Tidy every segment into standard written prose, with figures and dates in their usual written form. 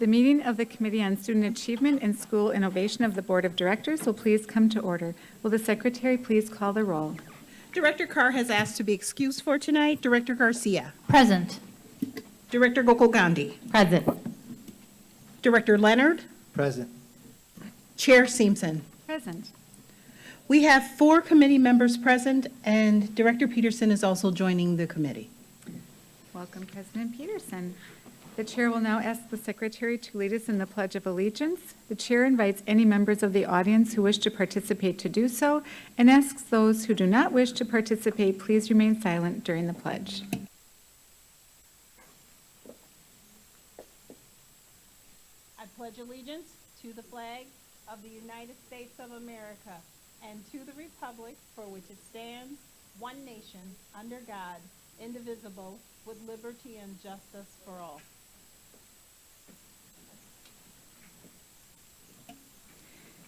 The meeting of the Committee on Student Achievement and School Innovation of the Board of Directors will please come to order. Will the Secretary please call the roll? Director Carr has asked to be excused for tonight. Director Garcia. Present. Director Gokul Gandhi. Present. Director Leonard. Present. Chair Simpson. Present. We have 4 committee members present, and Director Peterson is also joining the committee. Welcome, President Peterson. The Chair will now ask the Secretary to lead us in the Pledge of Allegiance. The Chair invites any members of the audience who wish to participate to do so, and asks those who do not wish to participate, please remain silent during the pledge. I pledge allegiance to the flag of the United States of America and to the republic for which it stands, one nation, under God, indivisible, with liberty and justice for all.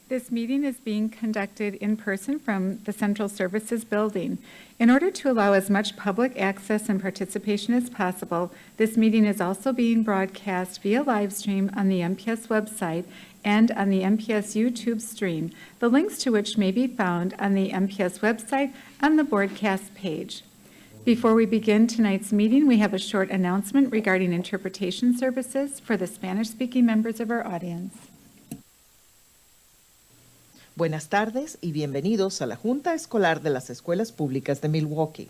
This meeting is being conducted in person from the Central Services Building. In order to allow as much public access and participation as possible, this meeting is also being broadcast via live stream on the MPS website and on the MPS YouTube stream, the links to which may be found on the MPS website on the broadcast page. Before we begin tonight's meeting, we have a short announcement regarding interpretation services for the Spanish-speaking members of our audience. Buenas tardes y bienvenidos a la Junta Escolar de las Escuelas Públicas de Milwaukee.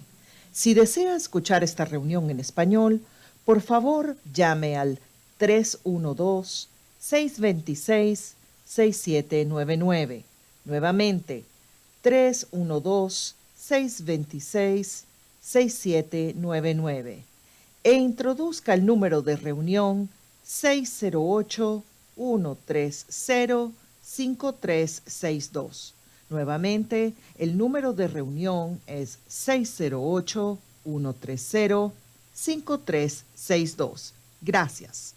Si desea escuchar esta reunión en español, por favor llame al 312-626-6799. Nuevamente, 312-626-6799. E introduzca el número de reunión 608-130-5362. Nuevamente, el número de reunión es 608-130-5362. Gracias.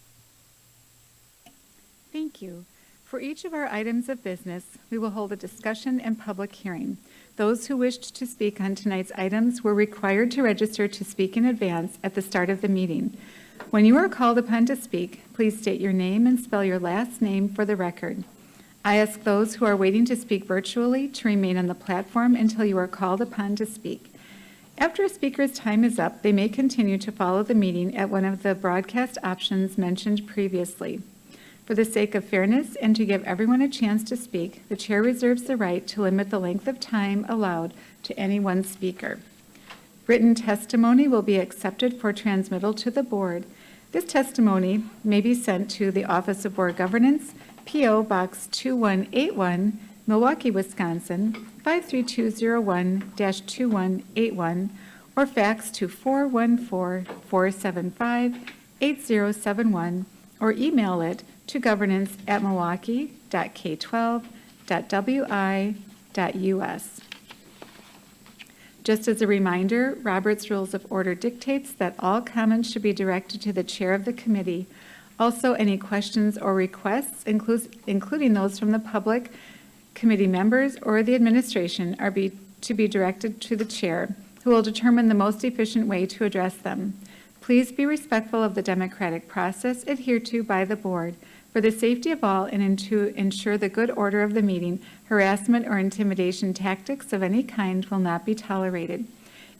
Thank you. For each of our items of business, we will hold a discussion and public hearing. Those who wished to speak on tonight's items were required to register to speak in advance at the start of the meeting. When you are called upon to speak, please state your name and spell your last name for the record. I ask those who are waiting to speak virtually to remain on the platform until you are called upon to speak. After a speaker's time is up, they may continue to follow the meeting at one of the broadcast options mentioned previously. For the sake of fairness and to give everyone a chance to speak, the Chair reserves the right to limit the length of time allowed to any one speaker. Written testimony will be accepted for transmittal to the Board. This testimony may be sent to the Office of Board Governance, P.O. Box 2181, Milwaukee, Wisconsin, 53201-2181, or fax to 414-475-8071, or email it to governance@milwaukee.k12.wi.us. Just as a reminder, Robert's Rules of Order dictates that all comments should be directed to the chair of the committee. Also, any questions or requests, including those from the public, committee members, or the administration, are to be directed to the chair, who will determine the most efficient way to address them. Please be respectful of the democratic process adhered to by the board. For the safety of all and to ensure the good order of the meeting, harassment or intimidation tactics of any kind will not be tolerated.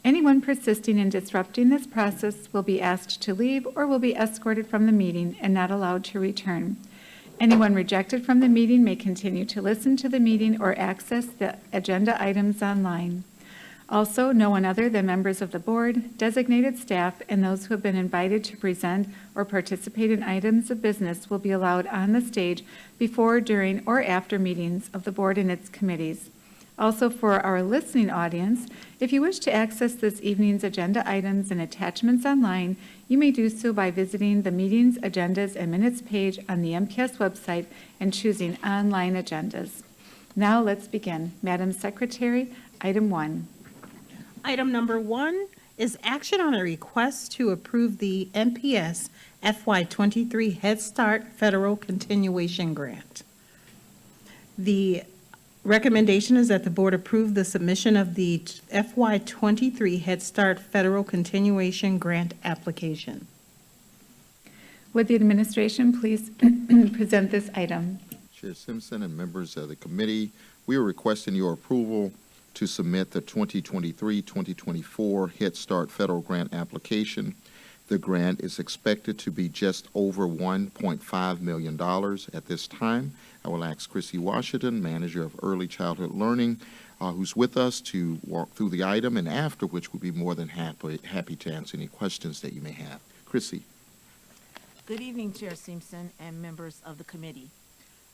Anyone persisting in disrupting this process will be asked to leave or will be escorted from the meeting and not allowed to return. Anyone rejected from the meeting may continue to listen to the meeting or access the agenda items online. Also, no one other than members of the board, designated staff, and those who have been invited to present or participate in items of business will be allowed on the stage before, during, or after meetings of the board and its committees. Also, for our listening audience, if you wish to access this evening's agenda items and attachments online, you may do so by visiting the meetings, agendas, and minutes page on the MPS website and choosing online agendas. Now let's begin. Madam Secretary, item 1. Item number 1 is action on a request to approve the MPS FY23 Head Start Federal Continuation Grant. The recommendation is that the board approve the submission of the FY23 Head Start Federal Continuation Grant application. Would the administration please present this item? Chair Simpson and members of the committee, we are requesting your approval to submit the 2023-2024 Head Start federal grant application. The grant is expected to be just over $1.5 million at this time. I will ask Chrissy Washington, Manager of Early Childhood Learning, who's with us, to walk through the item, and after which we'll be more than happy to answer any questions that you may have. Chrissy. Good evening, Chair Simpson and members of the committee.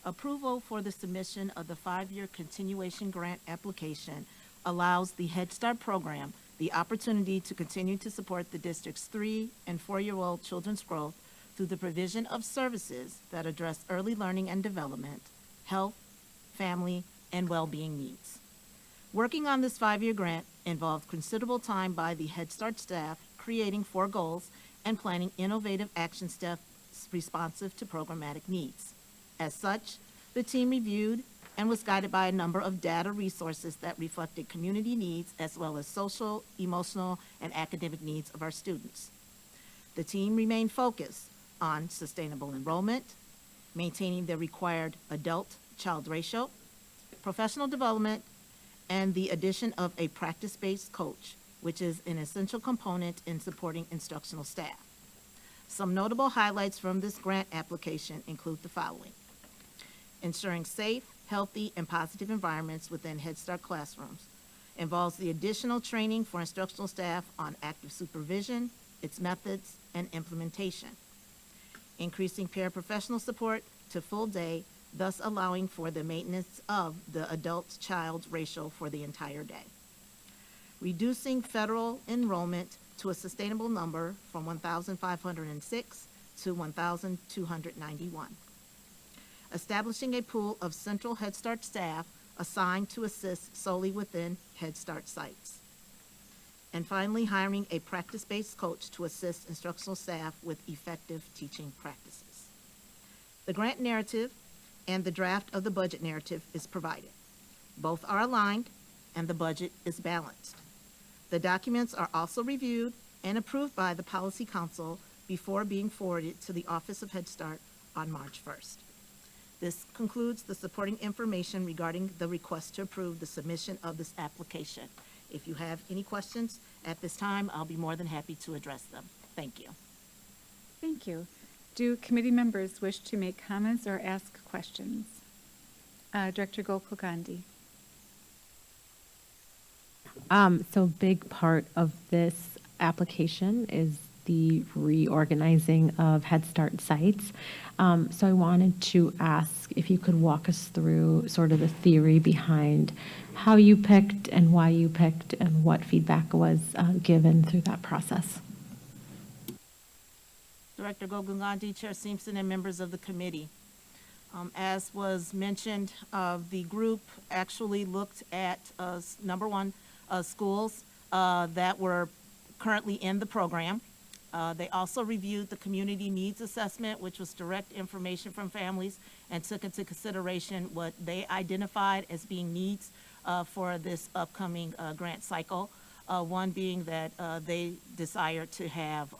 Approval for the submission of the 5-year continuation grant application allows the Head Start program the opportunity to continue to support the district's 3- and 4-year-old children's growth through the provision of services that address early learning and development, health, family, and well-being needs. Working on this 5-year grant involved considerable time by the Head Start staff creating 4 goals and planning innovative action steps responsive to programmatic needs. As such, the team reviewed and was guided by a number of data resources that reflected community needs as well as social, emotional, and academic needs of our students. The team remained focused on sustainable enrollment, maintaining the required adult-child ratio, professional development, and the addition of a practice-based coach, which is an essential component in supporting instructional staff. Some notable highlights from this grant application include the following: ensuring safe, healthy, and positive environments within Head Start classrooms involves the additional training for instructional staff on active supervision, its methods, and implementation. Increasing paraprofessional support to full day, thus allowing for the maintenance of the adult-child ratio for the entire day. Reducing federal enrollment to a sustainable number from 1,506 to 1,291. Establishing a pool of central Head Start staff assigned to assist solely within Head Start sites. And finally, hiring a practice-based coach to assist instructional staff with effective teaching practices. The grant narrative and the draft of the budget narrative is provided. Both are aligned and the budget is balanced. The documents are also reviewed and approved by the Policy Council before being forwarded to the Office of Head Start on March 1st. This concludes the supporting information regarding the request to approve the submission of this application. If you have any questions at this time, I'll be more than happy to address them. Thank you. Thank you. Do committee members wish to make comments or ask questions? Director Gokul Gandhi. So a big part of this application is the reorganizing of Head Start sites. So I wanted to ask if you could walk us through sort of the theory behind how you picked and why you picked and what feedback was given through that process. Director Gogungandi, Chair Simpson, and members of the committee. As was mentioned, the group actually looked at, number one, schools that were currently in the program. They also reviewed the community needs assessment, which was direct information from families, and took into consideration what they identified as being needs for this upcoming grant cycle. One being that they desire to have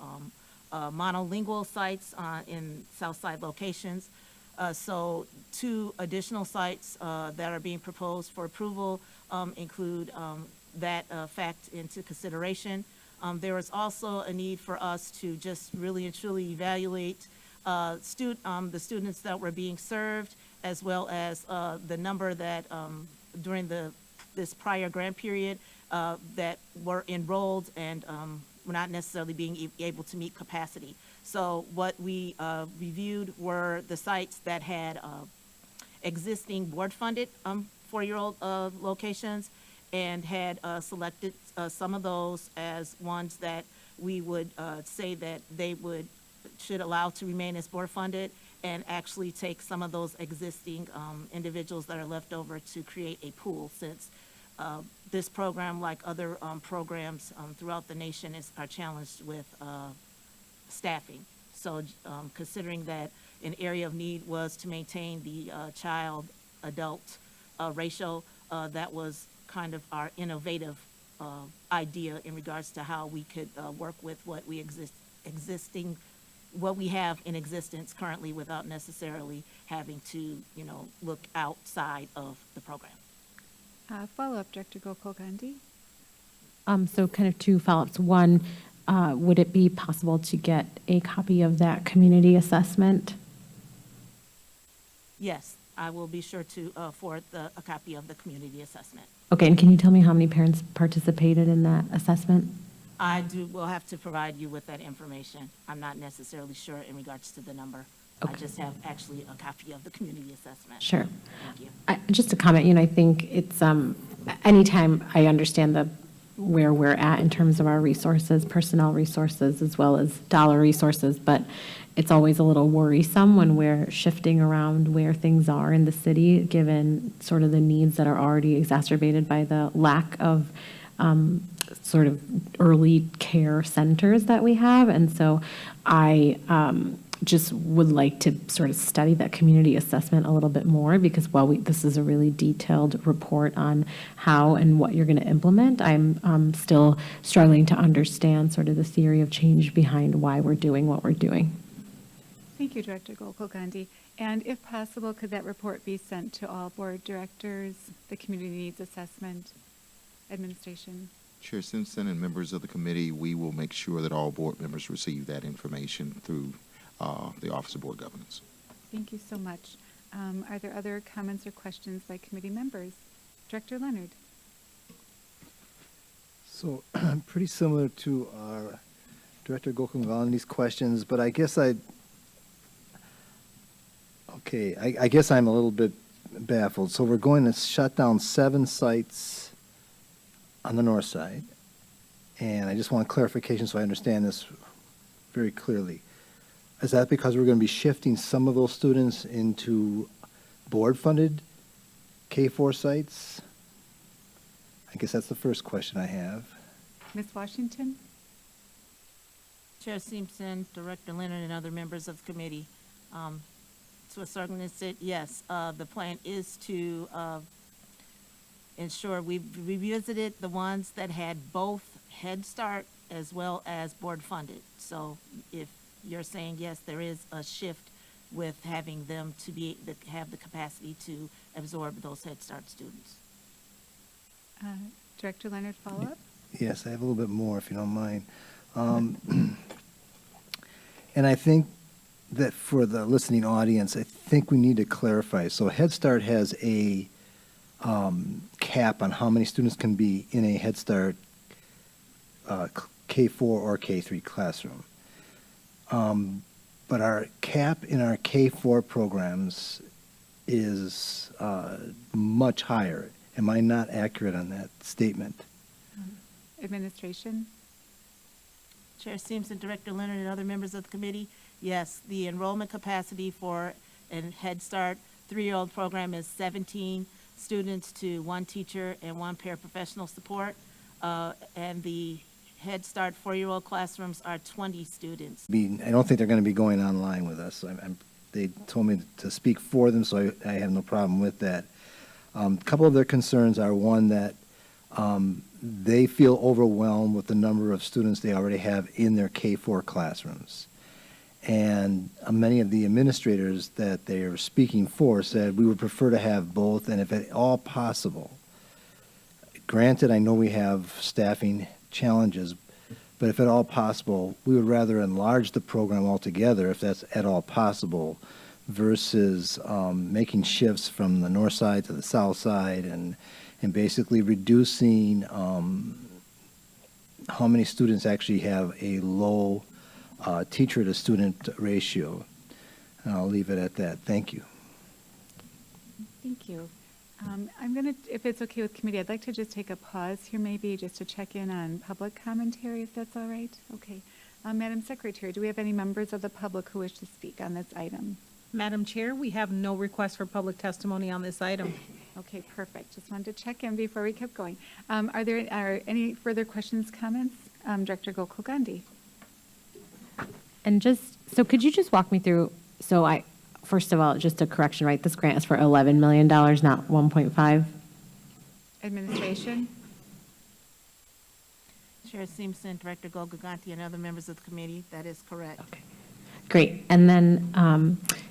monolingual sites in Southside locations. So 2 additional sites that are being proposed for approval include that fact into consideration. There is also a need for us to just really and truly evaluate the students that were being served, as well as the number that during this prior grant period that were enrolled and were not necessarily being able to meet capacity. So what we reviewed were the sites that had existing board-funded 4-year-old locations, and had selected some of those as ones that we would say that they should allow to remain as board funded, and actually take some of those existing individuals that are left over to create a pool, since this program, like other programs throughout the nation, are challenged with staffing. So considering that an area of need was to maintain the child-adult ratio, that was kind of our innovative idea in regards to how we could work with what we existing what we have in existence currently without necessarily having to, look outside of the program. Follow-up, Director Gokul Gandhi. So kind of two follow-ups. One, would it be possible to get a copy of that community assessment? Yes, I will be sure to forward a copy of the community assessment. Okay, and can you tell me how many parents participated in that assessment? Will have to provide you with that information. I'm not necessarily sure in regards to the number. I Okay. just have actually a copy of the community assessment. Sure. Thank you. Just a comment, I think it's, anytime I understand where we're at in terms of our resources, personnel resources, as well as dollar resources, but it's always a little worrisome when we're shifting around where things are in the city, given sort of the needs that are already exacerbated by the lack of sort of early care centers that we have. And so I just would like to sort of study that community assessment a little bit more, because while this is a really detailed report on how and what you're going to implement, I'm still struggling to understand sort of the theory of change behind why we're doing what we're doing. Thank you, Director Gokul Gandhi. And if possible, could that report be sent to all board directors, the Community Needs Assessment Administration? Chair Simpson and members of the committee, we will make sure that all board members receive that information through the Office of Board Governance. Thank you so much. Are there other comments or questions by committee members? Director Leonard. So pretty similar to our Director Gokul Gandhi's questions, but I guess I guess I'm a little bit baffled. So we're going to shut down 7 sites on the north side, and I just want clarification so I understand this very clearly. Is that because we're going to be shifting some of those students into board-funded K-4 sites? I guess that's the first question I have. Ms. Washington? Chair Simpson, Director Leonard, and other members of the committee. To a certain extent, yes, the plan is to ensure we've revisited the ones that had both Head Start as well as board funded. So if you're saying yes, there is a shift with having them to have the capacity to absorb those Head Start students. Director Leonard, follow-up? Yes, I have a little bit more, if you don't mind. And I think that for the listening audience, I think we need to clarify. So Head Start has a cap on how many students can be in a Head Start K4 or K3 classroom. But our cap in our K4 programs is much higher. Am I not accurate on that statement? Administration? Chair Simpson, Director Leonard, and other members of the committee, yes, the enrollment capacity for a Head Start 3-year-old program is 17 students to 1 teacher and 1 paraprofessional support, and the Head Start 4-year-old classrooms are 20 students. I don't think they're going to be going online with us. They told me to speak for them, so I have no problem with that. A couple of their concerns are, one, that they feel overwhelmed with the number of students they already have in their K4 classrooms. And many of the administrators that they are speaking for said we would prefer to have both, and if at all possible, granted, I know we have staffing challenges, but if at all possible, we would rather enlarge the program altogether, if that's at all possible, versus making shifts from the north side to the south side and basically reducing how many students actually have a low teacher-to-student ratio. And I'll leave it at that. Thank you. Thank you. I'm going to, if it's okay with committee, I'd like to just take a pause here maybe just to check in on public commentary, if that's all right. Okay. Madam Secretary, do we have any members of the public who wish to speak on this item? Madam Chair, we have no request for public testimony on this item. Okay, perfect. Just wanted to check in before we kept going. Are there any further questions, comments? Director Gokul Gandhi. And so could you just walk me through, first of all, just a correction, right? This grant is for $11 million, not 1.5? Administration? Chair Simpson, Director Gokul Gandhi, and other members of the committee, that is correct. Okay. Great. And then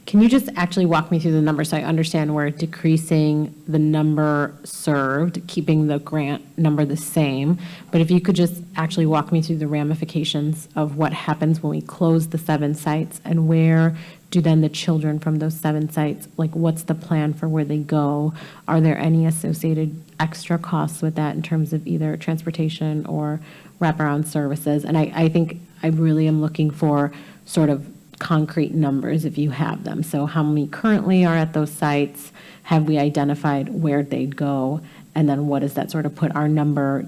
can you just actually walk me through the numbers so I understand we're decreasing the number served, keeping the grant number the same? But if you could just actually walk me through the ramifications of what happens when we close the 7 sites, and where do then the children from those 7 sites, like what's the plan for where they go? Are there any associated extra costs with that in terms of either transportation or wraparound services? And I think I really am looking for sort of concrete numbers if you have them. So how many currently are at those sites? Have we identified where they'd go? And then what does that sort of put our number,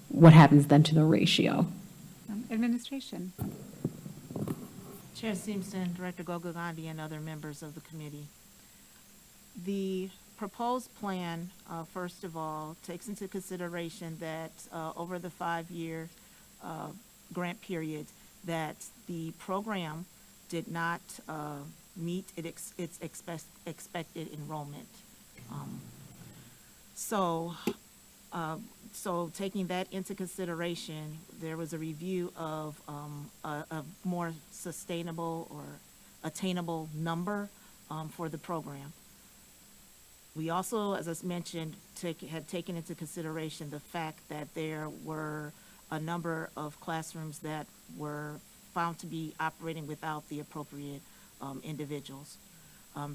what happens then to the ratio? Administration. Chair Simpson, Director Gogagandi, and other members of the committee. The proposed plan, first of all, takes into consideration that over the 5-year grant period, that the program did not meet its expected enrollment. So taking that into consideration, there was a review of a more sustainable or attainable number for the program. We also, as I mentioned, had taken into consideration the fact that there were a number of classrooms that were found to be operating without the appropriate individuals.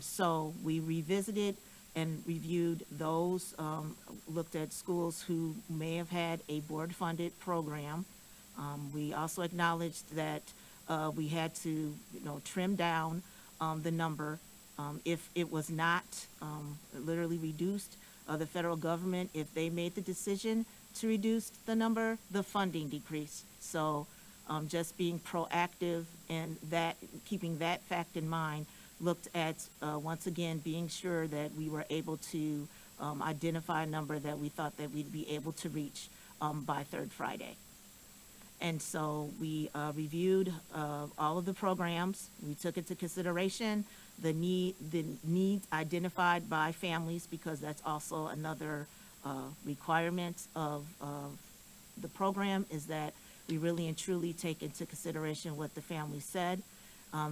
So we revisited and reviewed those, looked at schools who may have had a board-funded program. We also acknowledged that we had to, trim down the number if it was not literally reduced. The federal government, if they made the decision to reduce the number, the funding decreased. So just being proactive and that, keeping that fact in mind, looked at, once again, being sure that we were able to identify a number that we thought that we'd be able to reach by Third Friday. And so we reviewed all of the programs. We took into consideration the needs identified by families, because that's also another requirement of the program, is that we really and truly take into consideration what the family said.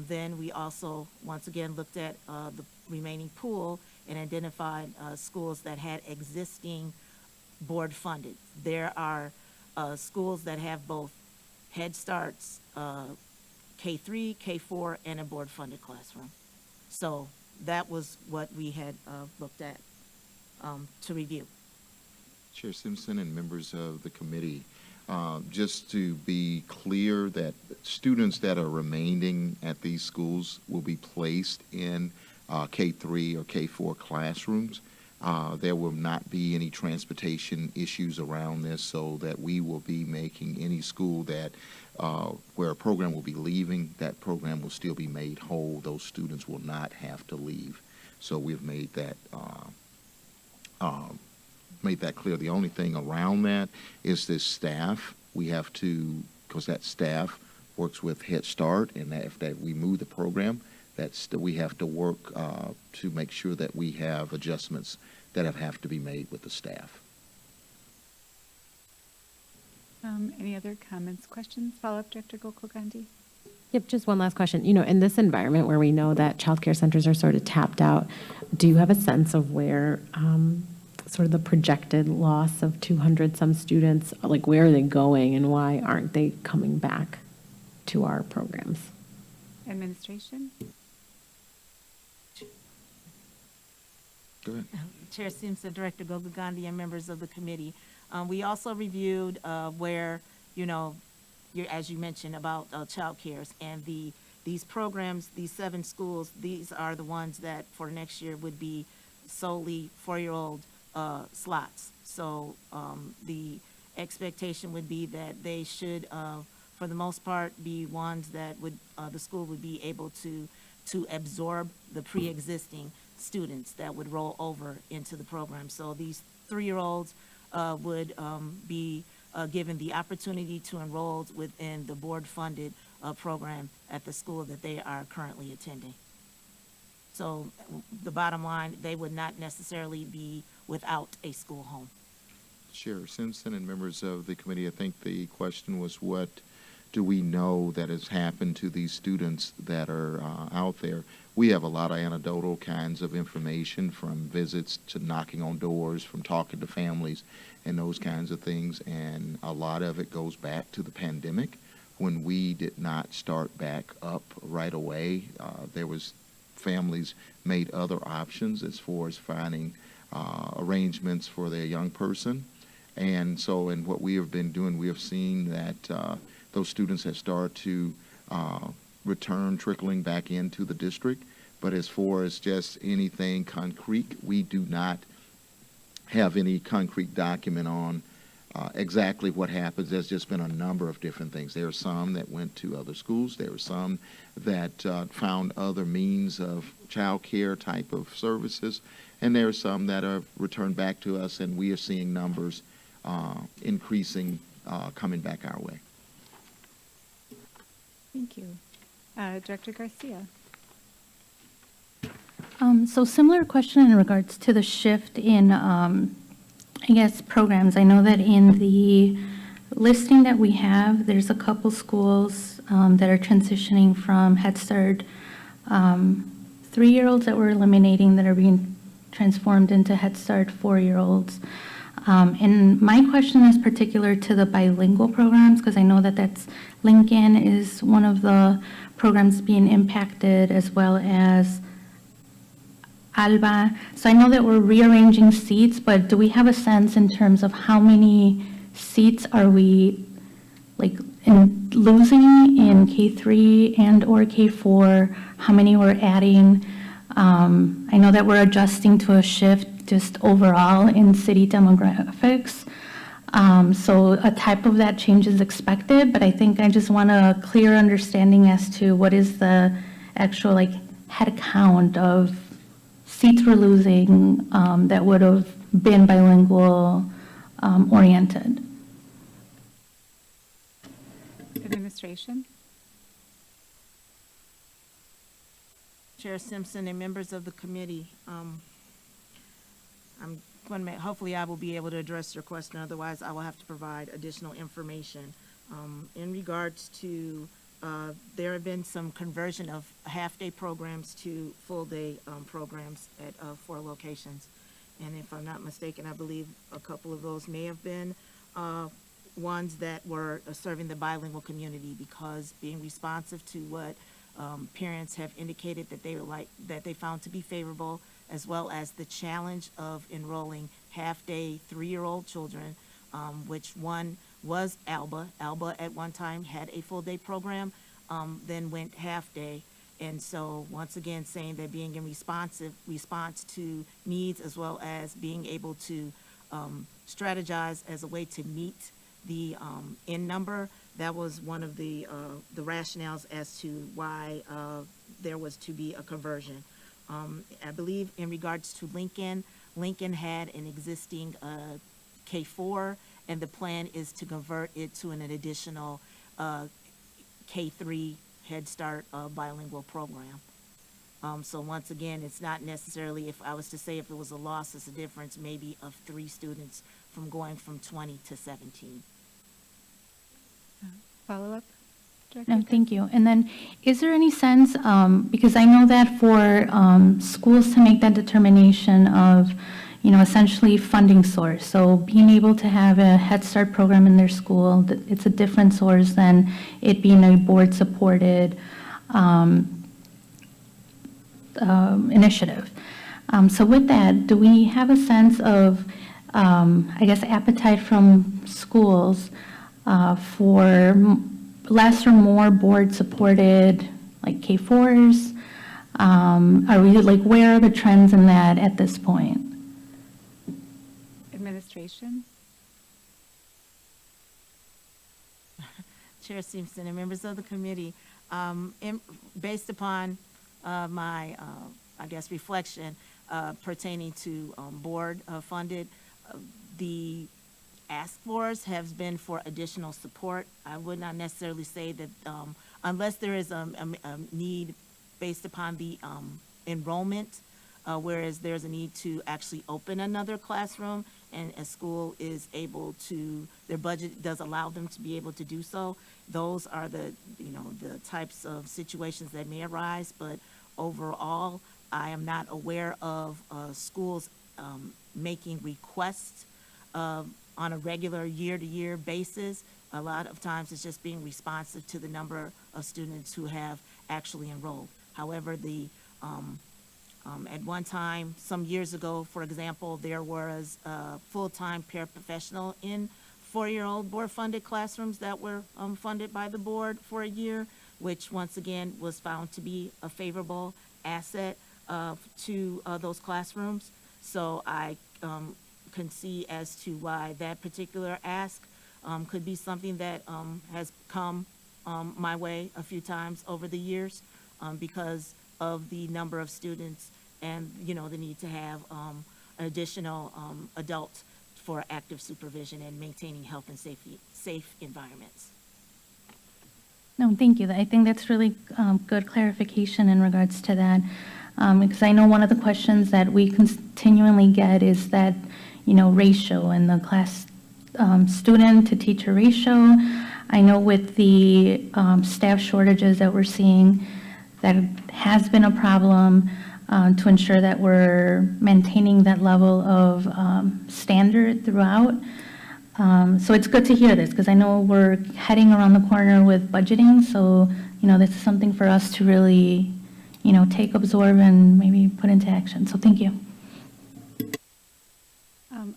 Then we also, once again, looked at the remaining pool and identified schools that had existing board funded. There are schools that have both Head Starts, K3, K4, and a board funded classroom. So that was what we had looked at to review. Chair Simpson and members of the committee, just to be clear that students that are remaining at these schools will be placed in K3 or K4 classrooms. There will not be any transportation issues around this, so that we will be making any school that where a program will be leaving, that program will still be made whole. Those students will not have to leave. So we've made that clear. The only thing around that is this staff. We have to, because that staff works with Head Start, and that if we move the program, we have to work to make sure that we have adjustments that have to be made with the staff. Any other comments, questions? Follow-up, Director Gokul-Gandhi? Yep, just one last question. In this environment where we know that childcare centers are sort of tapped out, do you have a sense of where sort of the projected loss of 200 some students, like where are they going and why aren't they coming back to our programs? Administration? Go ahead. Chair Simpson, Director Gogagandi, and members of the committee. We also reviewed where, as you mentioned about child cares, and these programs, these 7 schools, these are the ones that for next year would be solely 4-year-old slots. So the expectation would be that they should, for the most part, be ones that would the school would be able to absorb the pre-existing students that would roll over into the program. So these 3-year-olds would be given the opportunity to enroll within the board-funded program at the school that they are currently attending. So the bottom line, they would not necessarily be without a school home. Chair Simpson and members of the committee, I think the question was, what do we know that has happened to these students that are out there? We have a lot of anecdotal kinds of information, from visits to knocking on doors, from talking to families and those kinds of things. And a lot of it goes back to the pandemic, when we did not start back up right away. There was families made other options as far as finding arrangements for their young person. And so in what we have been doing, we have seen that those students have started to return, trickling back into the district. But as far as just anything concrete, we do not have any concrete document on exactly what happens. There's just been a number of different things. There are some that went to other schools. There are some that found other means of child care type of services. And there are some that have returned back to us, and we are seeing numbers increasing, coming back our way. Thank you. Director Garcia. So similar question in regards to the shift in, I guess, programs. I know that in the listing that we have, there's a couple schools that are transitioning from Head Start 3-year-olds that we're eliminating, that are being transformed into Head Start 4-year-olds. And my question is particular to the bilingual programs, because I know that Lincoln is one of the programs being impacted, as well as Alba. So I know that we're rearranging seats, but do we have a sense in terms of how many seats are we losing in K3 and or K4? How many we're adding? I know that we're adjusting to a shift just overall in city demographics. So a type of that change is expected, but I think I just want a clear understanding as to what is the actual head count of seats we're losing that would have been bilingual oriented. Administration. Chair Simpson and members of the committee, I'm going to, hopefully I will be able to address your question, otherwise I will have to provide additional information. In regards to, there have been some conversion of half-day programs to full-day programs at 4 locations. And if I'm not mistaken, I believe a couple of those may have been ones that were serving the bilingual community, because being responsive to what parents have indicated that they found to be favorable, as well as the challenge of enrolling half-day 3-year-old children, which one was Alba. Alba at one time had a full-day program, then went half-day. And so once again, saying that being in response to needs, as well as being able to strategize as a way to meet the N number, that was one of the rationales as to why there was to be a conversion. I believe in regards to Lincoln had an existing K4, and the plan is to convert it to an additional K3 Head Start bilingual program. So once again, it's not necessarily, if I was to say if it was a loss, it's a difference maybe of 3 students from going from 20 to 17. Follow-up? No, thank you. And then, is there any sense, because I know that for schools to make that determination of, essentially funding source, so being able to have a Head Start program in their school, it's a different source than it being a board-supported initiative. So with that, do we have a sense of, appetite from schools for less or more board-supported, K4s? Are we, where are the trends in that at this point? Administration. Chair Simpson and members of the committee, based upon my, reflection pertaining to board funded, the ask fors have been for additional support. I would not necessarily say that unless there is a need based upon the enrollment, whereas there's a need to actually open another classroom, and a school is able to, their budget does allow them to be able to do so, those are the, the types of situations that may arise. But overall, I am not aware of schools making requests on a regular year-to-year basis. A lot of times it's just being responsive to the number of students who have actually enrolled. However, at one time, some years ago, for example, there was a full-time paraprofessional in four-year-old board-funded classrooms that were funded by the board for a year, which once again was found to be a favorable asset to those classrooms. So I can see as to why that particular ask could be something that has come my way a few times over the years because of the number of students and, the need to have an additional adult for active supervision and maintaining health and safe environments. No, thank you. I think that's really good clarification in regards to that. Because I know one of the questions that we continually get is that, ratio and the class student to teacher ratio. I know with the staff shortages that we're seeing, that has been a problem to ensure that we're maintaining that level of standard throughout. So it's good to hear this, because I know we're heading around the corner with budgeting, so, this is something for us to really, take, absorb, and maybe put into action. So thank you.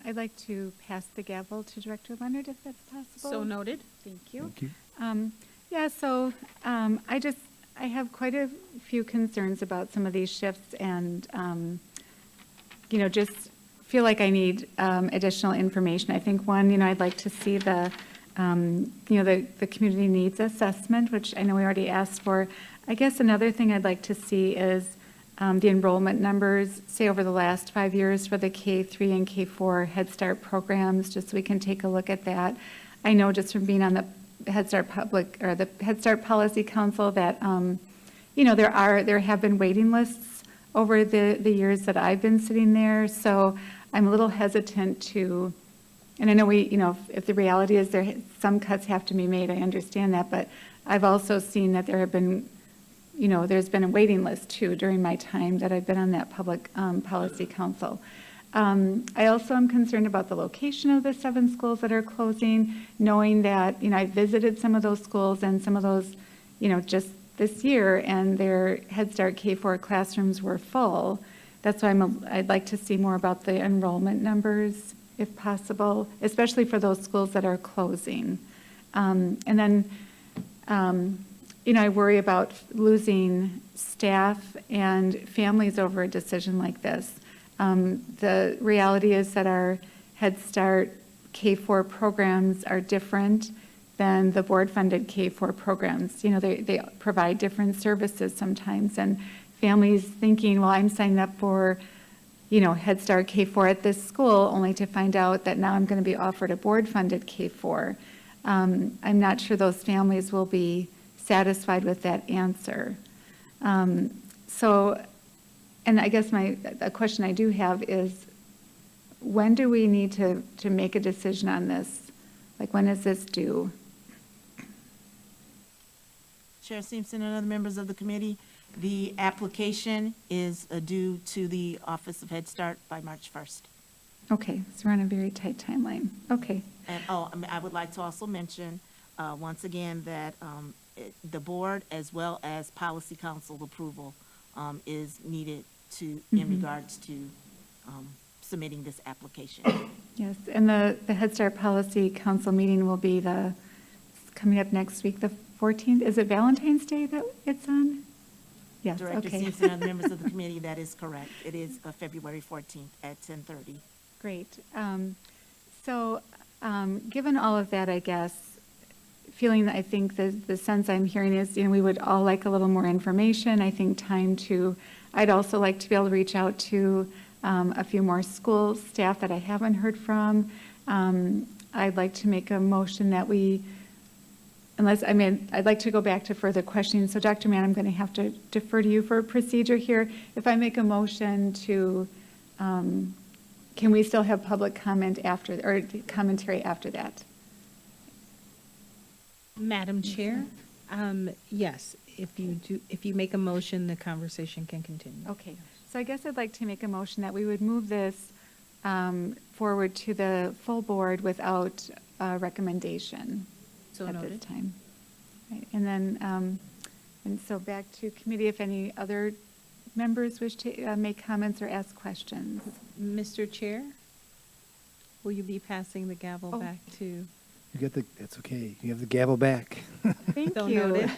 I'd like to pass the gavel to Director Leonard, if that's possible. So noted. Thank you. Thank you. Yeah, so I have quite a few concerns about some of these shifts and, just feel like I need additional information. I think one, I'd like to see the community needs assessment, which I know we already asked for. I guess another thing I'd like to see is the enrollment numbers, say over the last 5 years for the K3 and K4 Head Start programs, just so we can take a look at that. I know just from being on the Head Start the Head Start Policy Council that, there have been waiting lists over the years that I've been sitting there. So I'm a little hesitant to, and I know if the reality is some cuts have to be made, I understand that, but I've also seen that there have been, there's been a waiting list too during my time that I've been on that Public Policy Council. I also am concerned about the location of the 7 schools that are closing, knowing that, I visited some of those schools and some of those, just this year, and their Head Start K4 classrooms were full. That's why I'd like to see more about the enrollment numbers, if possible, especially for those schools that are closing. And then, I worry about losing staff and families over a decision like this. The reality is that our Head Start K4 programs are different than the board-funded K4 programs. They provide different services sometimes, and families thinking, well, I'm signing up for, Head Start K4 at this school, only to find out that now I'm going to be offered a board-funded K4. I'm not sure those families will be satisfied with that answer. So, and I guess a question I do have is, when do we need to make a decision on this? Like, when is this due? Chair Simpson and other members of the committee, the application is due to the Office of Head Start by March 1st. Okay, so we're on a very tight timeline. Okay. And, I would like to also mention, once again, that the board as well as policy council approval is needed in regards to submitting this application. Yes, and the Head Start Policy Council meeting will be coming up next week, the 14th. Is it Valentine's Day that it's on? Yes, Director okay. Simpson and other members of the committee, that is correct. It is February 14th at 10:30. Great. So given all of that, I guess, feeling that I think the sense I'm hearing is, we would all like a little more information. I think I'd also like to be able to reach out to a few more school staff that I haven't heard from. I'd like to make a motion that I'd like to go back to further questioning. So Dr. Mann, I'm going to have to defer to you for a procedure here. If I make a motion to can we still have public comment after, or commentary after that? Madam Chair, yes, if you make a motion, the conversation can continue. Okay, so I guess I'd like to make a motion that we would move this forward to the full board without recommendation So at this noted. time. Right, and then, and so back to committee, if any other members wish to make comments or ask questions. Mr. Chair, will you be passing the gavel Oh. back to? You get the, it's okay. You have the gavel back. Thank So you. noted.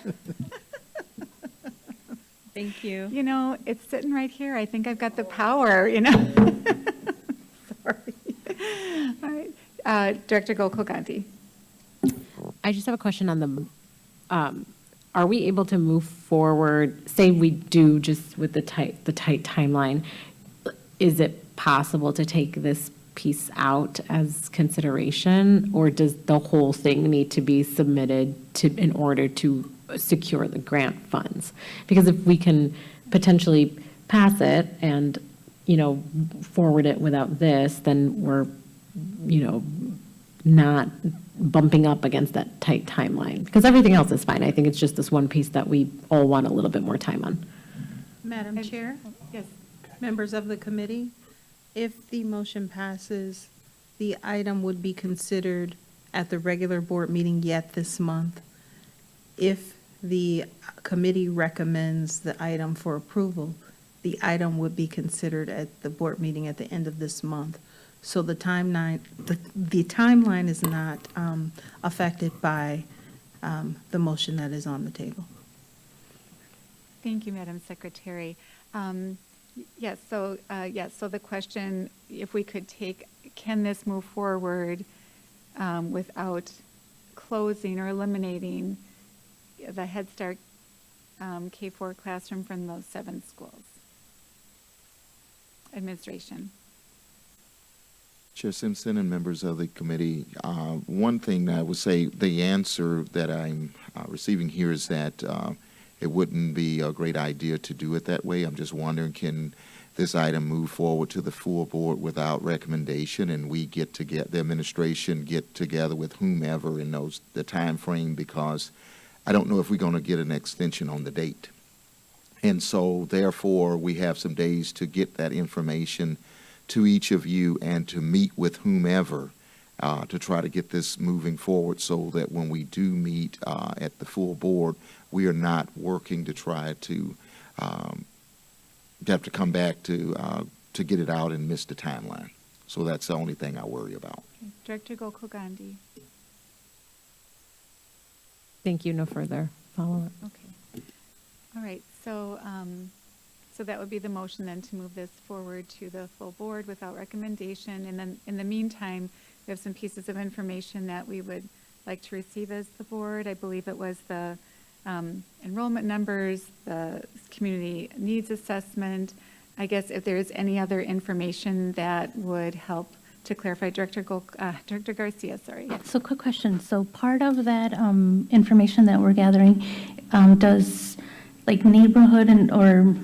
Thank you. You know, it's sitting right here. I think I've got the power, you know? Sorry. All right. Director Gokul-Ganti. I just have a question on the, are we able to move forward, say we do just with the tight timeline, is it possible to take this piece out as consideration, or does the whole thing need to be submitted in order to secure the grant funds? Because if we can potentially pass it and, forward it without this, then we're, not bumping up against that tight timeline. Because everything else is fine. I think it's just this one piece that we all want a little bit more time on. Madam Chair, Yes. members of the committee, if the motion passes, the item would be considered at the regular board meeting yet this month. If the committee recommends the item for approval, the item would be considered at the board meeting at the end of this month. So the timeline is not affected by the motion that is on the table. Thank you, Madam Secretary. Yes, so the question, if we could can this move forward without closing or eliminating the Head Start K-4 classroom from those 7 schools? Administration. Chair Simpson and members of the committee, one thing I would say, the answer that I'm receiving here is that it wouldn't be a great idea to do it that way. I'm just wondering, can this item move forward to the full board without recommendation, and we the administration get together with whomever in the time frame, because I don't know if we're going to get an extension on the date. And so therefore, we have some days to get that information to each of you and to meet with whomever to try to get this moving forward, so that when we do meet at the full board, we are not working to try to have to come back to get it out and miss the timeline. So that's the only thing I worry about. Okay. Director Gokul-Ganti. Thank you. No further follow-up. Okay. All right, so that would be the motion then, to move this forward to the full board without recommendation. And then in the meantime, we have some pieces of information that we would like to receive as the board. I believe it was the enrollment numbers, the community needs assessment. I guess if there's any other information that would help to clarify. Director Garcia, sorry. So quick question. So part of that information that we're gathering, does like neighborhood or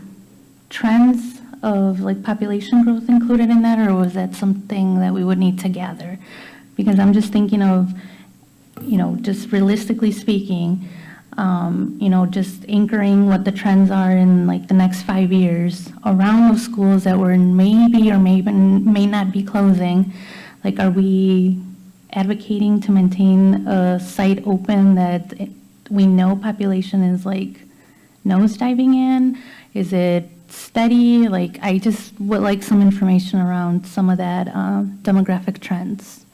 trends of like population growth included in that, or was that something that we would need to gather? Because I'm just thinking of, just realistically speaking, just anchoring what the trends are in like the next 5 years around those schools that were maybe or may not be closing. Like, are we advocating to maintain a site open that we know population is like nosediving in? Is it steady? Like, I just would like some information around some of that demographic trends.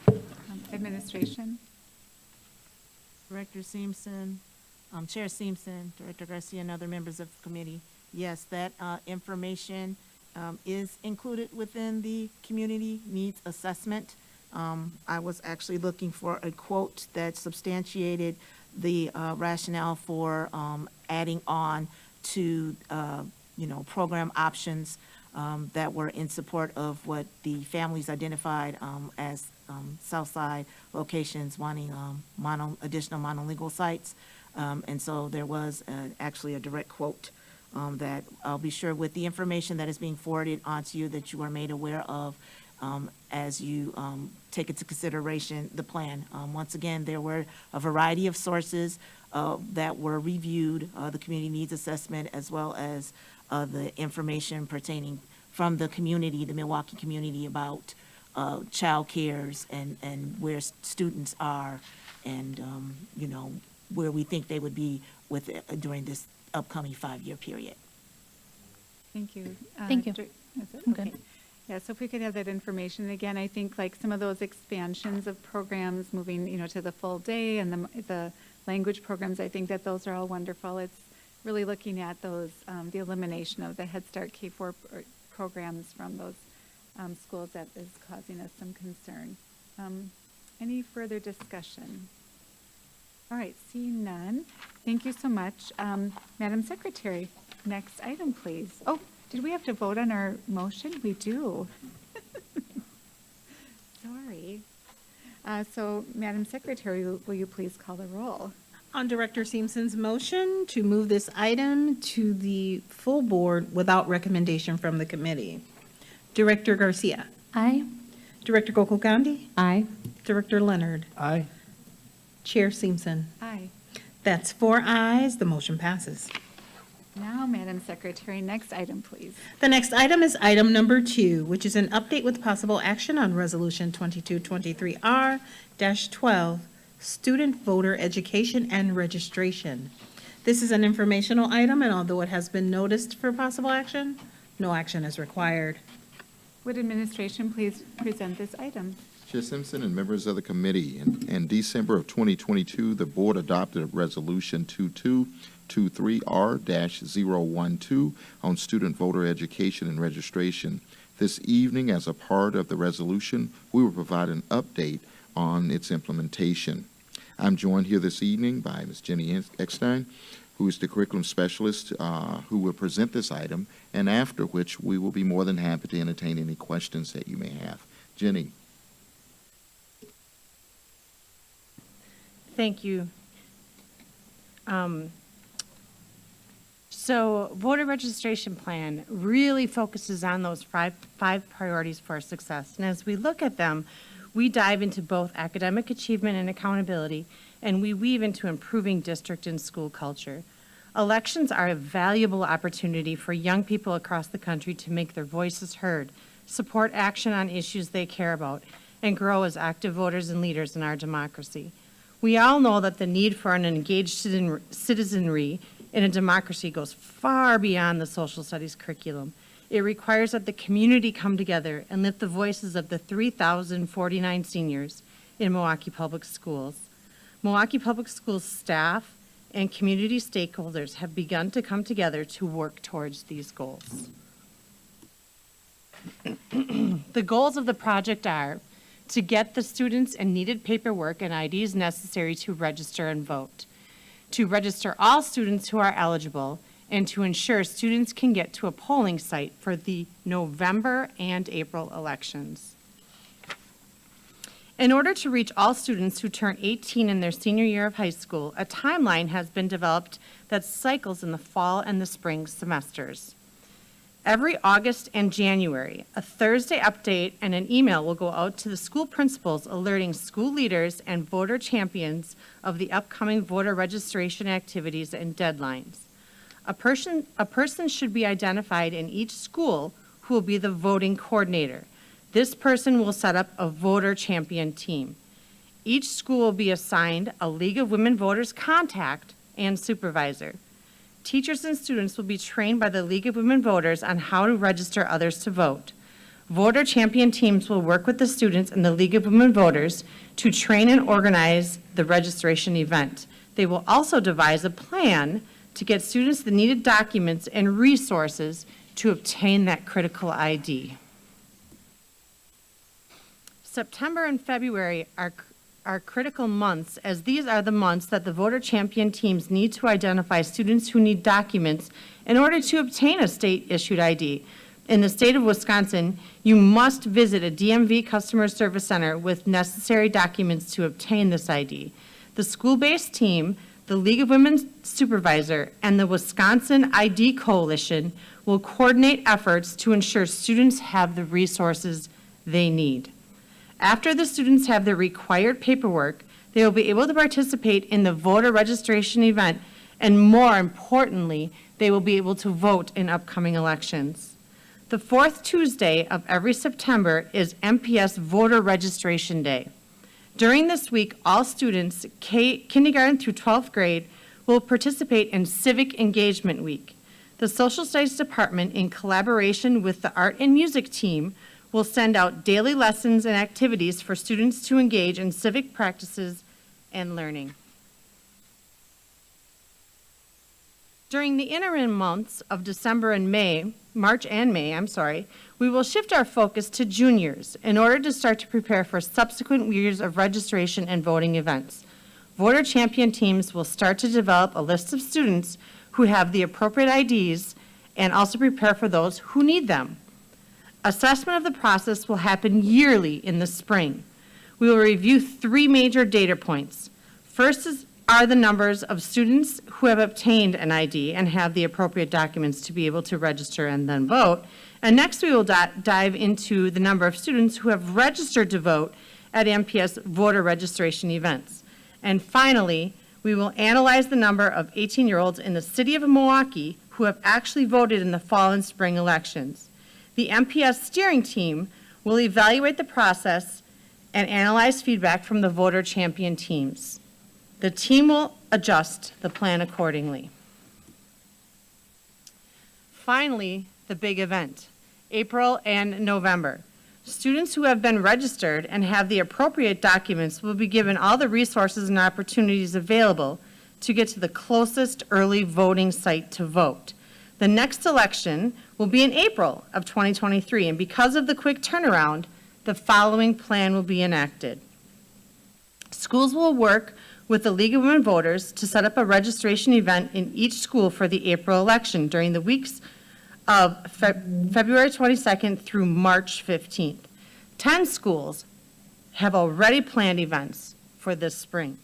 Administration. Director Simpson, Chair Simpson, Director Garcia, and other members of the committee. Yes, that information is included within the community needs assessment. I was actually looking for a quote that substantiated the rationale for adding on to, program options that were in support of what the families identified as Southside locations wanting additional monolingual sites. And so there was actually a direct quote that I'll be sure with the information that is being forwarded onto you that you are made aware of. as you take into consideration the plan. Once again, there were a variety of sources that were reviewed, the community needs assessment, as well as the information pertaining from the community, the Milwaukee community, about child cares and where students are, and where we think they would be with during this upcoming 5-year period. Thank you. Thank you. That's it? I'm good. Okay. Yeah, so if we could have that information, again, I think like some of those expansions of programs moving, to the full day and the language programs, I think that those are all wonderful. It's really looking at those, the elimination of the Head Start K-4 programs from those schools that is causing us some concern. Any further discussion? All right, seeing none. Thank you so much. Madam Secretary, next item, please. Oh, did we have to vote on our motion? We do. Sorry. So, Madam Secretary, will you please call the roll? On Director Simpson's motion to move this item to the full board without recommendation from the committee. Director Garcia. Aye. Director Gokul-Gandhi. Aye. Director Leonard. Aye. Chair Simpson. Aye. That's 4 ayes. The motion passes. Now, Madam Secretary, next item, please. The next item is item number 2, which is an update with possible action on Resolution 2223R-12, Student Voter Education and Registration. This is an informational item, and although it has been noticed for possible action, no action is required. Would administration please present this item? Chair Simpson and members of the committee, in December of 2022, the board adopted Resolution 2223R-012 on student voter education and registration. This evening, as a part of the resolution, we will provide an update on its implementation. I'm joined here this evening by Ms. Jenny Eckstein, who is the curriculum specialist, who will present this item, and after which we will be more than happy to entertain any questions that you may have. Jenny. Thank you. So voter registration plan really focuses on those five priorities for success. And as we look at them, we dive into both academic achievement and accountability, and we weave into improving district and school culture. Elections are a valuable opportunity for young people across the country to make their voices heard, support action on issues they care about, and grow as active voters and leaders in our democracy. We all know that the need for an engaged citizenry in a democracy goes far beyond the social studies curriculum. It requires that the community come together and lift the voices of the 3,049 seniors in Milwaukee Public Schools. Milwaukee Public Schools staff and community stakeholders have begun to come together to work towards these goals. The goals of the project are to get the students and needed paperwork and IDs necessary to register and vote, to register all students who are eligible, and to ensure students can get to a polling site for the November and April elections. In order to reach all students who turn 18 in their senior year of high school, a timeline has been developed that cycles in the fall and the spring semesters. Every August and January, a Thursday update and an email will go out to the school principals alerting school leaders and voter champions of the upcoming voter registration activities and deadlines. A person should be identified in each school who will be the voting coordinator. This person will set up a voter champion team. Each school will be assigned a League of Women Voters contact and supervisor. Teachers and students will be trained by the League of Women Voters on how to register others to vote. Voter champion teams will work with the students and the League of Women Voters to train and organize the registration event. They will also devise a plan to get students the needed documents and resources to obtain that critical ID. September and February are critical months, as these are the months that the voter champion teams need to identify students who need documents in order to obtain a state-issued ID. In the state of Wisconsin, you must visit a DMV customer service center with necessary documents to obtain this ID. The school-based team, the League of Women Supervisor, and the Wisconsin ID Coalition will coordinate efforts to ensure students have the resources they need. After the students have their required paperwork, they will be able to participate in the voter registration event, and more importantly, they will be able to vote in upcoming elections. The fourth Tuesday of every September is MPS Voter Registration Day. During this week, all students, kindergarten through 12th grade, will participate in Civic Engagement Week. The Social Studies Department, in collaboration with the Art and Music team, will send out daily lessons and activities for students to engage in civic practices and learning. During the interim months of March and May, we will shift our focus to juniors in order to start to prepare for subsequent years of registration and voting events. Voter champion teams will start to develop a list of students who have the appropriate IDs and also prepare for those who need them. Assessment of the process will happen yearly in the spring. We will review 3 major data points. First are the numbers of students who have obtained an ID and have the appropriate documents to be able to register and then vote. And next we will dive into the number of students who have registered to vote at MPS voter registration events. And finally, we will analyze the number of 18-year-olds in the city of Milwaukee who have actually voted in the fall and spring elections. The MPS steering team will evaluate the process and analyze feedback from the voter champion teams. The team will adjust the plan accordingly. Finally, the big event, April and November. Students who have been registered and have the appropriate documents will be given all the resources and opportunities available to get to the closest early voting site to vote. The next election will be in April of 2023, and because of the quick turnaround, the following plan will be enacted. Schools will work with the League of Women Voters to set up a registration event in each school for the April election during the weeks of February 22nd through March 15th. 10 schools have already planned events for this spring.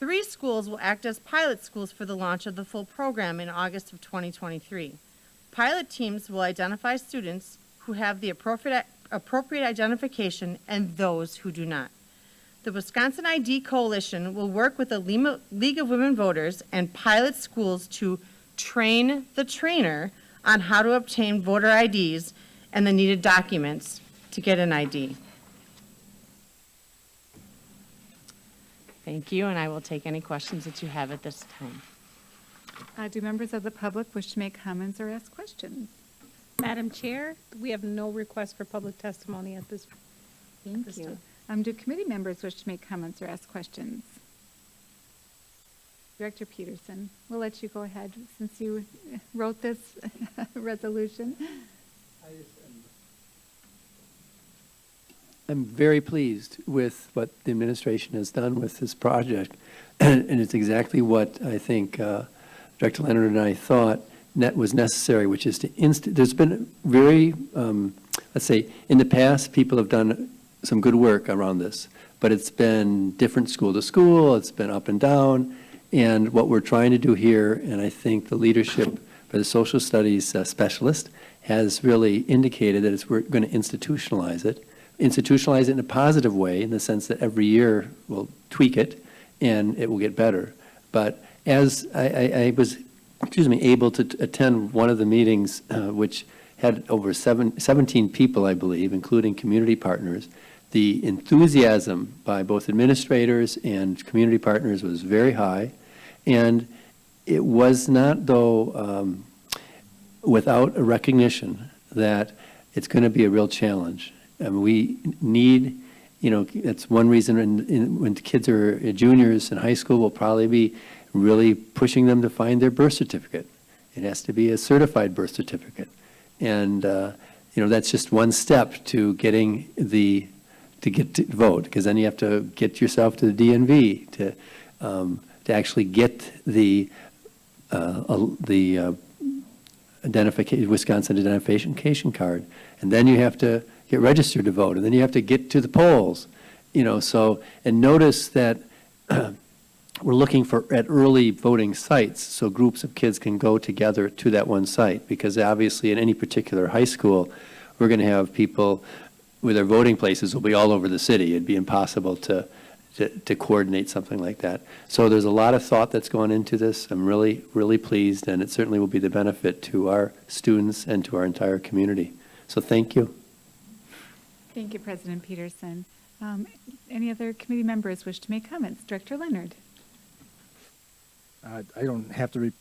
3 schools will act as pilot schools for the launch of the full program in August of 2023. Pilot teams will identify students who have the appropriate identification and those who do not. The Wisconsin ID Coalition will work with the League of Women Voters and pilot schools to train the trainer on how to obtain voter IDs and the needed documents to get an ID. Thank you, and I will take any questions that you have at this time. Do members of the public wish to make comments or ask questions? Madam Chair, we have no request for public testimony at this. Thank you. Do committee members wish to make comments or ask questions? Director Peterson, we'll let you go ahead since you wrote this resolution. I'm very pleased with what the administration has done with this project, and it's exactly what I think Director Leonard and I thought was necessary, which is there's been very, let's say, in the past, people have done some good work around this, but it's been different school to school, it's been up and down, and what we're trying to do here, and I think the leadership for the social studies specialist has really indicated that we're going to institutionalize it in a positive way, in the sense that every year we'll tweak it and it will get better. But as I was, able to attend one of the meetings, which had over 17 people, I believe, including community partners, the enthusiasm by both administrators and community partners was very high, and it was not, though, without a recognition that it's going to be a real challenge. And we need, that's one reason when kids are juniors in high school, we'll probably be really pushing them to find their birth certificate. It has to be a certified birth certificate. And, that's just one step to getting to get to vote, because then you have to get yourself to the DMV to actually get the Wisconsin identification card. And then you have to get registered to vote, and then you have to get to the polls, and notice that we're looking at early voting sites, so groups of kids can go together to that one site, because obviously in any particular high school, we're going to have people with our voting places will be all over the city. It'd be impossible to coordinate something like that. So there's a lot of thought that's gone into this. I'm really, really pleased, and it certainly will be the benefit to our students and to our entire community. So thank you. Thank you, President Peterson. Any other committee members wish to make comments? Director Leonard. I don't have to,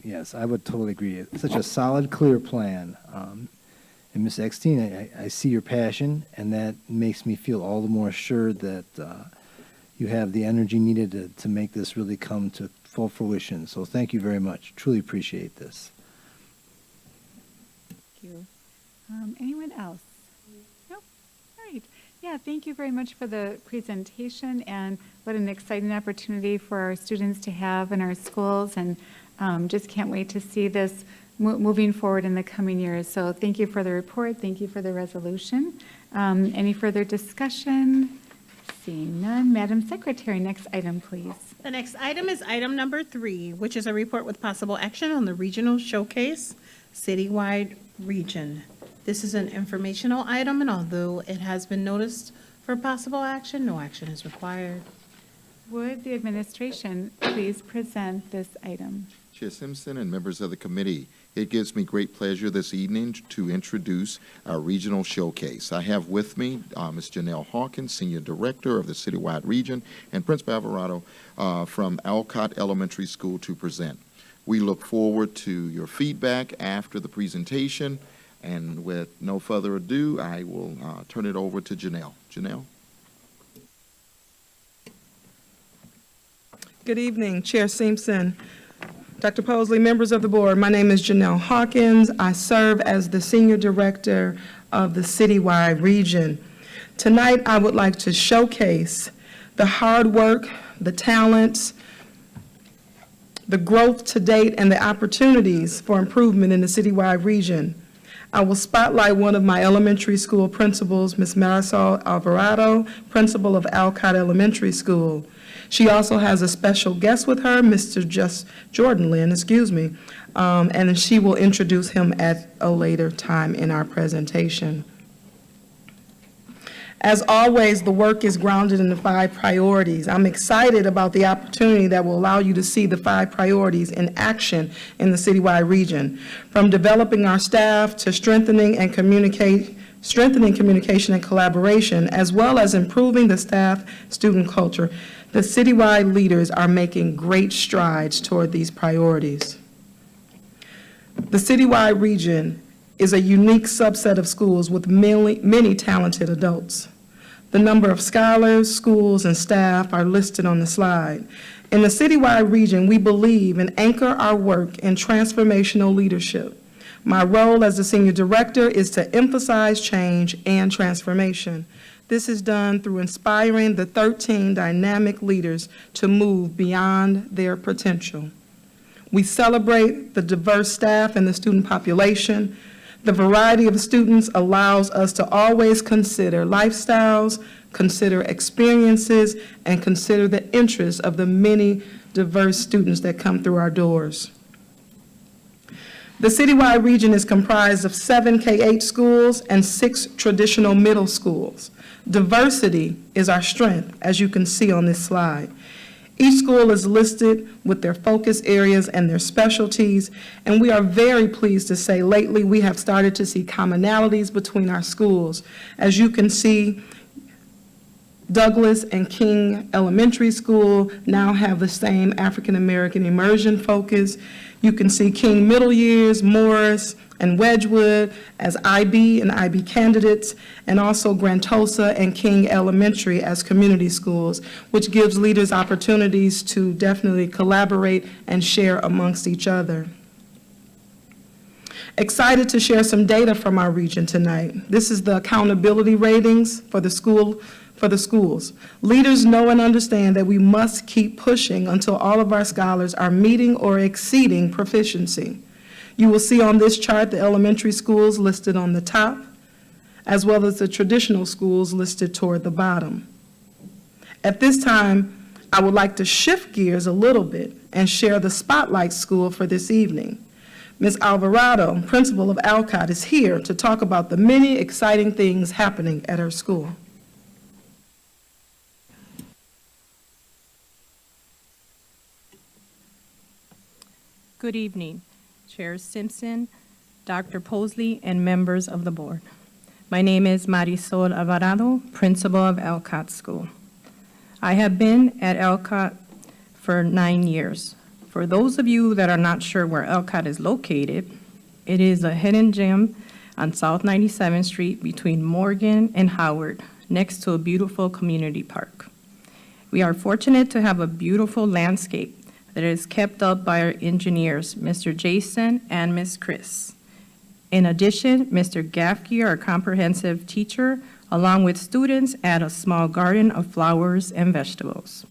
yes, I would totally agree. It's such a solid, clear plan. And Ms. Eckstein, I see your passion, and that makes me feel all the more assured that you have the energy needed to make this really come to full fruition. So thank you very much. Truly appreciate this. Thank you. Anyone else? Nope. All right. Yeah, thank you very much for the presentation, and what an exciting opportunity for our students to have in our schools, and just can't wait to see this moving forward in the coming years. So thank you for the report. Thank you for the resolution. Any further discussion? Seeing none. Madam Secretary, next item, please. The next item is item number 3, which is a report with possible action on the Regional Showcase Citywide Region. This is an informational item, and although it has been noticed for possible action, no action is required. Would the administration please present this item? Chair Simpson and members of the committee, it gives me great pleasure this evening to introduce our regional showcase. I have with me Ms. Janelle Hawkins, Senior Director of the Citywide Region, and Principal Alvarado from Alcott Elementary School to present. We look forward to your feedback after the presentation, and with no further ado, I will turn it over to Janelle. Janelle? Good evening, Chair Simpson, Dr. Posley, members of the board. My name is Janelle Hawkins. I serve as the Senior Director of the Citywide Region. Tonight, I would like to showcase the hard work, the talents, the growth to date, and the opportunities for improvement in the Citywide Region. I will spotlight one of my elementary school principals, Ms. Marisol Alvarado, principal of Alcott Elementary School. She also has a special guest with her, Mr. Jordan Lynn, and she will introduce him at a later time in our presentation. As always, the work is grounded in the 5 priorities. I'm excited about the opportunity that will allow you to see the 5 priorities in action in the Citywide Region, from developing our staff to strengthening communication and collaboration, as well as improving the staff-student culture. The citywide leaders are making great strides toward these priorities. The Citywide Region is a unique subset of schools with many talented adults. The number of scholars, schools, and staff are listed on the slide. In the Citywide Region, we believe and anchor our work in transformational leadership. My role as the Senior Director is to emphasize change and transformation. This is done through inspiring the 13 dynamic leaders to move beyond their potential. We celebrate the diverse staff and the student population. The variety of students allows us to always consider lifestyles, consider experiences, and consider the interests of the many diverse students that come through our doors. The Citywide Region is comprised of 7 K-8 schools and 6 traditional middle schools. Diversity is our strength, as you can see on this slide. Each school is listed with their focus areas and their specialties, and we are very pleased to say lately we have started to see commonalities between our schools. As you can see, Douglas and King Elementary School now have the same African American immersion focus. You can see King Middle Years, Morris, and Wedgwood as IB and IB candidates, and also Grantosa and King Elementary as community schools, which gives leaders opportunities to definitely collaborate and share amongst each other. Excited to share some data from our region tonight. This is the accountability ratings for the schools. Leaders know and understand that we must keep pushing until all of our scholars are meeting or exceeding proficiency. You will see on this chart the elementary schools listed on the top, as well as the traditional schools listed toward the bottom. At this time, I would like to shift gears a little bit and share the spotlight school for this evening. Ms. Alvarado, principal of Alcott, is here to talk about the many exciting things happening at her school. Good evening, Chair Simpson, Dr. Posley, and members of the board. My name is Marisol Alvarado, principal of Alcott School. I have been at Alcott for 9 years. For those of you that are not sure where Alcott is located, it is a hidden gem on South 97th Street between Morgan and Howard, next to a beautiful community park. We are fortunate to have a beautiful landscape that is kept up by our engineers, Mr. Jason and Ms. Chris. In addition, Mr. Gaffkey, our comprehensive teacher, along with students, add a small garden of flowers and vegetables.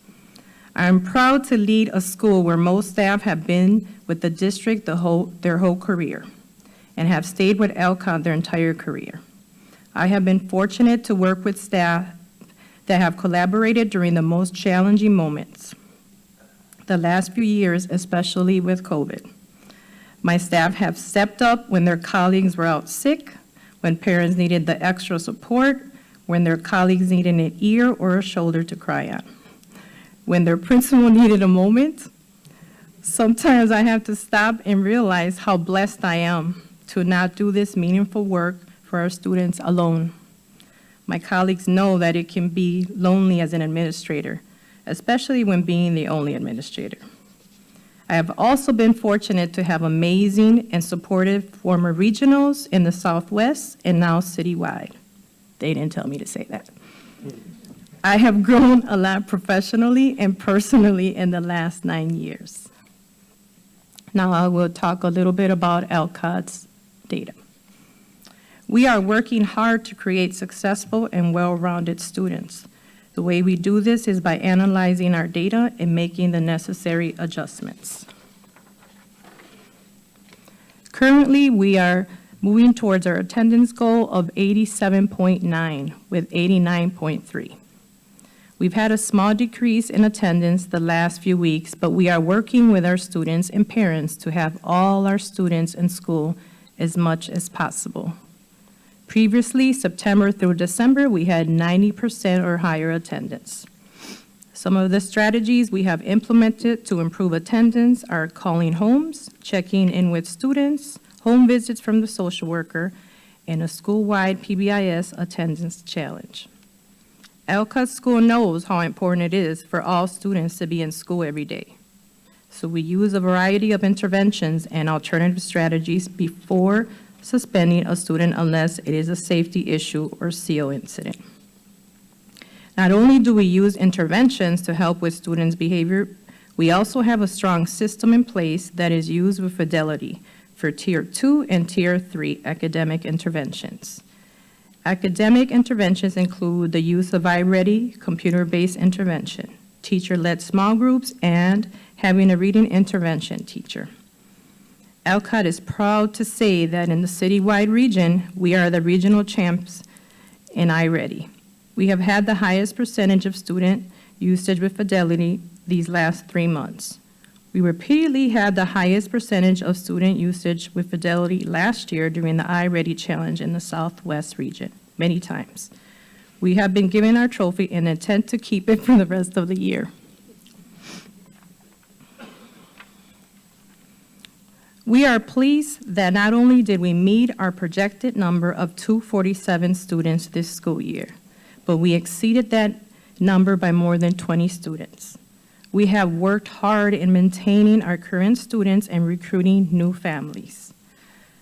I am proud to lead a school where most staff have been with the district their whole career and have stayed with Alcott their entire career. I have been fortunate to work with staff that have collaborated during the most challenging moments, the last few years, especially with COVID. My staff have stepped up when their colleagues were out sick, when parents needed the extra support, when their colleagues needed an ear or a shoulder to cry on, when their principal needed a moment. Sometimes I have to stop and realize how blessed I am to not do this meaningful work for our students alone. My colleagues know that it can be lonely as an administrator, especially when being the only administrator. I have also been fortunate to have amazing and supportive former regionals in the Southwest and now citywide. They didn't tell me to say that. I have grown a lot professionally and personally in the last 9 years. Now I will talk a little bit about Alcott's data. We are working hard to create successful and well-rounded students. The way we do this is by analyzing our data and making the necessary adjustments. Currently, we are moving towards our attendance goal of 87.9 with 89.3. We've had a small decrease in attendance the last few weeks, but we are working with our students and parents to have all our students in school as much as possible. Previously, September through December, we had 90% or higher attendance. Some of the strategies we have implemented to improve attendance are calling homes, checking in with students, home visits from the social worker, and a school-wide PBIS attendance challenge. Alcott School knows how important it is for all students to be in school every day. So we use a variety of interventions and alternative strategies before suspending a student unless it is a safety issue or CO incident. Not only do we use interventions to help with students' behavior, we also have a strong system in place that is used with fidelity for Tier 2 and Tier 3 academic interventions. Academic interventions include the use of iReady, computer-based intervention, teacher-led small groups, and having a reading intervention teacher. Alcott is proud to say that in the citywide region, we are the regional champs in iReady. We have had the highest percentage of student usage with fidelity these last 3 months. We repeatedly had the highest percentage of student usage with fidelity last year during the iReady challenge in the Southwest region, many times. We have been given our trophy and intend to keep it for the rest of the year. We are pleased that not only did we meet our projected number of 247 students this school year, but we exceeded that number by more than 20 students. We have worked hard in maintaining our current students and recruiting new families.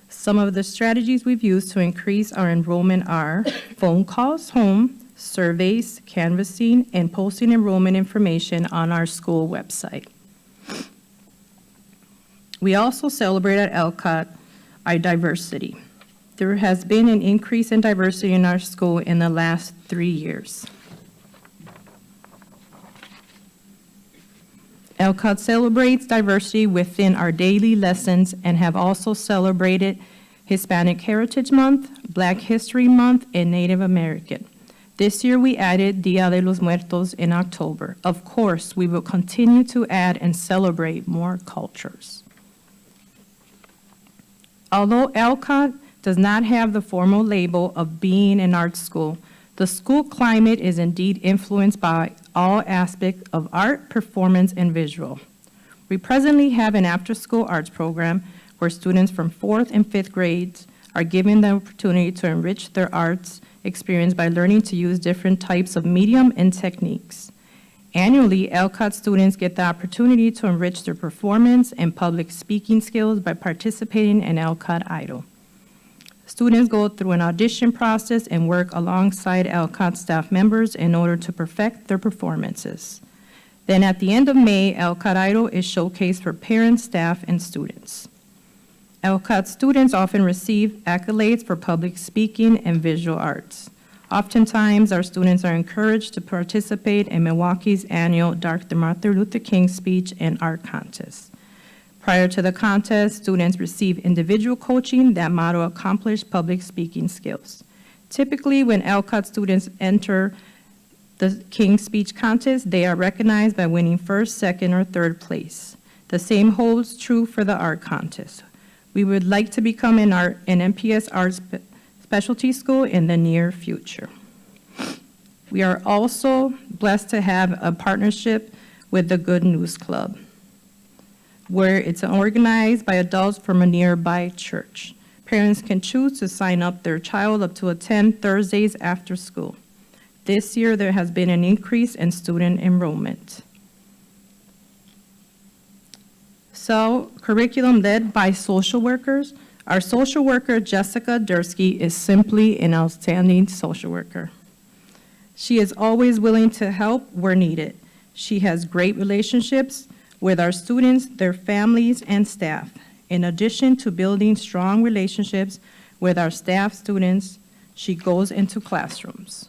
Some of the strategies we've used to increase our enrollment are phone calls home, surveys, canvassing, and posting enrollment information on our school website. We also celebrate at Alcott our diversity. There has been an increase in diversity in our school in the last 3 years. Alcott celebrates diversity within our daily lessons and have also celebrated Hispanic Heritage Month, Black History Month, and Native American. This year we added Dia de los Muertos in October. Of course, we will continue to add and celebrate more cultures. Although Elcott does not have the formal label of being an art school, the school climate is indeed influenced by all aspects of art, performance, and visual. We presently have an after-school arts program where students from 4th and 5th grades are given the opportunity to enrich their arts experience by learning to use different types of medium and techniques. Annually, Elcott students get the opportunity to enrich their performance and public speaking skills by participating in Elcott Idol. Students go through an audition process and work alongside Elcott staff members in order to perfect their performances. Then at the end of May, Elcott Idol is showcased for parents, staff, and students. Elcott students often receive accolades for public speaking and visual arts. Oftentimes, our students are encouraged to participate in Milwaukee's annual Dr. Martin Luther King speech and art contest. Prior to the contest, students receive individual coaching that model accomplished public speaking skills. Typically, when Elcott students enter the King Speech Contest, they are recognized by winning first, second, or third place. The same holds true for the art contest. We would like to become an MPS Arts specialty school in the near future. We are also blessed to have a partnership with the Good News Club, where it's organized by adults from a nearby church. Parents can choose to sign up their child up to attend Thursdays after school. This year, there has been an increase in student enrollment. So, curriculum led by social workers. Our social worker, Jessica Dursky, is simply an outstanding social worker. She is always willing to help where needed. She has great relationships with our students, their families, and staff. In addition to building strong relationships with our staff students, she goes into classrooms.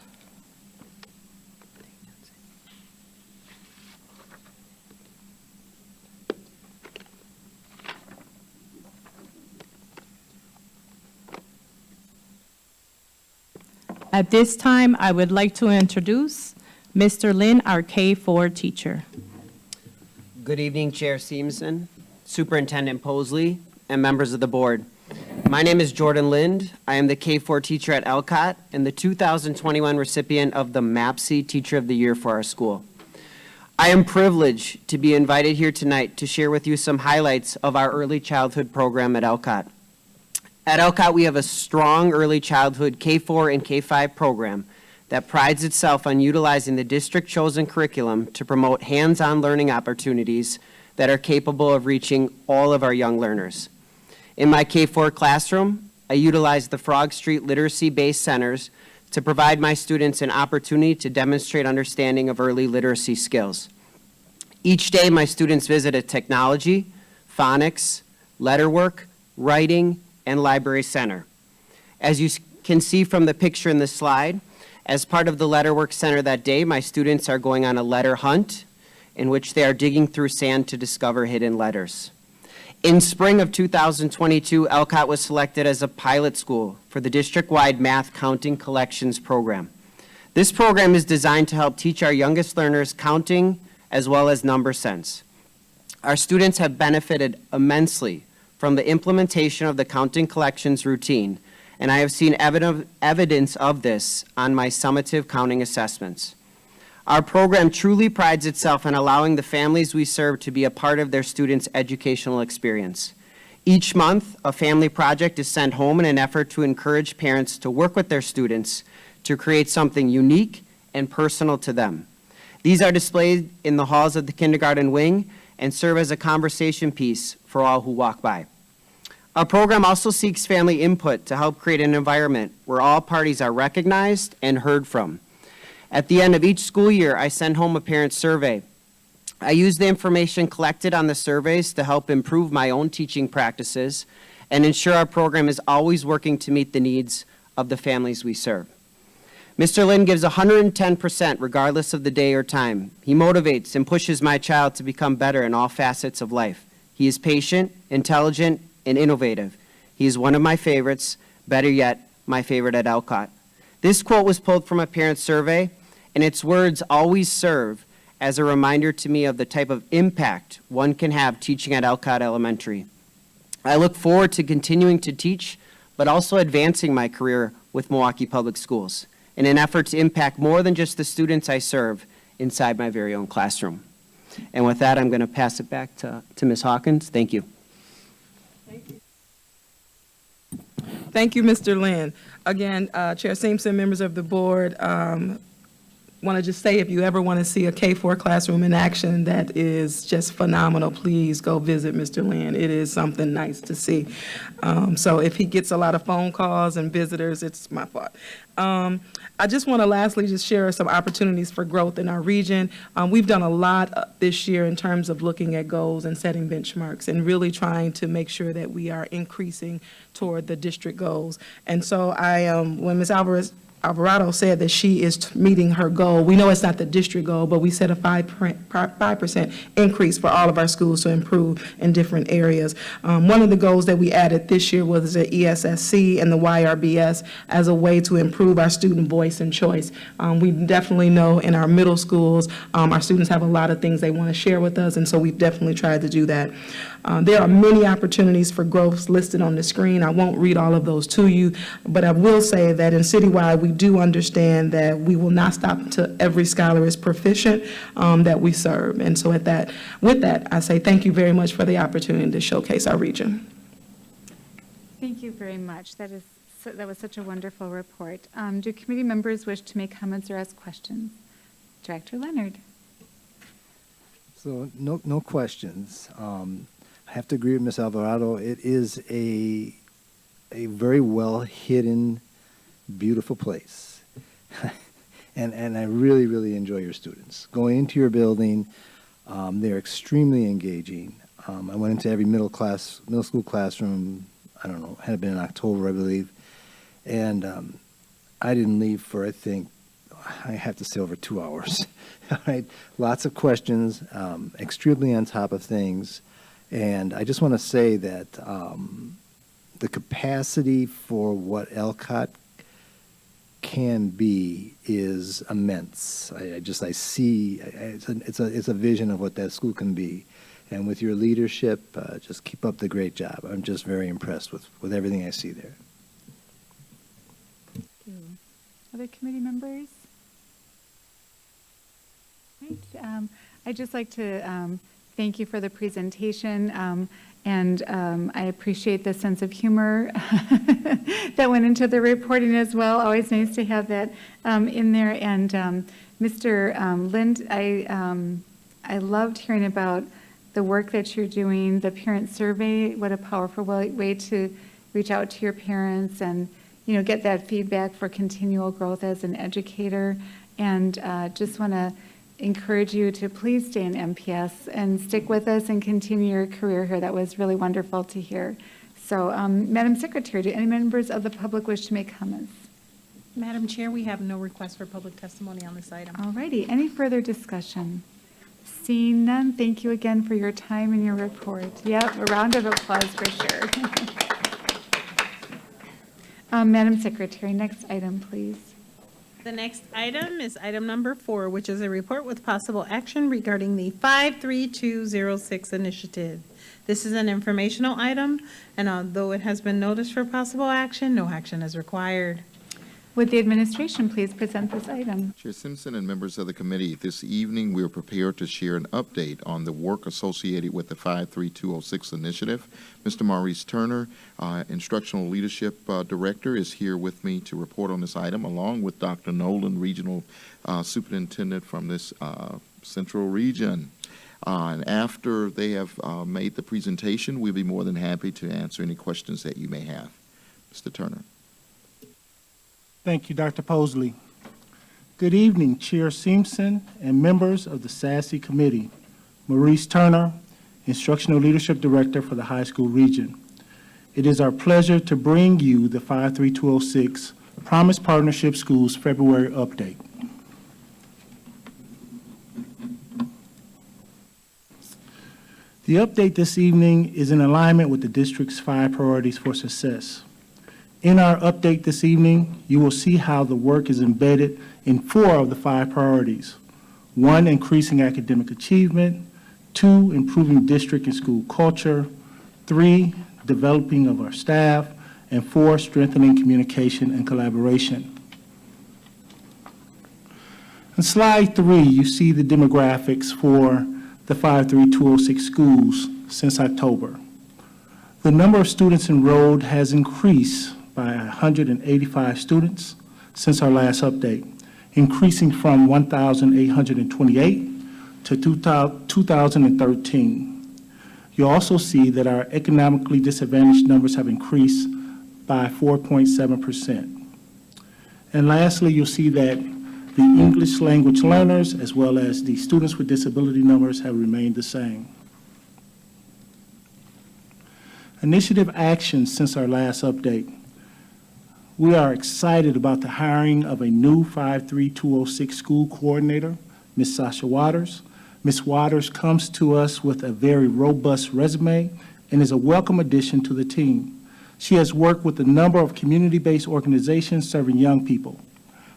At this time, I would like to introduce Mr. Lin, our K-4 teacher. Good evening, Chair Seamson, Superintendent Posley, and members of the board. My name is Jordan Lind. I am the K-4 teacher at Elcott and the 2021 recipient of the MAPSI Teacher of the Year for our school. I am privileged to be invited here tonight to share with you some highlights of our early childhood program at Elcott. At Elcott, we have a strong early childhood K-4 and K-5 program that prides itself on utilizing the district-chosen curriculum to promote hands-on learning opportunities that are capable of reaching all of our young learners. In my K-4 classroom, I utilize the Frog Street Literacy-Based Centers to provide my students an opportunity to demonstrate understanding of early literacy skills. Each day, my students visit a technology, phonics, letterwork, writing, and library center. As you can see from the picture in the slide, as part of the Letterwork Center that day, my students are going on a letter hunt in which they are digging through sand to discover hidden letters. In spring of 2022, Elcott was selected as a pilot school for the district-wide math counting collections program. This program is designed to help teach our youngest learners counting as well as number sense. Our students have benefited immensely from the implementation of the counting collections routine, and I have seen evidence of this on my summative counting assessments. Our program truly prides itself in allowing the families we serve to be a part of their students' educational experience. Each month, a family project is sent home in an effort to encourage parents to work with their students to create something unique and personal to them. These are displayed in the halls of the kindergarten wing and serve as a conversation piece for all who walk by. Our program also seeks family input to help create an environment where all parties are recognized and heard from. At the end of each school year, I send home a parent survey. I use the information collected on the surveys to help improve my own teaching practices and ensure our program is always working to meet the needs of the families we serve. Mr. Lin gives 110% regardless of the day or time. He motivates and pushes my child to become better in all facets of life. He is patient, intelligent, and innovative. He is one of my favorites, better yet, my favorite at Elcott. This quote was pulled from a parent survey, and its words always serve as a reminder to me of the type of impact one can have teaching at Elcott Elementary. I look forward to continuing to teach, but also advancing my career with Milwaukee Public Schools in an effort to impact more than just the students I serve inside my very own classroom. And with that, I'm going to pass it back to Ms. Hawkins. Thank you. Thank you, Mr. Lynn. Again, Chair Simpson, members of the board, want to just say, if you ever want to see a K-4 classroom in action that is just phenomenal, please go visit Mr. Lynn. It is something nice to see. So if he gets a lot of phone calls and visitors, it's my fault. I just want to lastly just share some opportunities for growth in our region. We've done a lot this year in terms of looking at goals and setting benchmarks and really trying to make sure that we are increasing toward the district goals. And so when Ms. Alvarado said that she is meeting her goal. We know it's not the district goal, but we set a 5% increase for all of our schools to improve in different areas. One of the goals that we added this year was the ESSC and the YRBS as a way to improve our student voice and choice. We definitely know in our middle schools, our students have a lot of things they want to share with us, and so we've definitely tried to do that. There are many opportunities for growth listed on the screen. I won't read all of those to you, but I will say that in citywide, we do understand that we will not stop until every scholar is proficient that we serve. And so with that, I say thank you very much for the opportunity to showcase our region. Thank you very much. That was such a wonderful report. Do committee members wish to make comments or ask questions? Director Leonard. So no questions. I have to agree with Ms. Alvarado. It is a very well hidden, beautiful place. and I really, really enjoy your students. Going into your building, they're extremely engaging. I went into every middle school classroom, I don't know, had been in October, I believe. And I didn't leave for, I think, I have to say over 2 hours. All right, lots of questions, extremely on top of things. And I just want to say that the capacity for what LCOT can be is immense. I see it's a vision of what that school can be. And with your leadership, just keep up the great job. I'm just very impressed with everything I see there. Thank you. Other committee members? Right. I'd just like to thank you for the presentation, and I appreciate the sense of humor that went into the reporting as well. Always nice to have that in there. And Mr. Lind, I loved hearing about the work that you're doing, the parent survey. What a powerful way to reach out to your parents and get that feedback for continual growth as an educator. And just want to encourage you to please stay in MPS and stick with us and continue your career here. That was really wonderful to hear. So, Madam Secretary, do any members of the public wish to make comments? Madam Chair, we have no request for public testimony on this item. All righty. Any further discussion? Seeing none, thank you again for your time and your report. Yep, a round of applause for sure. Madam Secretary, next item, please. The next item is item number 4, which is a report with possible action regarding the 53206 initiative. This is an informational item, and although it has been noticed for possible action, no action is required. Would the administration please present this item? Chair Simpson and members of the committee, this evening we are prepared to share an update on the work associated with the 53206 initiative. Mr. Maurice Turner, Instructional Leadership Director, is here with me to report on this item, along with Dr. Nolan, Regional Superintendent from this central region. And after they have made the presentation, we'll be more than happy to answer any questions that you may have. Mr. Turner. Thank you, Dr. Posley. Good evening, Chair Simpson and members of the SASE Committee. Maurice Turner, Instructional Leadership Director for the high school region. It is our pleasure to bring you the 53206 Promise Partnership Schools February update. The update this evening is in alignment with the district's 5 priorities for success. In our update this evening, you will see how the work is embedded in 4 of the 5 priorities. 1, increasing academic achievement. 2, improving district and school culture. 3, developing of our staff, and 4, strengthening communication and collaboration. On slide 3, you see the demographics for the 53206 schools since October. The number of students enrolled has increased by 185 students since our last update, increasing from 1,828 to 2013. You also see that our economically disadvantaged numbers have increased by 4.7%. And lastly, you'll see that the English language learners as well as the students with disability numbers have remained the same. Initiative actions since our last update. We are excited about the hiring of a new 53206 school coordinator, Ms. Sasha Waters. Ms. Waters comes to us with a very robust resume and is a welcome addition to the team. She has worked with a number of community-based organizations serving young people.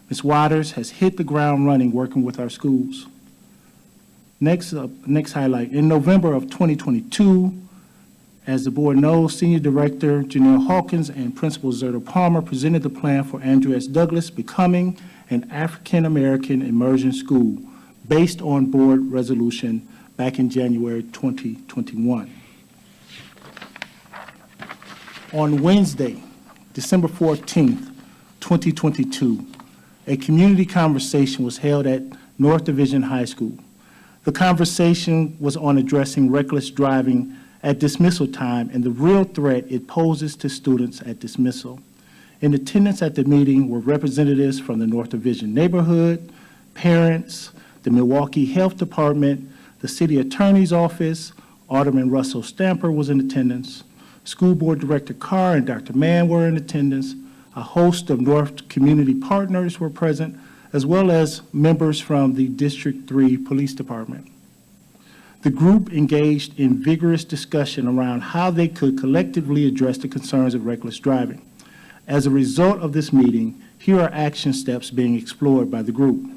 Ms. Waters has hit the ground running working with our schools. Next highlight. In November of 2022, as the board knows, Senior Director Janelle Hawkins and Principal Zerda Palmer presented the plan for Andrew S. Douglas becoming an African-American immersion school based on board resolution back in January 2021. On Wednesday, December 14th, 2022, a community conversation was held at North Division High School. The conversation was on addressing reckless driving at dismissal time and the real threat it poses to students at dismissal. In attendance at the meeting were representatives from the North Division neighborhood, parents, the Milwaukee Health Department, the City Attorney's Office. Alderman Russell Stamper was in attendance. School Board Director Carr and Dr. Mann were in attendance. A host of North community partners were present, as well as members from the District 3 Police Department. The group engaged in vigorous discussion around how they could collectively address the concerns of reckless driving. As a result of this meeting, here are action steps being explored by the group.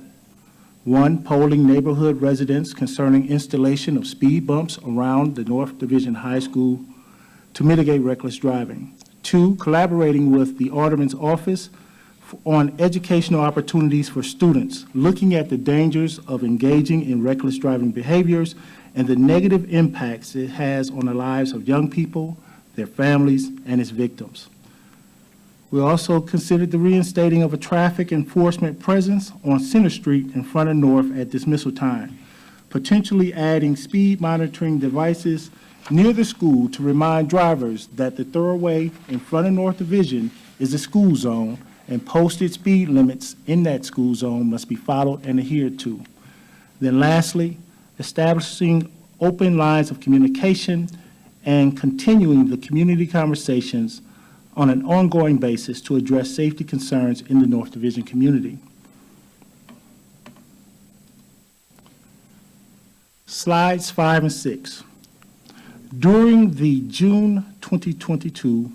1, polling neighborhood residents concerning installation of speed bumps around the North Division High School to mitigate reckless driving. 2, collaborating with the Alderman's office on educational opportunities for students, looking at the dangers of engaging in reckless driving behaviors and the negative impacts it has on the lives of young people, their families, and its victims. We also considered the reinstating of a traffic enforcement presence on Center Street in front of North at dismissal time, potentially adding speed monitoring devices near the school to remind drivers that the thoroughway in front of North Division is a school zone and posted speed limits in that school zone must be followed and adhered to. Then lastly, establishing open lines of communication and continuing the community conversations on an ongoing basis to address safety concerns in the North Division community. Slides 5 and 6. During the June 2022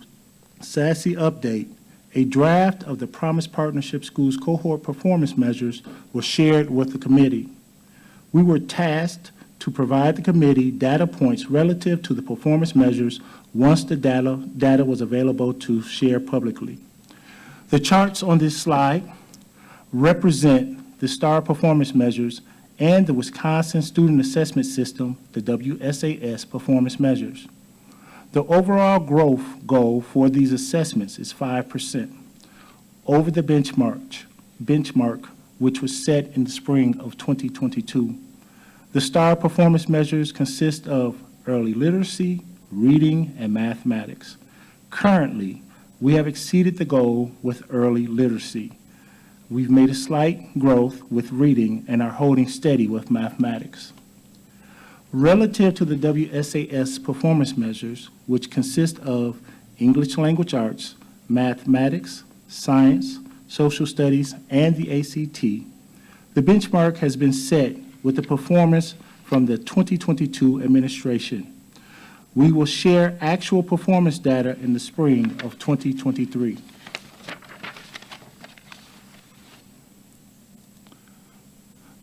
SASE update, a draft of the Promise Partnership Schools cohort performance measures was shared with the committee. We were tasked to provide the committee data points relative to the performance measures once the data was available to share publicly. The charts on this slide represent the STAR performance measures and the Wisconsin Student Assessment System, the WSAS performance measures. The overall growth goal for these assessments is 5% over the benchmark which was set in the spring of 2022. The STAR performance measures consist of early literacy, reading, and mathematics. Currently, we have exceeded the goal with early literacy. We've made a slight growth with reading and are holding steady with mathematics. Relative to the WSAS performance measures, which consist of English language arts, mathematics, science, social studies, and the ACT, the benchmark has been set with the performance from the 2022 administration. We will share actual performance data in the spring of 2023.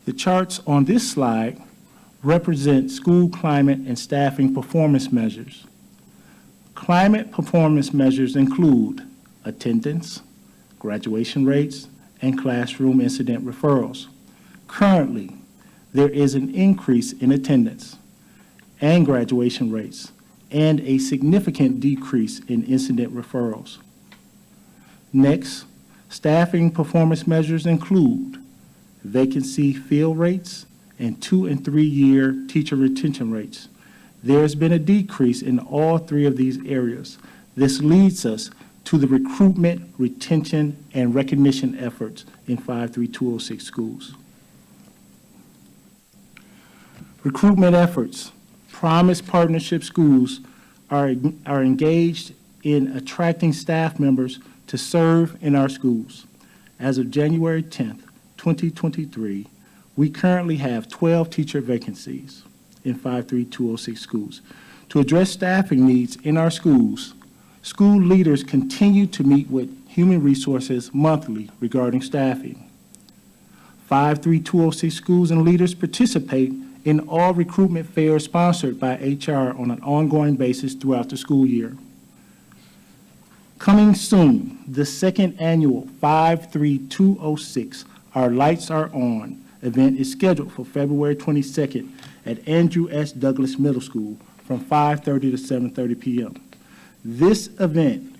The charts on this slide represent school climate and staffing performance measures. Climate performance measures include attendance, graduation rates, and classroom incident referrals. Currently, there is an increase in attendance and graduation rates and a significant decrease in incident referrals. Next, staffing performance measures include vacancy fill rates and 2- and 3-year teacher retention rates. There has been a decrease in all 3 of these areas. This leads us to the recruitment, retention, and recognition efforts in 53206 schools. Recruitment efforts. Promise Partnership schools are engaged in attracting staff members to serve in our schools. As of January 10th, 2023, we currently have 12 teacher vacancies in 53206 schools. To address staffing needs in our schools, school leaders continue to meet with Human Resources monthly regarding staffing. 53206 schools and leaders participate in all recruitment fairs sponsored by HR on an ongoing basis throughout the school year. Coming soon, the second annual 53206 Our Lights Are On event is scheduled for February 22nd at Andrew S. Douglas Middle School from 5:30 to 7:30 p.m. This event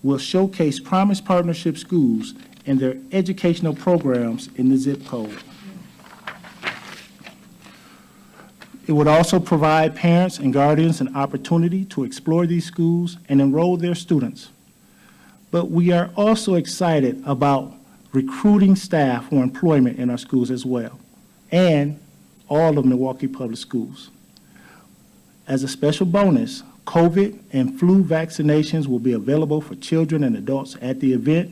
will showcase Promise Partnership schools and their educational programs in the zip code. It would also provide parents and guardians an opportunity to explore these schools and enroll their students. But we are also excited about recruiting staff for employment in our schools as well, and all of Milwaukee Public Schools. As a special bonus, COVID and flu vaccinations will be available for children and adults at the event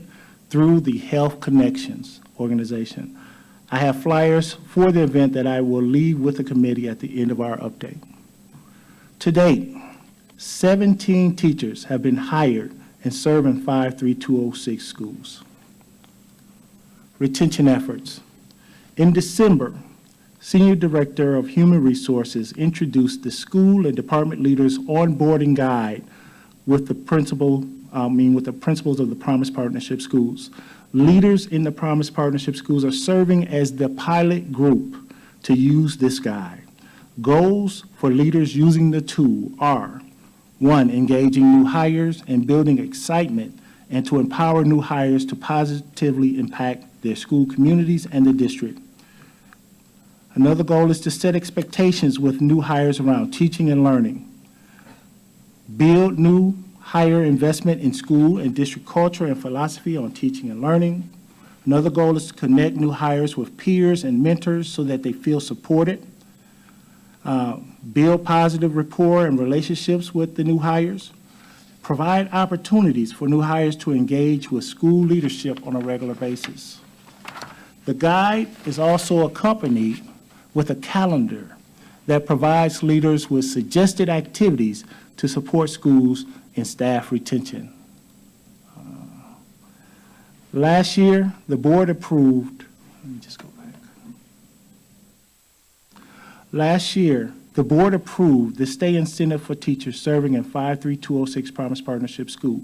through the Health Connections organization. I have flyers for the event that I will leave with the committee at the end of our update. To date, 17 teachers have been hired and serve in 53206 schools. Retention efforts. In December, Senior Director of Human Resources introduced the school and department leaders onboarding guide with the principals of the Promise Partnership schools. Leaders in the Promise Partnership schools are serving as the pilot group to use this guide. Goals for leaders using the tool are: 1, engaging new hires and building excitement, and to empower new hires to positively impact their school communities and the district. Another goal is to set expectations with new hires around teaching and learning. Build new hire investment in school and district culture and philosophy on teaching and learning. Another goal is to connect new hires with peers and mentors so that they feel supported. Build positive rapport and relationships with the new hires. Provide opportunities for new hires to engage with school leadership on a regular basis. The guide is also accompanied with a calendar that provides leaders with suggested activities to support schools in staff retention. Last year, the board approved, let me just go back. Last year, the board approved the stay incentive for teachers serving in 53206 Promise Partnership School.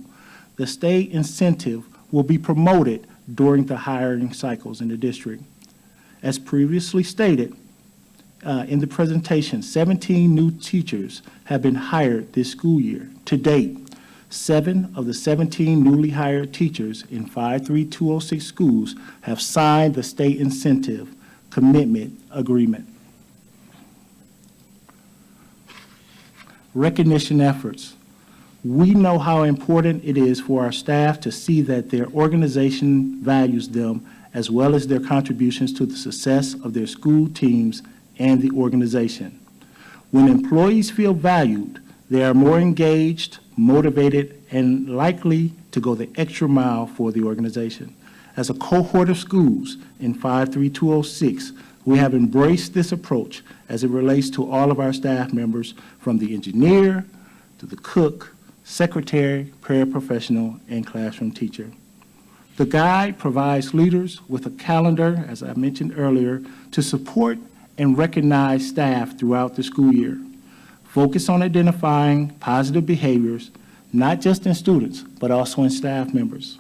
The stay incentive will be promoted during the hiring cycles in the district. As previously stated in the presentation, 17 new teachers have been hired this school year. To date, 7 of the 17 newly hired teachers in 53206 schools have signed the state incentive commitment agreement. Recognition efforts. We know how important it is for our staff to see that their organization values them as well as their contributions to the success of their school teams and the organization. When employees feel valued, they are more engaged, motivated, and likely to go the extra mile for the organization. As a cohort of schools in 53206, we have embraced this approach as it relates to all of our staff members, from the engineer to the cook, secretary, paraprofessional, and classroom teacher. The guide provides leaders with a calendar, as I mentioned earlier, to support and recognize staff throughout the school year. Focus on identifying positive behaviors not just in students, but also in staff members.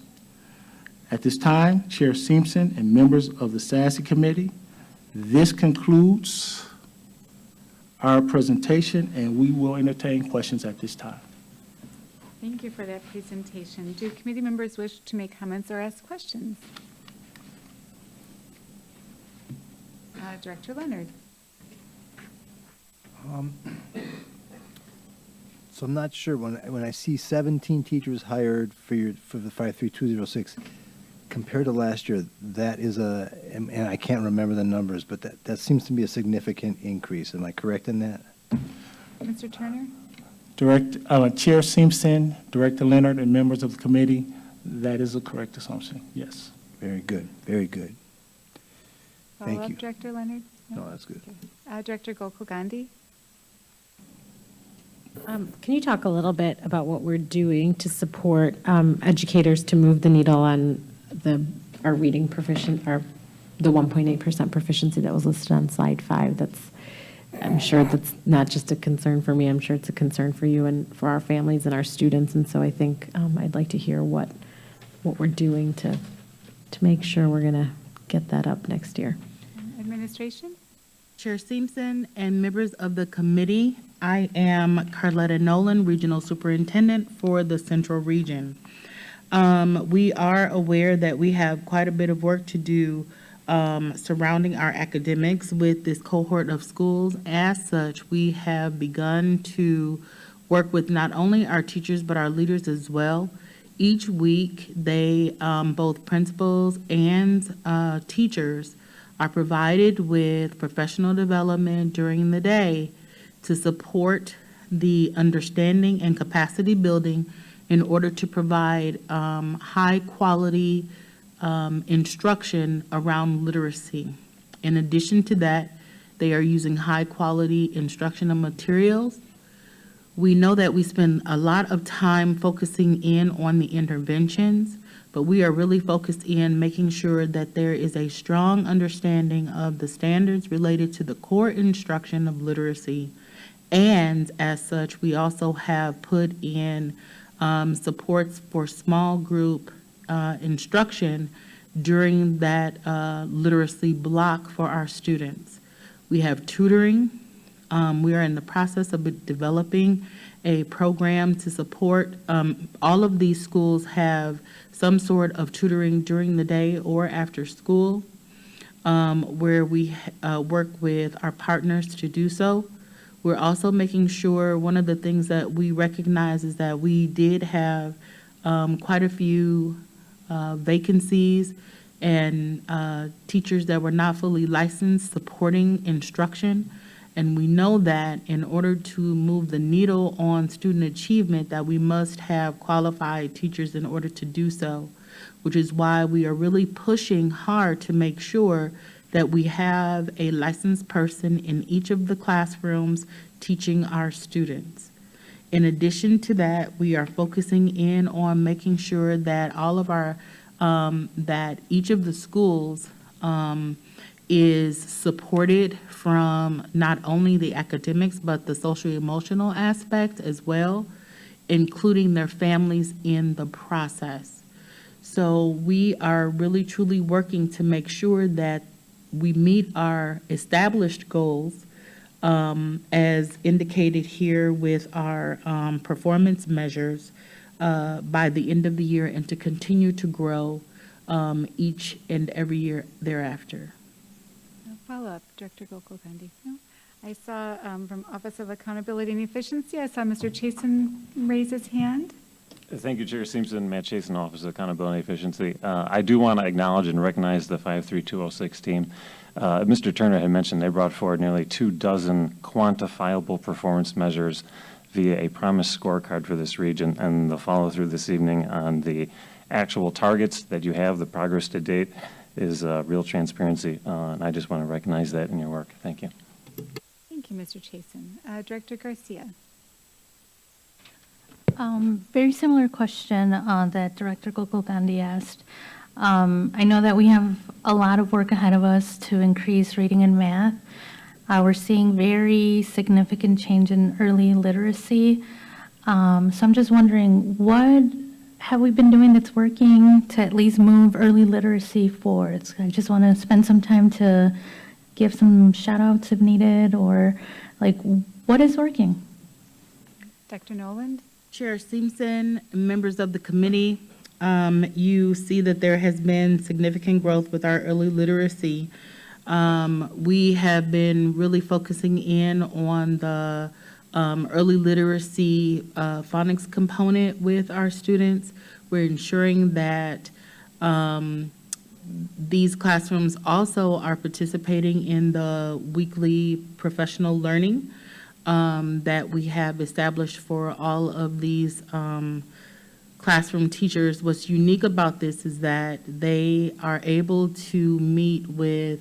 At this time, Chair Simpson and members of the SASE Committee, this concludes our presentation, and we will entertain questions at this time. Thank you for that presentation. Do committee members wish to make comments or ask questions? Director Leonard. So I'm not sure, when I see 17 teachers hired for the 53206, compared to last year, that is and I can't remember the numbers, but that seems to be a significant increase. Am I correct in that? Mr. Turner? Chair Simpson, Director Leonard, and members of the committee, that is a correct assumption, yes. Very good, very good. Thank Follow-up, you. Director Leonard? No, that's good. Director Gokul Gandhi? Can you talk a little bit about what we're doing to support educators to move the needle on our reading the 1.8% proficiency that was listed on slide 5? I'm sure that's not just a concern for me. I'm sure it's a concern for you and for our families and our students. And so I think I'd like to hear what we're doing to make sure we're going to get that up next year. Administration? Chair Simpson and members of the committee, I am Carletta Nolan, Regional Superintendent for the Central Region. We are aware that we have quite a bit of work to do surrounding our academics with this cohort of schools. As such, we have begun to work with not only our teachers, but our leaders as well. Each week, both principals and teachers are provided with professional development during the day to support the understanding and capacity building in order to provide high-quality instruction around literacy. In addition to that, they are using high-quality instructional materials. We know that we spend a lot of time focusing in on the interventions, but we are really focused in making sure that there is a strong understanding of the standards related to the core instruction of literacy. And as such, we also have put in supports for small group instruction during that literacy block for our students. We have tutoring. We are in the process of developing a program to support. All of these schools have some sort of tutoring during the day or after school, where we work with our partners to do so. We're also making sure, one of the things that we recognize is that we did have quite a few vacancies and teachers that were not fully licensed supporting instruction. And we know that in order to move the needle on student achievement, that we must have qualified teachers in order to do so, which is why we are really pushing hard to make sure that we have a licensed person in each of the classrooms teaching our students. In addition to that, we are focusing in on making sure that all of our, that each of the schools is supported from not only the academics, but the social-emotional aspect as well, including their families in the process. So we are really truly working to make sure that we meet our established goals, as indicated here with our performance measures by the end of the year, and to continue to grow each and every year thereafter. Follow-up, Director Gokul Gandhi. No? I saw from Office of Accountability and Efficiency, I saw Mr. Chasen raise his hand. Thank you, Chair Simpson. Matt Chasen, Office of Accountability and Efficiency. I do want to acknowledge and recognize the 53206 team. Mr. Turner had mentioned they brought forward nearly 24 quantifiable performance measures via a promise scorecard for this region, and the follow-through this evening on the actual targets that you have, the progress to date, is real transparency, and I just want to recognize that in your work. Thank you. Thank you, Mr. Chasen. Director Garcia. Very similar question that Director Gokul Gandhi asked. I know that we have a lot of work ahead of us to increase reading and math. We're seeing very significant change in early literacy. So I'm just wondering, what have we been doing that's working to at least move early literacy forward? So I just want to spend some time to give some shout outs if needed, or like, what is working? Dr. Noland? Chair Simpson, members of the committee, you see that there has been significant growth with our early literacy. We have been really focusing in on the early literacy phonics component with our students. We're ensuring that these classrooms also are participating in the weekly professional learning that we have established for all of these classroom teachers. What's unique about this is that they are able to meet with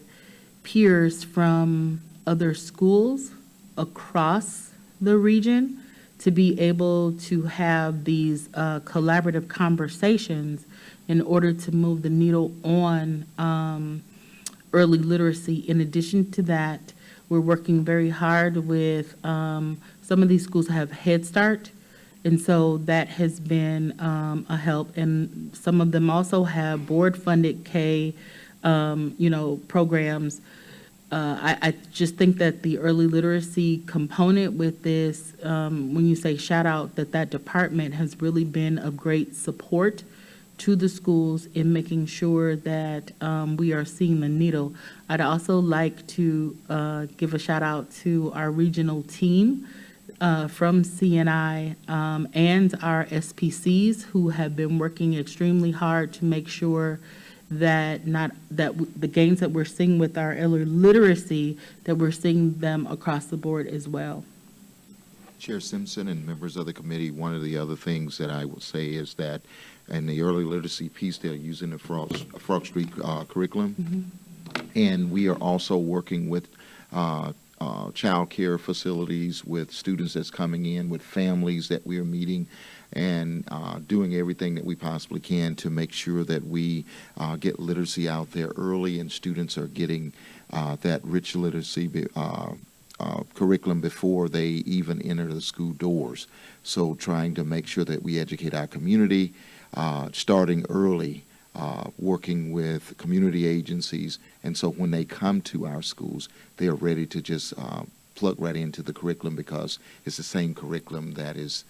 peers from other schools across the region to be able to have these collaborative conversations in order to move the needle on early literacy. In addition to that, we're working very hard with, some of these schools have Head Start, and so that has been a help. And some of them also have board-funded K, programs. I just think that the early literacy component with this, when you say shout out, that department has really been of great support to the schools in making sure that we are seeing the needle. I'd also like to give a shout out to our regional team from CNI and our SPCs who have been working extremely hard to make sure that the gains that we're seeing with our early literacy, that we're seeing them across the board as well. Chair Simpson and members of the committee, one of the other things that I will say is that in the early literacy piece, they're using the Frog Street curriculum. And we are also working with child care facilities, with students that's coming in, with families that we are meeting, and doing everything that we possibly can to make sure that we get literacy out there early and students are getting that rich literacy curriculum before they even enter the school doors. So trying to make sure that we educate our community, starting early, working with community agencies, and so when they come to our schools, they are ready to just plug right into the curriculum because it's the same curriculum that is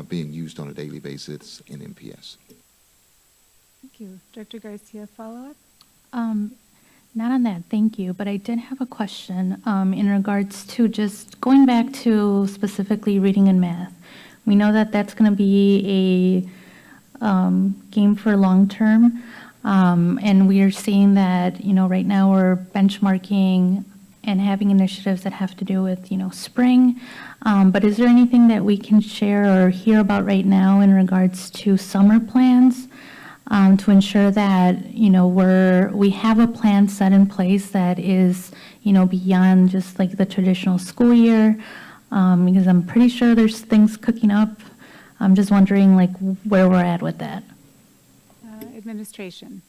being used on a daily basis in MPS. Thank you. Director Garcia, follow-up? Not on that, thank you, but I did have a question in regards to just going back to specifically reading and math. We know that that's going to be a game for long term, and we are seeing that, right now we're benchmarking and having initiatives that have to do with, spring. But is there anything that we can share or hear about right now in regards to summer plans to ensure that, we have a plan set in place that is, beyond just like the traditional school year? Because I'm pretty sure there's things cooking up. I'm just wondering like where we're at with that. Administration.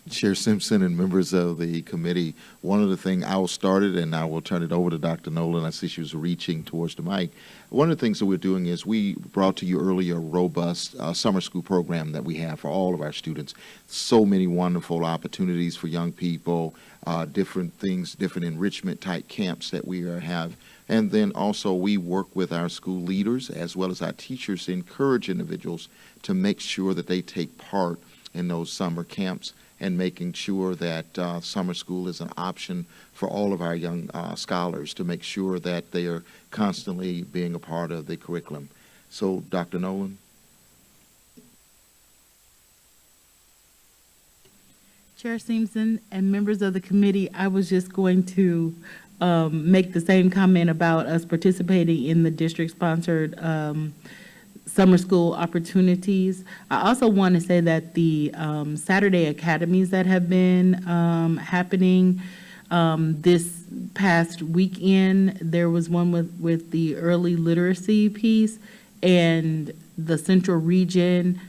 Chair Simpson and members of the committee, one of the things I will start it and I will turn it over to Dr. Nolan. I see she was reaching towards the mic. One of the things that we're doing is we brought to you earlier a robust summer school program that we have for all of our students. So many wonderful opportunities for young people, different things, different enrichment type camps that we have. And then also we work with our school leaders as well as our teachers to encourage individuals to make sure that they take part in those summer camps and making sure that summer school is an option for all of our young scholars to make sure that they are constantly being a part of the curriculum. So, Dr. Nolan? Chair Simpson and members of the committee, I was just going to make the same comment about us participating in the district-sponsored summer school opportunities. I also want to say that the Saturday academies that have been happening this past weekend, there was one with the early literacy piece, and the Central Region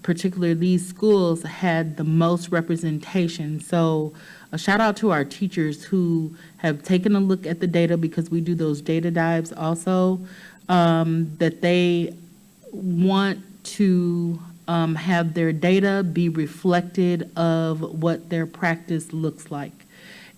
particularly these schools, had the most representation. So a shout out to our teachers who have taken a look at the data, because we do those data dives also, that they want to have their data be reflected of what their practice looks like.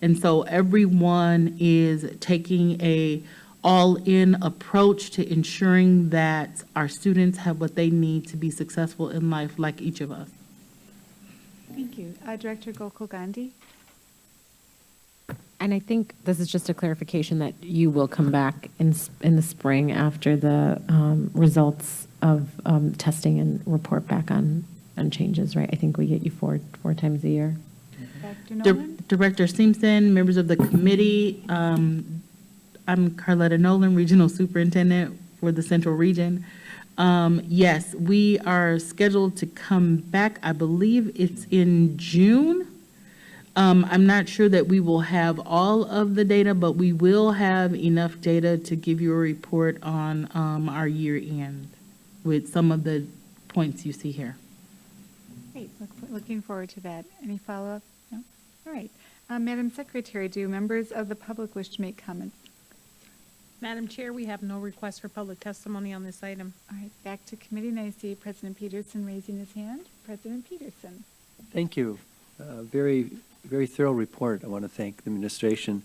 And so everyone is taking a all-in approach to ensuring that our students have what they need to be successful in life, like each of us. Thank you. Director Gokul Gandhi? And I think this is just a clarification that you will come back in the spring after the results of testing and report back on changes, right? I think we get you four times a year. Dr. Nolan? Director Simpson, members of the committee, I'm Carletta Nolan, Regional Superintendent for the Central Region. Yes, we are scheduled to come back, I believe it's in June. I'm not sure that we will have all of the data, but we will have enough data to give you a report on our year end with some of the points you see here. Great, looking forward to that. Any follow-up? No? All right. Madam Secretary, do members of the public wish to make comments? Madam Chair, we have no request for public testimony on this item. All right, back to committee, and I see President Peterson raising his hand. President Peterson. Thank you. Very, very thorough report. I want to thank the administration.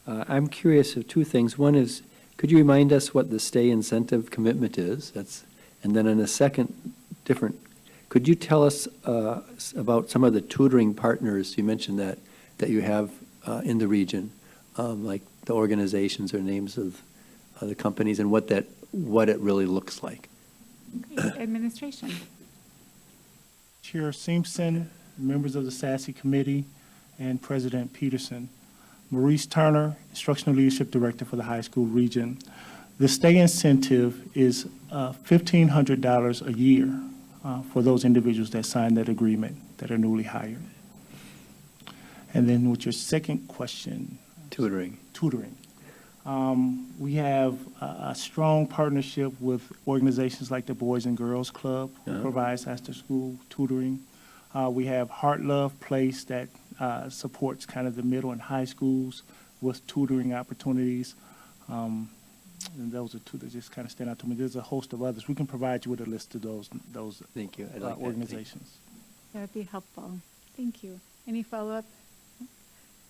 I'm curious of two things. One is, could you remind us what the stay incentive commitment is? And then in a second, could you tell us about some of the tutoring partners you mentioned that you have in the region, like the organizations or names of the companies, and what it really looks like? Great. Administration. Chair Simpson, members of the SASE Committee, and President Peterson. Maurice Turner, Instructional Leadership Director for the High School Region. The stay incentive is $1,500 a year for those individuals that sign that agreement that are newly hired. And then with your second question. Tutoring. Tutoring. We have a strong partnership with organizations like the Boys and Girls Club, who provides after-school tutoring. We have Heart Love Place that supports kind of the middle and high schools with tutoring opportunities. And those are two that just kind of stand out to me. There's a host of others. We can provide you with a list of those Thank you. I'd like that. organizations. That would be helpful. Thank you. Any follow-up?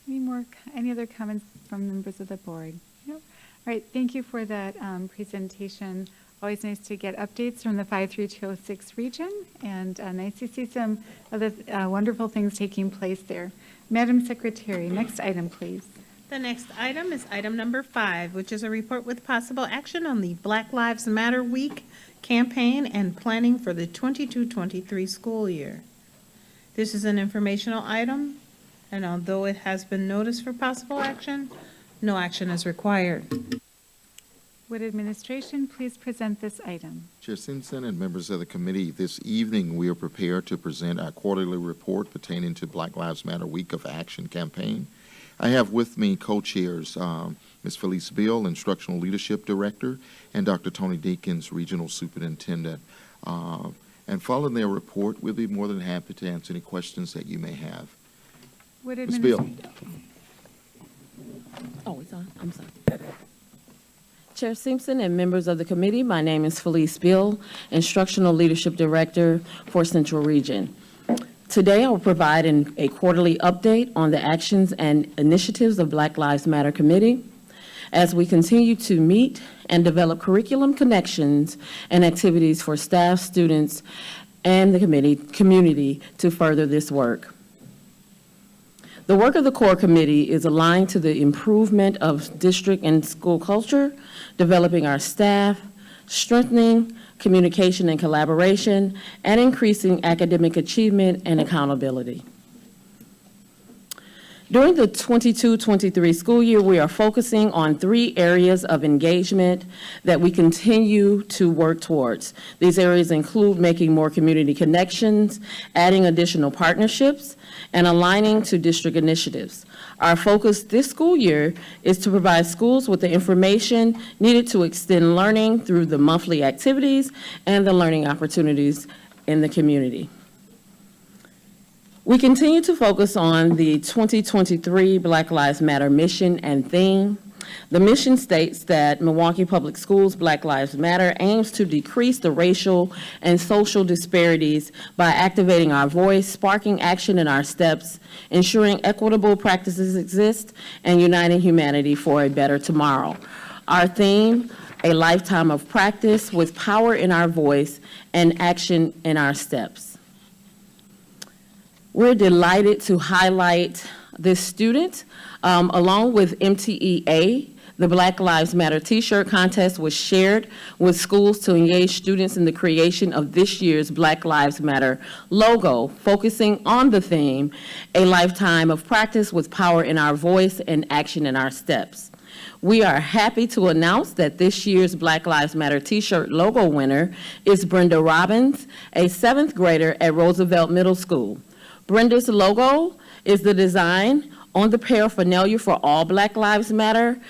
Any other comments from members of the board? No? All right, thank you for that presentation. Always nice to get updates from the 53206 region, and nice to see some of the wonderful things taking place there. Madam Secretary, next item, please. The next item is item number 5, which is a report with possible action on the Black Lives Matter Week campaign and planning for the 22-23 school year. This is an informational item, and although it has been noticed for possible action, no action is required. Would administration please present this item? Chair Simpson and members of the committee, this evening we are prepared to present our quarterly report pertaining to Black Lives Matter Week of Action campaign. I have with me co-chairs, Ms. Felice Bill, Instructional Leadership Director, and Dr. Tony Deakins, Regional Superintendent. And following their report, we'll be more than happy to answer any questions that you may have. Would Ms. Bill. Oh, it's on. I'm sorry. Chair Simpson and members of the committee, my name is Felice Bill, Instructional Leadership Director for Central Region. Today, I will provide a quarterly update on the actions and initiatives of Black Lives Matter Committee as we continue to meet and develop curriculum connections and activities for staff, students, and the community to further this work. The work of the core committee is aligned to the improvement of district and school culture, developing our staff, strengthening communication and collaboration, and increasing academic achievement and accountability. During the 22-23 school year, we are focusing on 3 areas of engagement that we continue to work towards. These areas include making more community connections, adding additional partnerships, and aligning to district initiatives. Our focus this school year is to provide schools with the information needed to extend learning through the monthly activities and the learning opportunities in the community. We continue to focus on the 2023 Black Lives Matter mission and theme. The mission states that Milwaukee Public Schools Black Lives Matter aims to decrease the racial and social disparities by activating our voice, sparking action in our steps, ensuring equitable practices exist, and uniting humanity for a better tomorrow. Our theme, a lifetime of practice with power in our voice and action in our steps. We're delighted to highlight this student. Along with MTEA, the Black Lives Matter t-shirt contest was shared with schools to engage students in the creation of this year's Black Lives Matter logo, focusing on the theme, a lifetime of practice with power in our voice and action in our steps. We are happy to announce that this year's Black Lives Matter t-shirt logo winner is Brenda Robbins, a 7th grader at Roosevelt Middle School. Brenda's logo is the design on the paraphernalia for all Black Lives Matter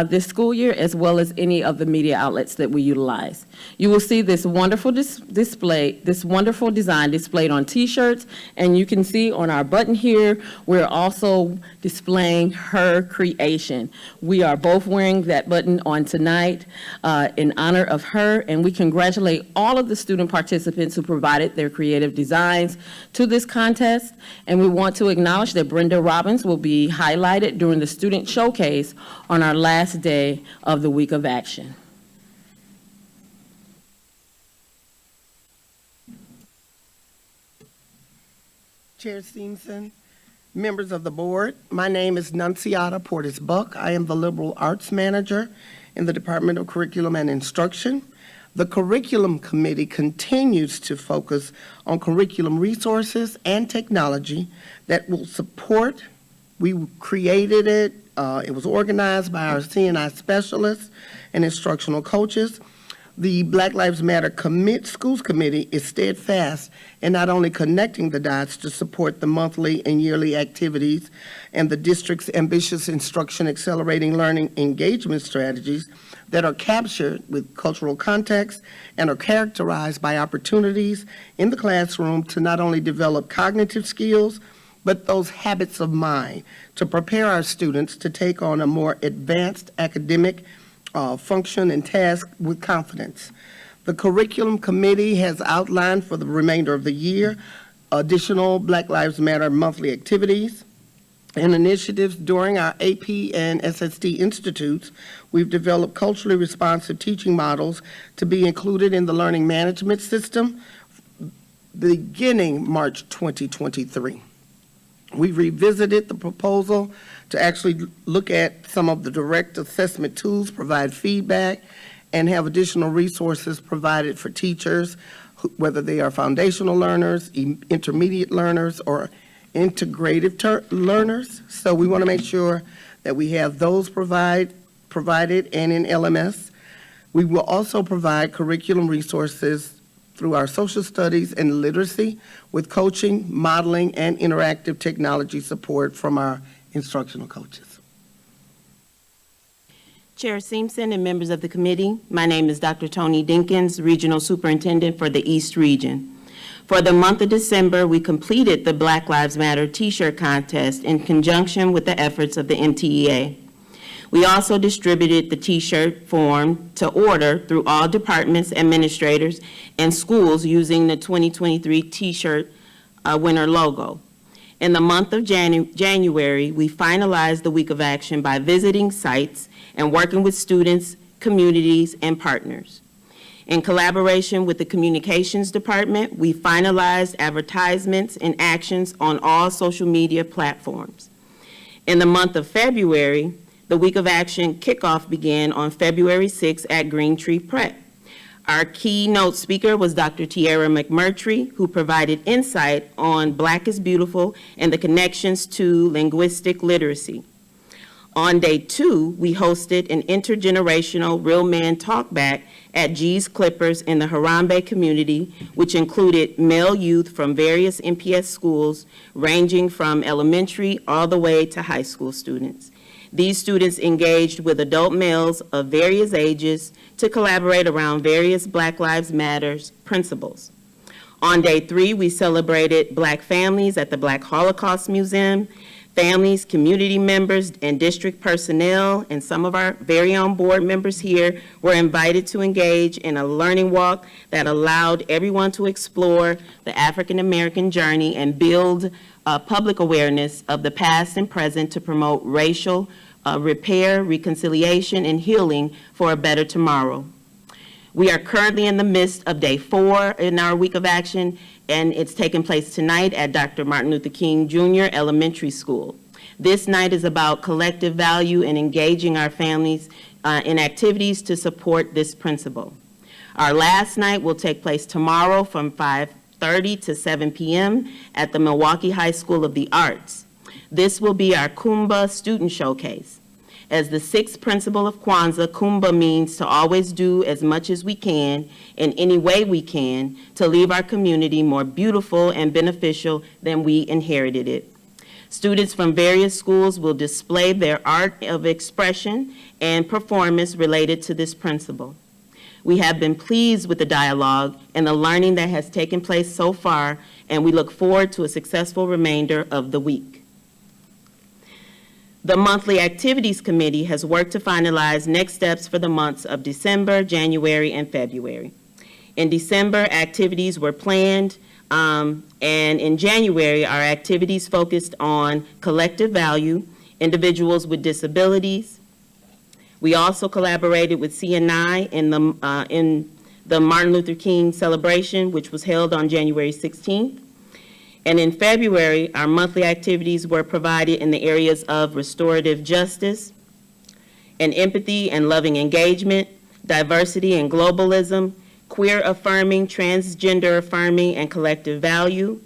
this school year, as well as any of the media outlets that we utilize. You will see this wonderful this wonderful design displayed on t-shirts, and you can see on our button here, we're also displaying her creation. We are both wearing that button on tonight in honor of her, and we congratulate all of the student participants who provided their creative designs to this contest, and we want to acknowledge that Brenda Robbins will be highlighted during the student showcase on our last day of the week of action. Chair Stevenson, members of the board, my name is Nunciata Portis Buck. I am the Liberal Arts Manager in the Department of Curriculum and Instruction. The Curriculum Committee continues to focus on curriculum resources and technology that will support. We created it. It was organized by our C&I specialists and instructional coaches. The Black Lives Matter Schools Committee is steadfast in not only connecting the dots to support the monthly and yearly activities and the district's ambitious instruction accelerating learning engagement strategies that are captured with cultural context and are characterized by opportunities in the classroom to not only develop cognitive skills, but those habits of mind to prepare our students to take on a more advanced academic function and task with confidence. The Curriculum Committee has outlined for the remainder of the year additional Black Lives Matter monthly activities and initiatives during our AP and SST institutes. We've developed culturally responsive teaching models to be included in the learning management system beginning March 2023. We revisited the proposal to actually look at some of the direct assessment tools, provide feedback, and have additional resources provided for teachers, whether they are foundational learners, intermediate learners, or integrative learners. So we want to make sure that we have those provided and in LMS. We will also provide curriculum resources through our social studies and literacy with coaching, modeling, and interactive technology support from our instructional coaches. Chair Simpson and members of the committee, my name is Dr. Tony Dinkins, Regional Superintendent for the East Region. For the month of December, we completed the Black Lives Matter t-shirt contest in conjunction with the efforts of the MTEA. We also distributed the t-shirt form to order through all departments, administrators, and schools using the 2023 t-shirt winner logo. In the month of January, we finalized the week of action by visiting sites and working with students, communities, and partners. In collaboration with the communications department, we finalized advertisements and actions on all social media platforms. In the month of February, the Week of Action kickoff began on February 6th at Green Tree Prep. Our keynote speaker was Dr. Tiara McMurtry, who provided insight on Black is Beautiful and the connections to linguistic literacy. On day 2, we hosted an intergenerational Real Man Talkback at G's Clippers in the Harambe community, which included male youth from various MPS schools, ranging from elementary all the way to high school students. These students engaged with adult males of various ages to collaborate around various Black Lives Matter principles. On day 3, we celebrated Black families at the Black Holocaust Museum. Families, community members, and district personnel, and some of our very own board members here were invited to engage in a learning walk that allowed everyone to explore the African American journey and build public awareness of the past and present to promote racial repair, reconciliation, and healing for a better tomorrow. We are currently in the midst of day 4 in our week of action, and it's taking place tonight at Dr. Martin Luther King Jr. Elementary School. This night is about collective value and engaging our families in activities to support this principle. Our last night will take place tomorrow from 5:30 to 7 p.m. at the Milwaukee High School of the Arts. This will be our Kumba Student Showcase. As the 6th principle of Kwanzaa, Kumba means to always do as much as we can in any way we can to leave our community more beautiful and beneficial than we inherited it. Students from various schools will display their art of expression and performance related to this principle. We have been pleased with the dialogue and the learning that has taken place so far, and we look forward to a successful remainder of the week. The Monthly Activities Committee has worked to finalize next steps for the months of December, January, and February. In December, activities were planned, and in January, our activities focused on collective value, individuals with disabilities. We also collaborated with CNI in the Martin Luther King celebration, which was held on January 16th. And in February, our monthly activities were provided in the areas of restorative justice and empathy and loving engagement, diversity and globalism, queer affirming, transgender affirming and collective value,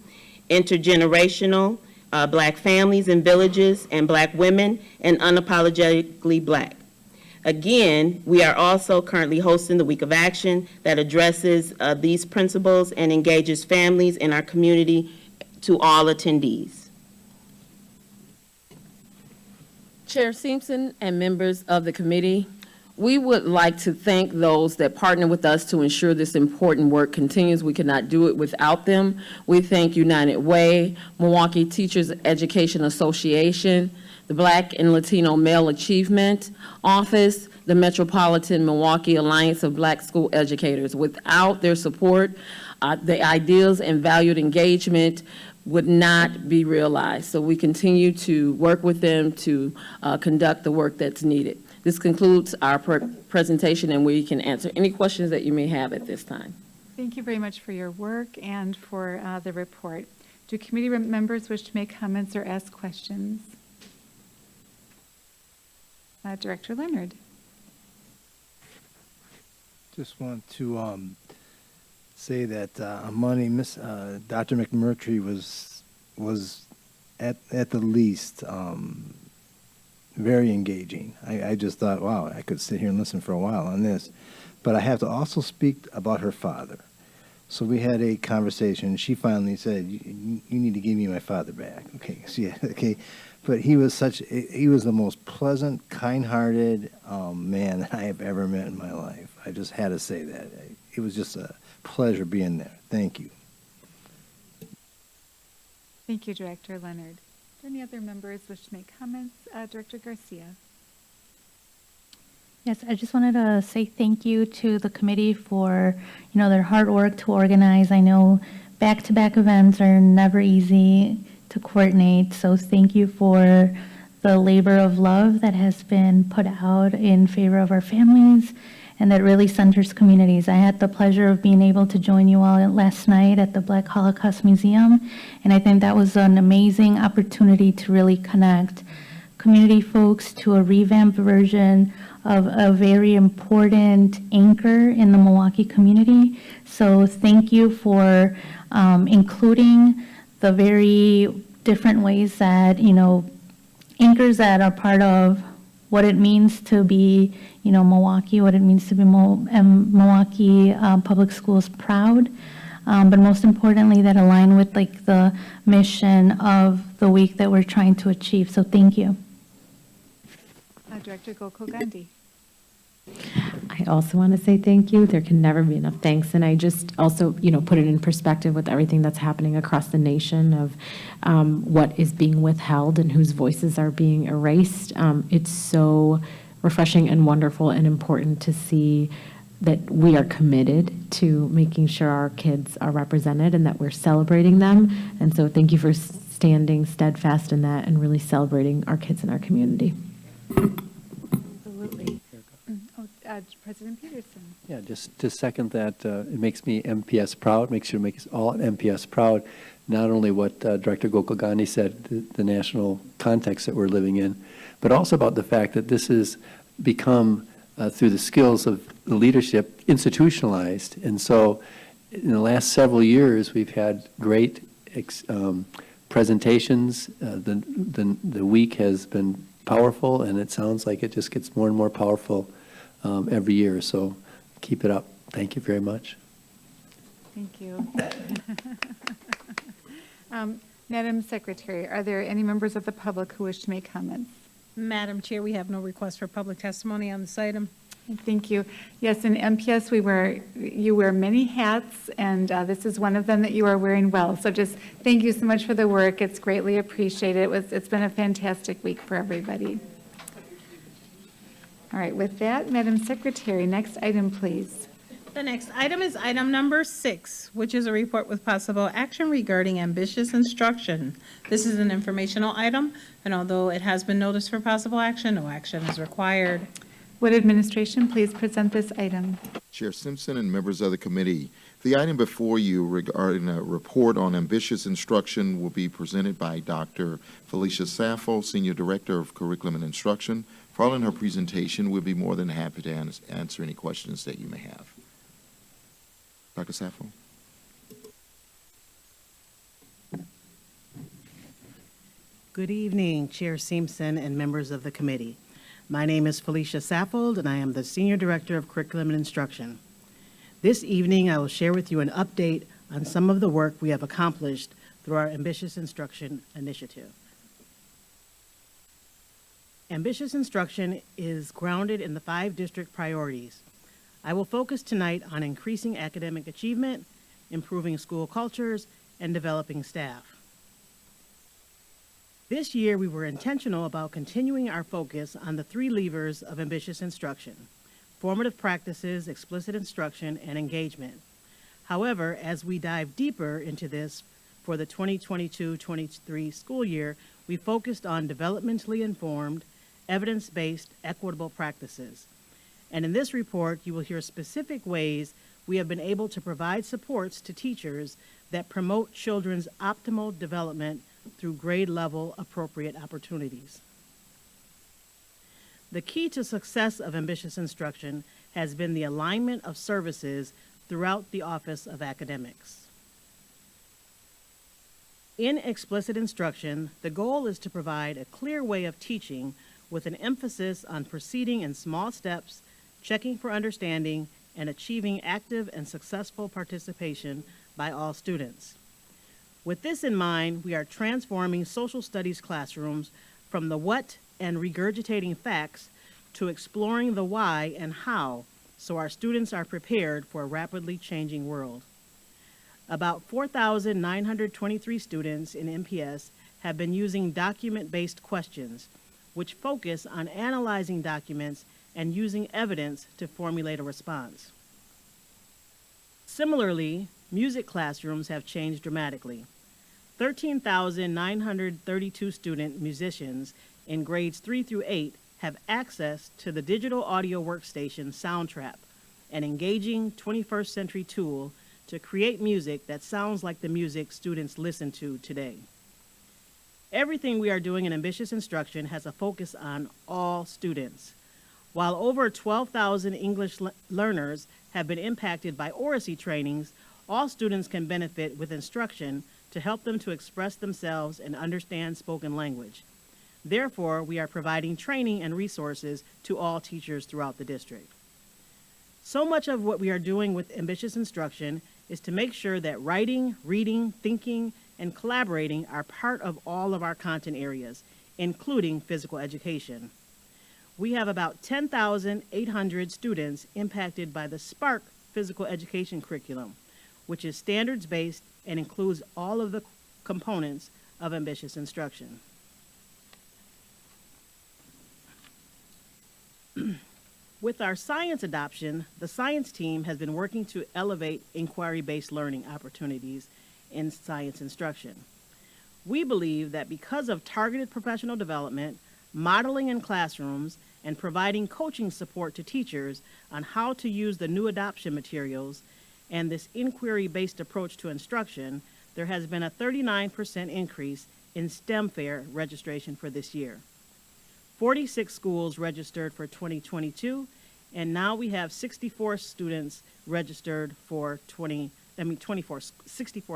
intergenerational, Black families and villages, and Black women, and unapologetically Black. Again, we are also currently hosting the Week of Action that addresses these principles and engages families in our community to all attendees. Chair Simpson and members of the committee, we would like to thank those that partner with us to ensure this important work continues. We cannot do it without them. We thank United Way, Milwaukee Teachers Education Association, the Black and Latino Male Achievement Office, the Metropolitan Milwaukee Alliance of Black School Educators. Without their support, the ideals and valued engagement would not be realized. So we continue to work with them to conduct the work that's needed. This concludes our presentation, and we can answer any questions that you may have at this time. Thank you very much for your work and for the report. Do committee members wish to make comments or ask questions? Director Leonard. Just want to say that on Monday, Dr. McMurtry was at the least very engaging. I just thought, wow, I could sit here and listen for a while on this. But I have to also speak about her father. So we had a conversation. She finally said, "You need to give me my father back." Okay, so yeah, okay. But he was the most pleasant, kind-hearted man that I have ever met in my life. I just had to say that. It was just a pleasure being there. Thank you. Thank you, Director Leonard. Do any other members wish to make comments? Director Garcia. Yes, I just wanted to say thank you to the committee for, their hard work to organize. I know back-to-back events are never easy to coordinate, so thank you for the labor of love that has been put out in favor of our families and that really centers communities. I had the pleasure of being able to join you all last night at the Black Holocaust Museum, and I think that was an amazing opportunity to really connect community folks to a revamped version of a very important anchor in the Milwaukee community. So thank you for including the very different ways that, anchors that are part of what it means to be, Milwaukee, what it means to be Milwaukee Public Schools proud, but most importantly, that align with the mission of the week that we're trying to achieve. So thank you. Director Gokul Gandhi. I I also want to say thank you. There can never be enough thanks. And I just also, put it in perspective with everything that's happening across the nation of what is being withheld and whose voices are being erased. It's so refreshing and wonderful and important to see that we are committed to making sure our kids are represented and that we're celebrating them. And so thank you for standing steadfast in that and really celebrating our kids in our community. Absolutely. President Peterson. Yeah, just to second that, it makes me MPS proud, makes us all at MPS proud, not only what Director Gokul Gandhi said, the national context that we're living in, but also about the fact that this has become, through the skills of the leadership, institutionalized. And so in the last several years, we've had great presentations. The week has been powerful, and it sounds like it just gets more and more powerful every year. So keep it up. Thank you very much. Thank you. Madam Secretary, are there any members of the public who wish to make comments? Madam Chair, we have no request for public testimony on this item. Thank you. Yes, in MPS, you wear many hats, and this is one of them that you are wearing well. So just thank you so much for the work. It's greatly appreciated. It's been a fantastic week for everybody. All right, with that, Madam Secretary, next item, please. The next item is item number 6, which is a report with possible action regarding ambitious instruction. This is an informational item, and although it has been noticed for possible action, no action is required. Would administration please present this item? Chair Simpson and members of the committee, the item before you regarding a report on ambitious instruction will be presented by Dr. Felicia Saffo, Senior Director of Curriculum and Instruction. Following her presentation, we'll be more than happy to answer any questions that you may have. Dr. Saffo. Good evening, Chair Simpson and members of the committee. My name is Felicia Saffold, and I am the Senior Director of Curriculum and Instruction. This evening, I will share with you an update on some of the work we have accomplished through our Ambitious Instruction initiative. Ambitious Instruction is grounded in the 5 district priorities. I will focus tonight on increasing academic achievement, improving school cultures, and developing staff. This year, we were intentional about continuing our focus on the 3 levers of ambitious instruction: formative practices, explicit instruction, and engagement. However, as we dive deeper into this for the 2022-23 school year, we focused on developmentally informed, evidence-based, equitable practices. And in this report, you will hear specific ways we have been able to provide supports to teachers that promote children's optimal development through grade-level appropriate opportunities. The key to success of ambitious instruction has been the alignment of services throughout the Office of Academics. In explicit instruction, the goal is to provide a clear way of teaching with an emphasis on proceeding in small steps, checking for understanding, and achieving active and successful participation by all students. With this in mind, we are transforming social studies classrooms from the what and regurgitating facts to exploring the why and how, so our students are prepared for a rapidly changing world. About 4,923 students in MPS have been using document-based questions, which focus on analyzing documents and using evidence to formulate a response. Similarly, music classrooms have changed dramatically. 13,932 student musicians in grades 3 through 8 have access to the digital audio workstation Soundtrap, an engaging 21st century tool to create music that sounds like the music students listen to today. Everything we are doing in ambitious instruction has a focus on all students. While over 12,000 English learners have been impacted by oracy trainings, all students can benefit with instruction to help them to express themselves and understand spoken language. Therefore, we are providing training and resources to all teachers throughout the district. So much of what we are doing with ambitious instruction is to make sure that writing, reading, thinking, and collaborating are part of all of our content areas, including physical education. We have about 10,800 students impacted by the Spark physical education curriculum, which is standards-based and includes all of the components of ambitious instruction. With our science adoption, the science team has been working to elevate inquiry-based learning opportunities in science instruction. We believe that because of targeted professional development, modeling in classrooms, and providing coaching support to teachers on how to use the new adoption materials and this inquiry-based approach to instruction, there has been a 39% increase in STEM fair registration for this year. 46 schools registered for 2022, and now we have 64 students registered for 64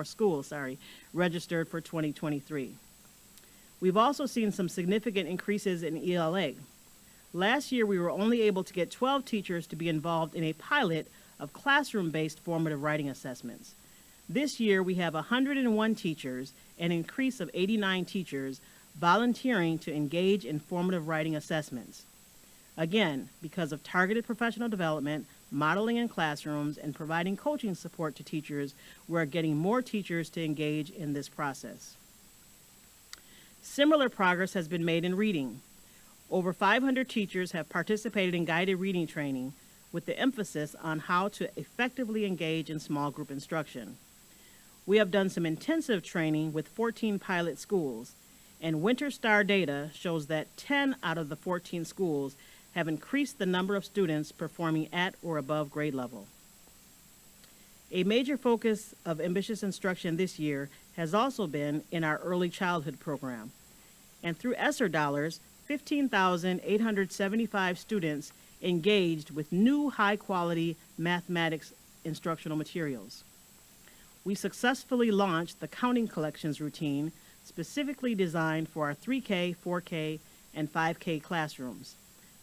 schools, registered for 2023. We've also seen some significant increases in ELA. Last year, we were only able to get 12 teachers to be involved in a pilot of classroom-based formative writing assessments. This year, we have 101 teachers, an increase of 89 teachers, volunteering to engage in formative writing assessments. Again, because of targeted professional development, modeling in classrooms, and providing coaching support to teachers, we're getting more teachers to engage in this process. Similar progress has been made in reading. Over 500 teachers have participated in guided reading training with the emphasis on how to effectively engage in small group instruction. We have done some intensive training with 14 pilot schools, and Winter Star data shows that 10 out of the 14 schools have increased the number of students performing at or above grade level. A major focus of ambitious instruction this year has also been in our early childhood program. And through ESSER dollars, 15,875 students engaged with new high-quality mathematics instructional materials. We successfully launched the counting collections routine specifically designed for our 3K, 4K, and 5K classrooms.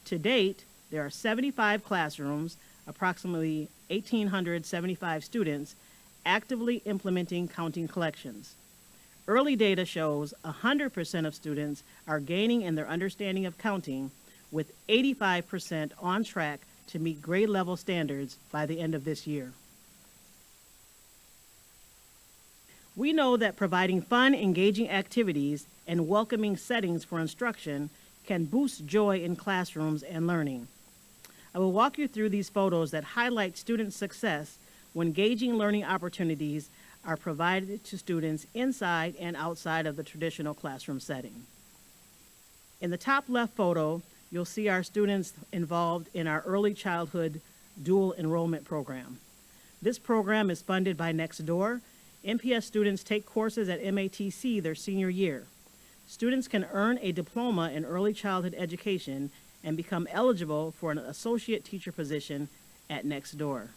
To date, there are 75 classrooms, approximately 1,875 students, actively implementing counting collections. Early data shows 100% of students are gaining in their understanding of counting, with 85% on track to meet grade level standards by the end of this year. We know that providing fun, engaging activities and welcoming settings for instruction can boost joy in classrooms and learning. I will walk you through these photos that highlight student success when engaging learning opportunities are provided to students inside and outside of the traditional classroom setting. In the top left photo, you'll see our students involved in our early childhood dual enrollment program. This program is funded by Nextdoor. MPS students take courses at MATC their senior year. Students can earn a diploma in early childhood education and become eligible for an associate teacher position at Nextdoor.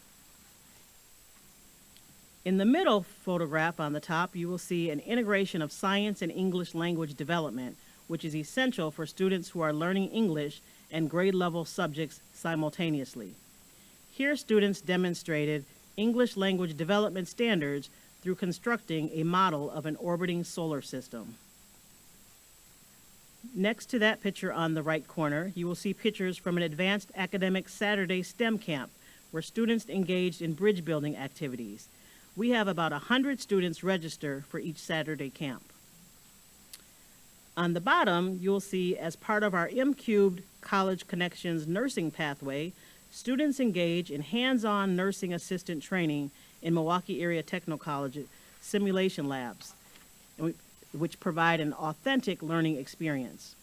In the middle photograph on the top, you will see an integration of science and English language development, which is essential for students who are learning English and grade level subjects simultaneously. Here, students demonstrated English language development standards through constructing a model of an orbiting solar system. Next to that picture on the right corner, you will see pictures from an advanced academic Saturday STEM camp where students engaged in bridge building activities. We have about 100 students register for each Saturday camp. On the bottom, you'll see as part of our M-Cubed College Connections nursing pathway, students engage in hands-on nursing assistant training in Milwaukee Area Technical College simulation labs, which provide an authentic learning experience.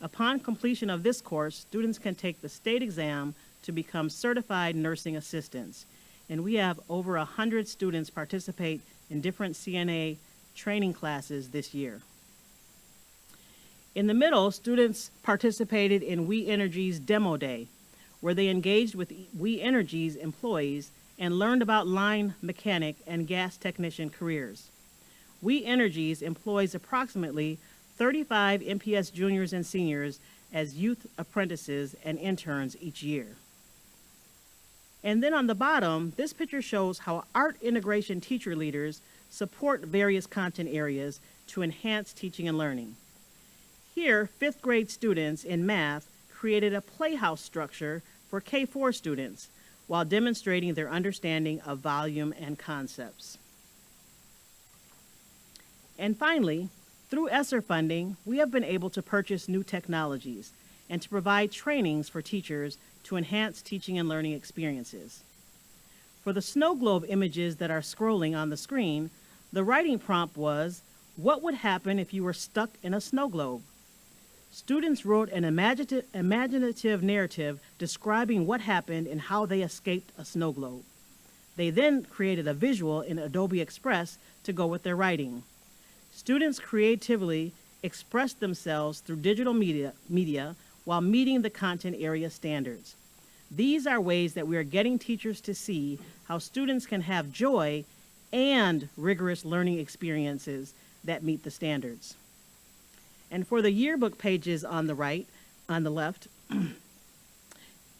Upon completion of this course, students can take the state exam to become certified nursing assistants. And we have over 100 students participate in different CNA training classes this year. In the middle, students participated in We Energy's Demo Day, where they engaged with We Energy's employees and learned about line mechanic and gas technician careers. We Energies employs approximately 35 MPS juniors and seniors as youth apprentices and interns each year. And then on the bottom, this picture shows how art integration teacher leaders support various content areas to enhance teaching and learning. Here, 5th grade students in math created a playhouse structure for K-4 students while demonstrating their understanding of volume and concepts. And finally, through ESSER funding, we have been able to purchase new technologies and to provide trainings for teachers to enhance teaching and learning experiences. For the snow globe images that are scrolling on the screen, the writing prompt was, what would happen if you were stuck in a snow globe? Students wrote an imaginative narrative describing what happened and how they escaped a snow globe. They then created a visual in Adobe Express to go with their writing. Students creatively expressed themselves through digital media while meeting the content area standards. These are ways that we are getting teachers to see how students can have joy and rigorous learning experiences that meet the standards. And for the yearbook pages on the left,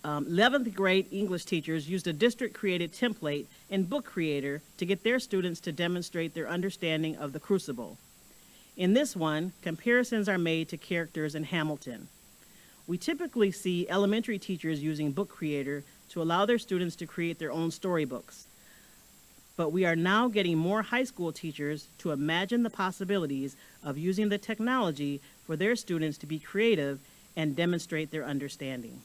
11th grade English teachers used a district-created template in Book Creator to get their students to demonstrate their understanding of the Crucible. In this one, comparisons are made to characters in Hamilton. We typically see elementary teachers using Book Creator to allow their students to create their own storybooks. But we are now getting more high school teachers to imagine the possibilities of using the technology for their students to be creative and demonstrate their understanding.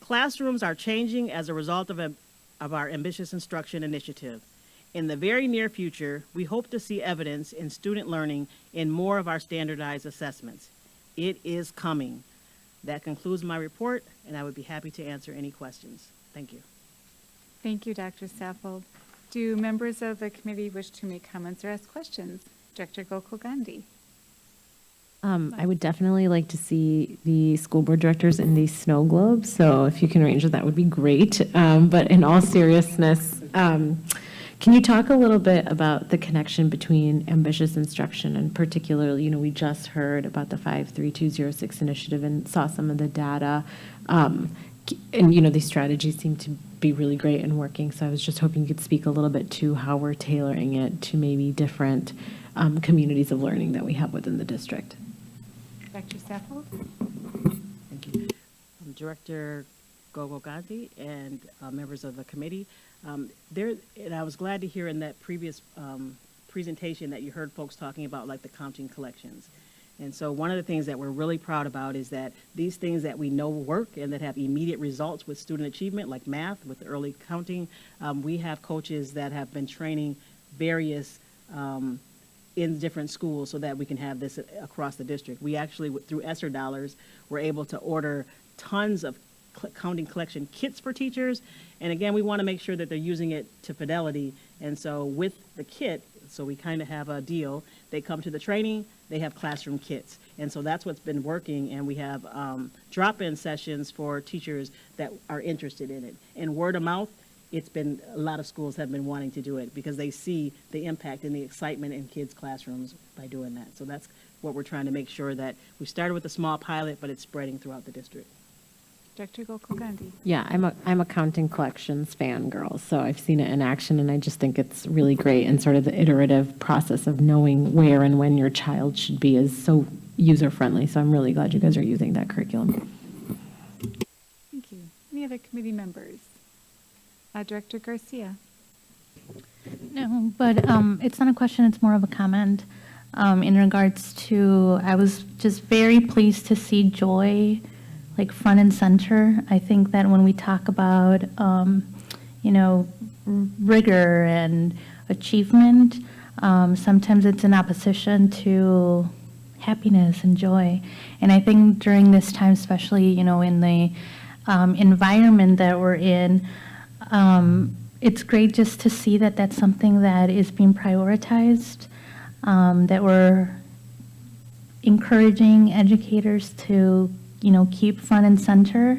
Classrooms are changing as a result of our Ambitious Instruction initiative. In the very near future, we hope to see evidence in student learning in more of our standardized assessments. It is coming. That concludes my report, and I would be happy to answer any questions. Thank you. Thank you, Dr. Saffold. Do members of the committee wish to make comments or ask questions? Director Gokul Gandhi. I would definitely like to see the school board directors in these snow globes, so if you can arrange that would be great. But in all seriousness, can you talk a little bit about the connection between ambitious instruction and particularly, we just heard about the 53206 initiative and saw some of the data. And, these strategies seem to be really great and working. So I was just hoping you could speak a little bit to how we're tailoring it to maybe different communities of learning that we have within the district. Dr. Saffold. Thank you. Director Gokul Gandhi and members of the committee. And I was glad to hear in that previous presentation that you heard folks talking about like the counting collections. And so one of the things that we're really proud about is that these things that we know work and that have immediate results with student achievement, like math, with early counting, we have coaches that have been training various in different schools so that we can have this across the district. We actually, through ESSER dollars, were able to order tons of counting collection kits for teachers. And again, we want to make sure that they're using it to fidelity. And so with the kit, so we kind of have a deal. They come to the training, they have classroom kits. And so that's what's been working. And we have drop-in sessions for teachers that are interested in it. And word of mouth, it's been, a lot of schools have been wanting to do it because they see the impact and the excitement in kids' classrooms by doing that. So that's what we're trying to make sure that we started with a small pilot, but it's spreading throughout the district. Dr. Gokul Gandhi. Yeah, I'm a counting collections fangirl, so I've seen it in action, and I just think it's really great. And sort of the iterative process of knowing where and when your child should be is so user-friendly. So I'm really glad you guys are using that curriculum. Thank you. Any other committee members? Director Garcia. No, but it's not a question, it's more of a comment. In regards to, I was just very pleased to see joy like front and center. I think that when we talk about, rigor and achievement, sometimes it's in opposition to happiness and joy. And I think during this time, especially, in the environment that we're in, it's great just to see that that's something that is being prioritized, that we're encouraging educators to keep front and center.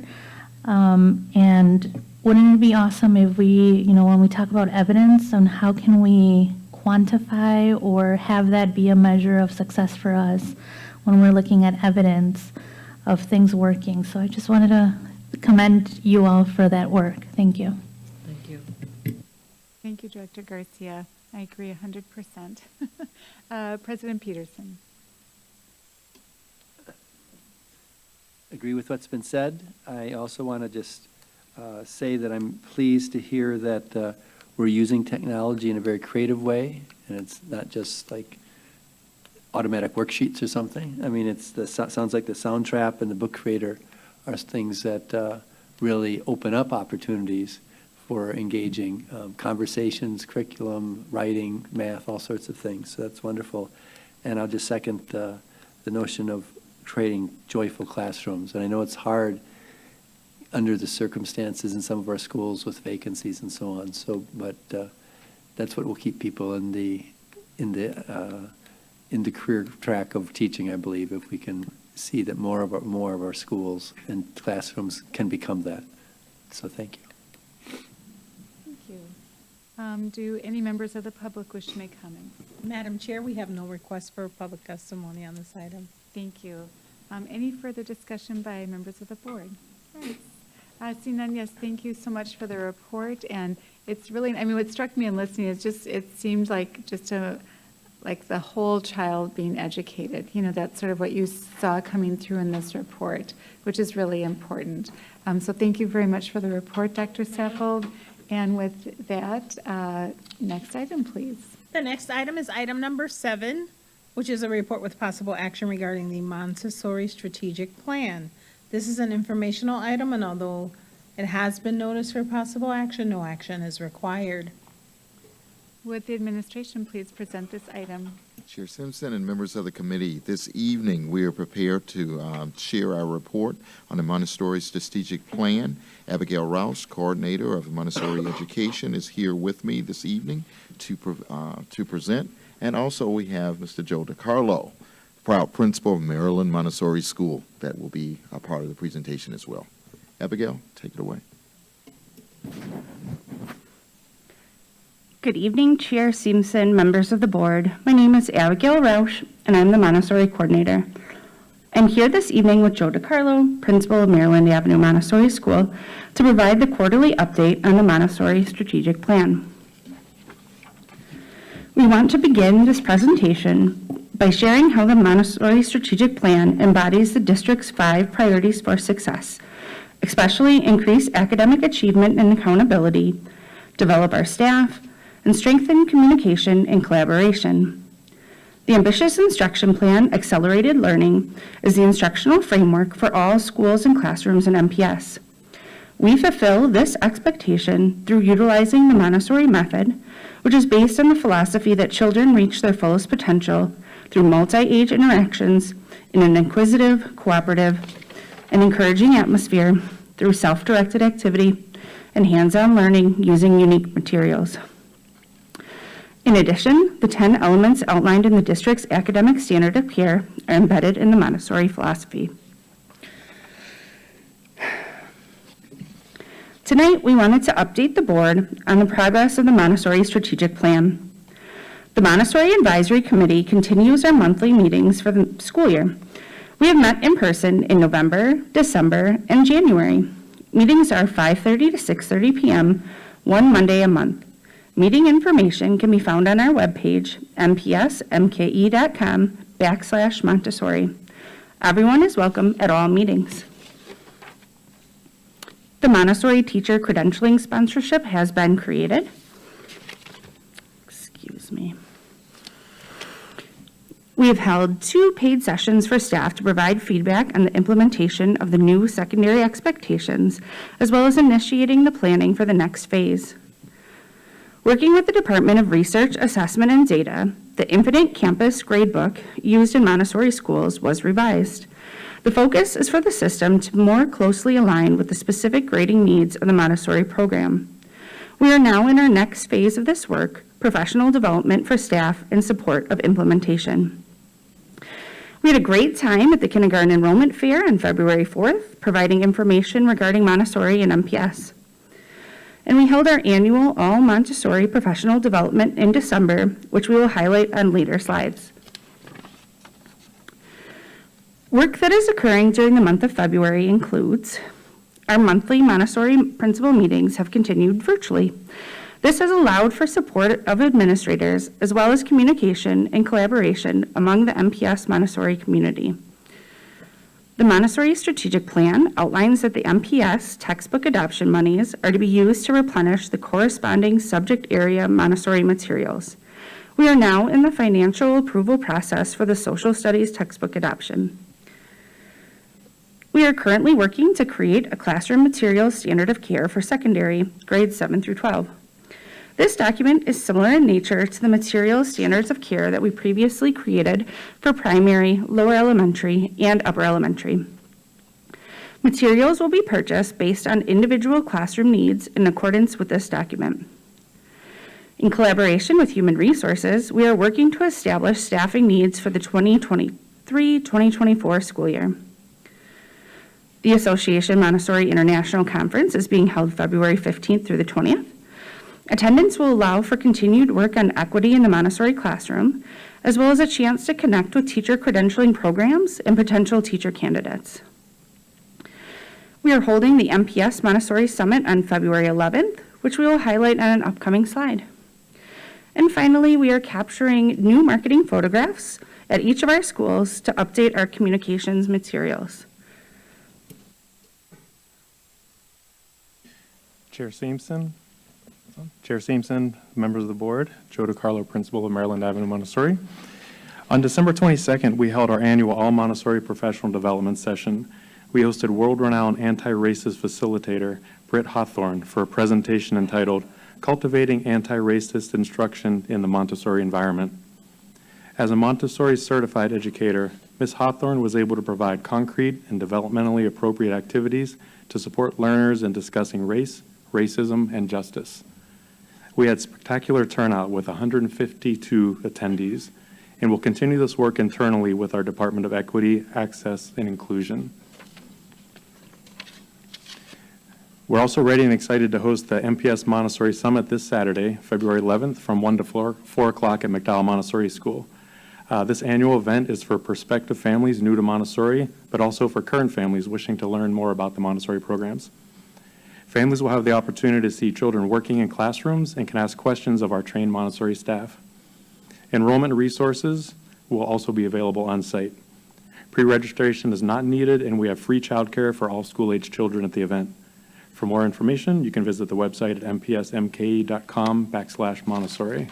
And wouldn't it be awesome if we, when we talk about evidence on how can we quantify or have that be a measure of success for us when we're looking at evidence of things working. So I just wanted to commend you all for that work. Thank you. Thank you. Thank you, Director Garcia. I agree 100%. President Peterson. Agree with what's been said. I also want to just say that I'm pleased to hear that we're using technology in a very creative way, and it's not just like automatic worksheets or something. I mean, sounds like the Sound Trap and the Book Creator are things that really open up opportunities for engaging conversations, curriculum, writing, math, all sorts of things. So that's wonderful. And I'll just second the notion of creating joyful classrooms. And I know it's hard under the circumstances in some of our schools with vacancies and so on. So, but that's what will keep people in the career track of teaching, I believe, if we can see that more of our schools and classrooms can become that. So thank you. Thank you. Do any members of the public wish to make comments? Madam Chair, we have no request for public testimony on this item. Thank you. Any further discussion by members of the board? Right. Seeing none, yes, thank you so much for the report. And it's really, I mean, what struck me in listening is just, it seemed like just like the whole child being educated. You know, that's sort of what you saw coming through in this report, which is really important. So thank you very much for the report, Dr. Saffold. And with that, next item, please. The next item is item number 7, which is a report with possible action regarding the Montessori Strategic Plan. This is an informational item, and although it has been noticed for possible action, no action is required. Would the administration please present this item? Chair Simpson and members of the committee, this evening we are prepared to share our report on the Montessori Strategic Plan. Abigail Rouse, coordinator of Montessori Education, is here with me this evening to present. And also we have Mr. Joe DiCarlo, proud principal of Maryland Montessori School, that will be a part of the presentation as well. Abigail, take it away. Good evening, Chair Simpson, members of the board. My name is Abigail Rausch, and I'm the Montessori coordinator. I'm here this evening with Joe DiCarlo, principal of Maryland Avenue Montessori School, to provide the quarterly update on the Montessori Strategic Plan. We want to begin this presentation by sharing how the Montessori Strategic Plan embodies the district's 5 priorities for success, especially increase academic achievement and accountability, develop our staff, and strengthen communication and collaboration. The ambitious instruction plan, Accelerated Learning, is the instructional framework for all schools and classrooms in MPS. We fulfill this expectation through utilizing the Montessori method, which is based on the philosophy that children reach their fullest potential through multi-age interactions in an inquisitive, cooperative, and encouraging atmosphere through self-directed activity and hands-on learning using unique materials. In addition, the 10 elements outlined in the district's academic standard of care are embedded in the Montessori philosophy. Tonight, we wanted to update the board on the progress of the Montessori Strategic Plan. The Montessori Advisory Committee continues our monthly meetings for the school year. We have met in person in November, December, and January. Meetings are 5:30 to 6:30 p.m., one Monday a month. Meeting information can be found on our webpage, mpsmke.com/Montessori. Everyone is welcome at all meetings. The Montessori teacher credentialing sponsorship has been created. Excuse me. We have held 2 paid sessions for staff to provide feedback on the implementation of the new secondary expectations, as well as initiating the planning for the next phase. Working with the Department of Research, Assessment, and Data, the Infinite Campus Gradebook used in Montessori schools was revised. The focus is for the system to more closely align with the specific grading needs of the Montessori program. We are now in our next phase of this work, professional development for staff in support of implementation. We had a great time at the Kindergarten Enrollment Fair on February 4th, providing information regarding Montessori and MPS. And we held our annual All Montessori Professional Development in December, which we will highlight on later slides. Work that is occurring during the month of February includes our monthly Montessori principal meetings have continued virtually. This has allowed for support of administrators as well as communication and collaboration among the MPS Montessori community. The Montessori Strategic Plan outlines that the MPS textbook adoption monies are to be used to replenish the corresponding subject area Montessori materials. We are now in the financial approval process for the social studies textbook adoption. We are currently working to create a classroom materials standard of care for secondary, grades 7 through 12. This document is similar in nature to the materials standards of care that we previously created for primary, lower elementary, and upper elementary. Materials will be purchased based on individual classroom needs in accordance with this document. In collaboration with Human Resources, we are working to establish staffing needs for the 2023-2024 school year. The Association Montessori International Conference is being held February 15th through the 20th. Attendance will allow for continued work on equity in the Montessori classroom, as well as a chance to connect with teacher credentialing programs and potential teacher candidates. We are holding the MPS Montessori Summit on February 11th, which we will highlight on an upcoming slide. And finally, we are capturing new marketing photographs at each of our schools to update our communications materials. Chair Simpson, members of the board, Joe DiCarlo, principal of Maryland Avenue Montessori. On December 22nd, we held our annual All Montessori Professional Development Session. We hosted world-renowned anti-racist facilitator Britt Hawthorne for a presentation entitled Cultivating Anti-Racist Instruction in the Montessori Environment. As a Montessori certified educator, Ms. Hawthorne was able to provide concrete and developmentally appropriate activities to support learners in discussing race, racism, and justice. We had spectacular turnout with 152 attendees, and will continue this work internally with our Department of Equity, Access, and Inclusion. We're also ready and excited to host the MPS Montessori Summit this Saturday, February 11th, from 1 to 4 o'clock at McDowell Montessori School. This annual event is for prospective families new to Montessori, but also for current families wishing to learn more about the Montessori programs. Families will have the opportunity to see children working in classrooms and can ask questions of our trained Montessori staff. Enrollment resources will also be available on site. Pre-registration is not needed, and we have free childcare for all school-age children at the event. For more information, you can visit the website at mpsmke.com/Montessori.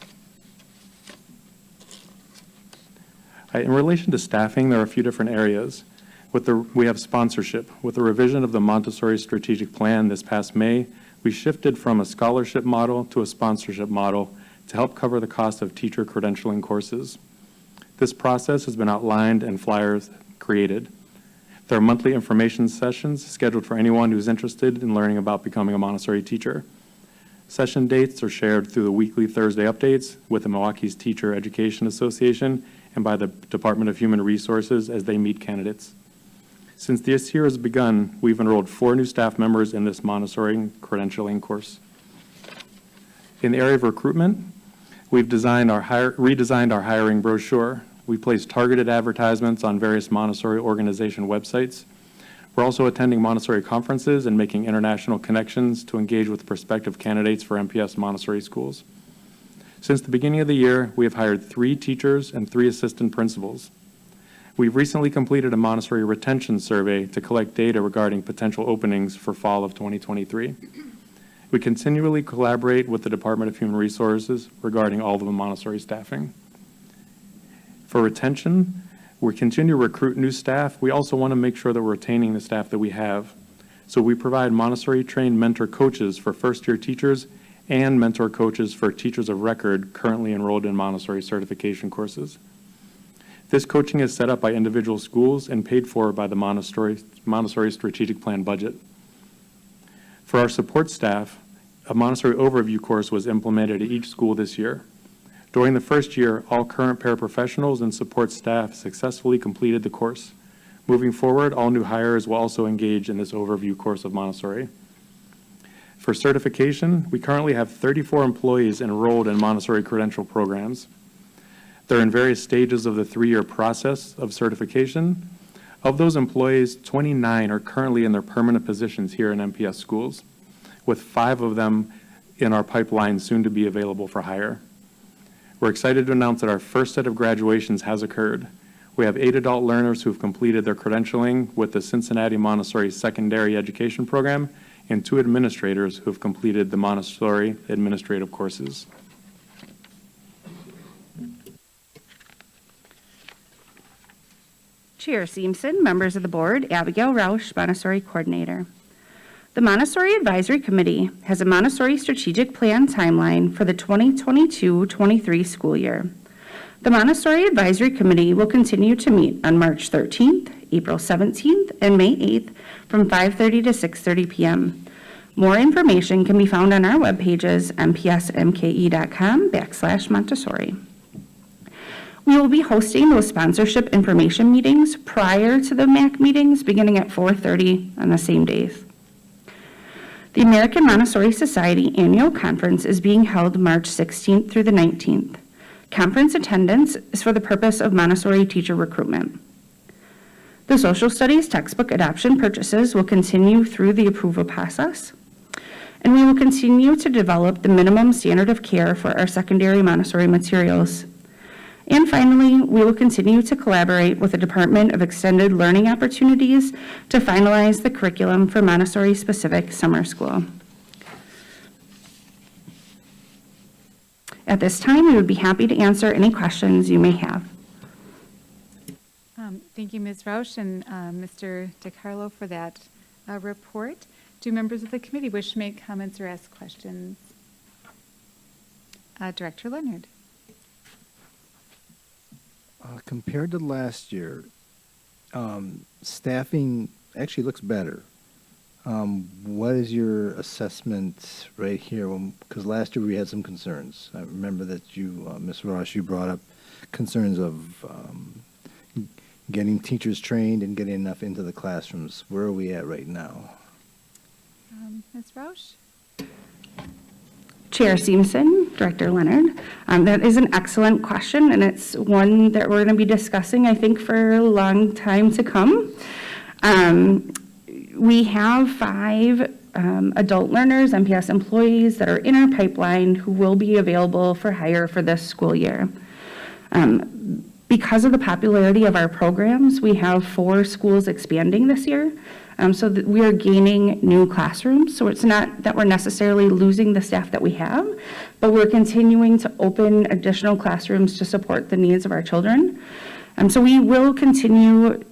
In relation to staffing, there are a few different areas. We have sponsorship. With the revision of the Montessori Strategic Plan this past May, we shifted from a scholarship model to a sponsorship model to help cover the cost of teacher credentialing courses. This process has been outlined and flyers created. There are monthly information sessions scheduled for anyone who's interested in learning about becoming a Montessori teacher. Session dates are shared through the weekly Thursday updates with the Milwaukee's Teacher Education Association and by the Department of Human Resources as they meet candidates. Since this year has begun, we've enrolled 4 new staff members in this Montessori credentialing course. In the area of recruitment, we've redesigned our hiring brochure. We placed targeted advertisements on various Montessori organization websites. We're also attending Montessori conferences and making international connections to engage with prospective candidates for MPS Montessori schools. Since the beginning of the year, we have hired 3 teachers and 3 assistant principals. We've recently completed a Montessori retention survey to collect data regarding potential openings for fall of 2023. We continually collaborate with the Department of Human Resources regarding all of the Montessori staffing. For retention, we continue to recruit new staff. We also want to make sure that we're retaining the staff that we have. So we provide Montessori-trained mentor coaches for first-year teachers and mentor coaches for teachers of record currently enrolled in Montessori certification courses. This coaching is set up by individual schools and paid for by the Montessori Strategic Plan budget. For our support staff, a Montessori overview course was implemented at each school this year. During the first year, all current paraprofessionals and support staff successfully completed the course. Moving forward, all new hires will also engage in this overview course of Montessori. For certification, we currently have 34 employees enrolled in Montessori credential programs. They're in various stages of the 3-year process of certification. Of those employees, 29 are currently in their permanent positions here in MPS schools, with 5 of them in our pipeline soon to be available for hire. We're excited to announce that our first set of graduations has occurred. We have 8 adult learners who have completed their credentialing with the Cincinnati Montessori Secondary Education Program and 2 administrators who have completed the Montessori administrative courses. Chair Simpson, members of the board, Abigail Rausch, Montessori Coordinator. The Montessori Advisory Committee has a Montessori strategic plan timeline for the 2022-23 school year. The Montessori Advisory Committee will continue to meet on March 13th, April 17th, and May 8th from 5:30 to 6:30 p.m. More information can be found on our web pages, mpsmke.com/Montessori. We will be hosting those sponsorship information meetings prior to the MAC meetings beginning at 4:30 on the same days. The American Montessori Society Annual Conference is being held March 16th through the 19th. Conference attendance is for the purpose of Montessori teacher recruitment. The social studies textbook adoption purchases will continue through the approval process, and we will continue to develop the minimum standard of care for our secondary Montessori materials. And finally, we will continue to collaborate with the Department of Extended Learning Opportunities to finalize the curriculum for Montessori-specific summer school. At this time, we would be happy to answer any questions you may have. Thank you, Ms. Rausch and Mr. DiCarlo for that report. Do members of the committee wish to make comments or ask questions? Director Leonard. Compared to last year, staffing actually looks better. What is your assessment right here? Because last year we had some concerns. I remember that you, Ms. Ross, you brought up concerns of getting teachers trained and getting enough into the classrooms. Where are we at right now? Ms. Rausch? Chair Simpson, Director Leonard. That is an excellent question, and it's one that we're going to be discussing, I think, for a long time to come. We have 5 adult learners, MPS employees, that are in our pipeline who will be available for hire for this school year. Because of the popularity of our programs, we have 4 schools expanding this year. So that we are gaining new classrooms. So it's not that we're necessarily losing the staff that we have, but we're continuing to open additional classrooms to support the needs of our children. So we will continue,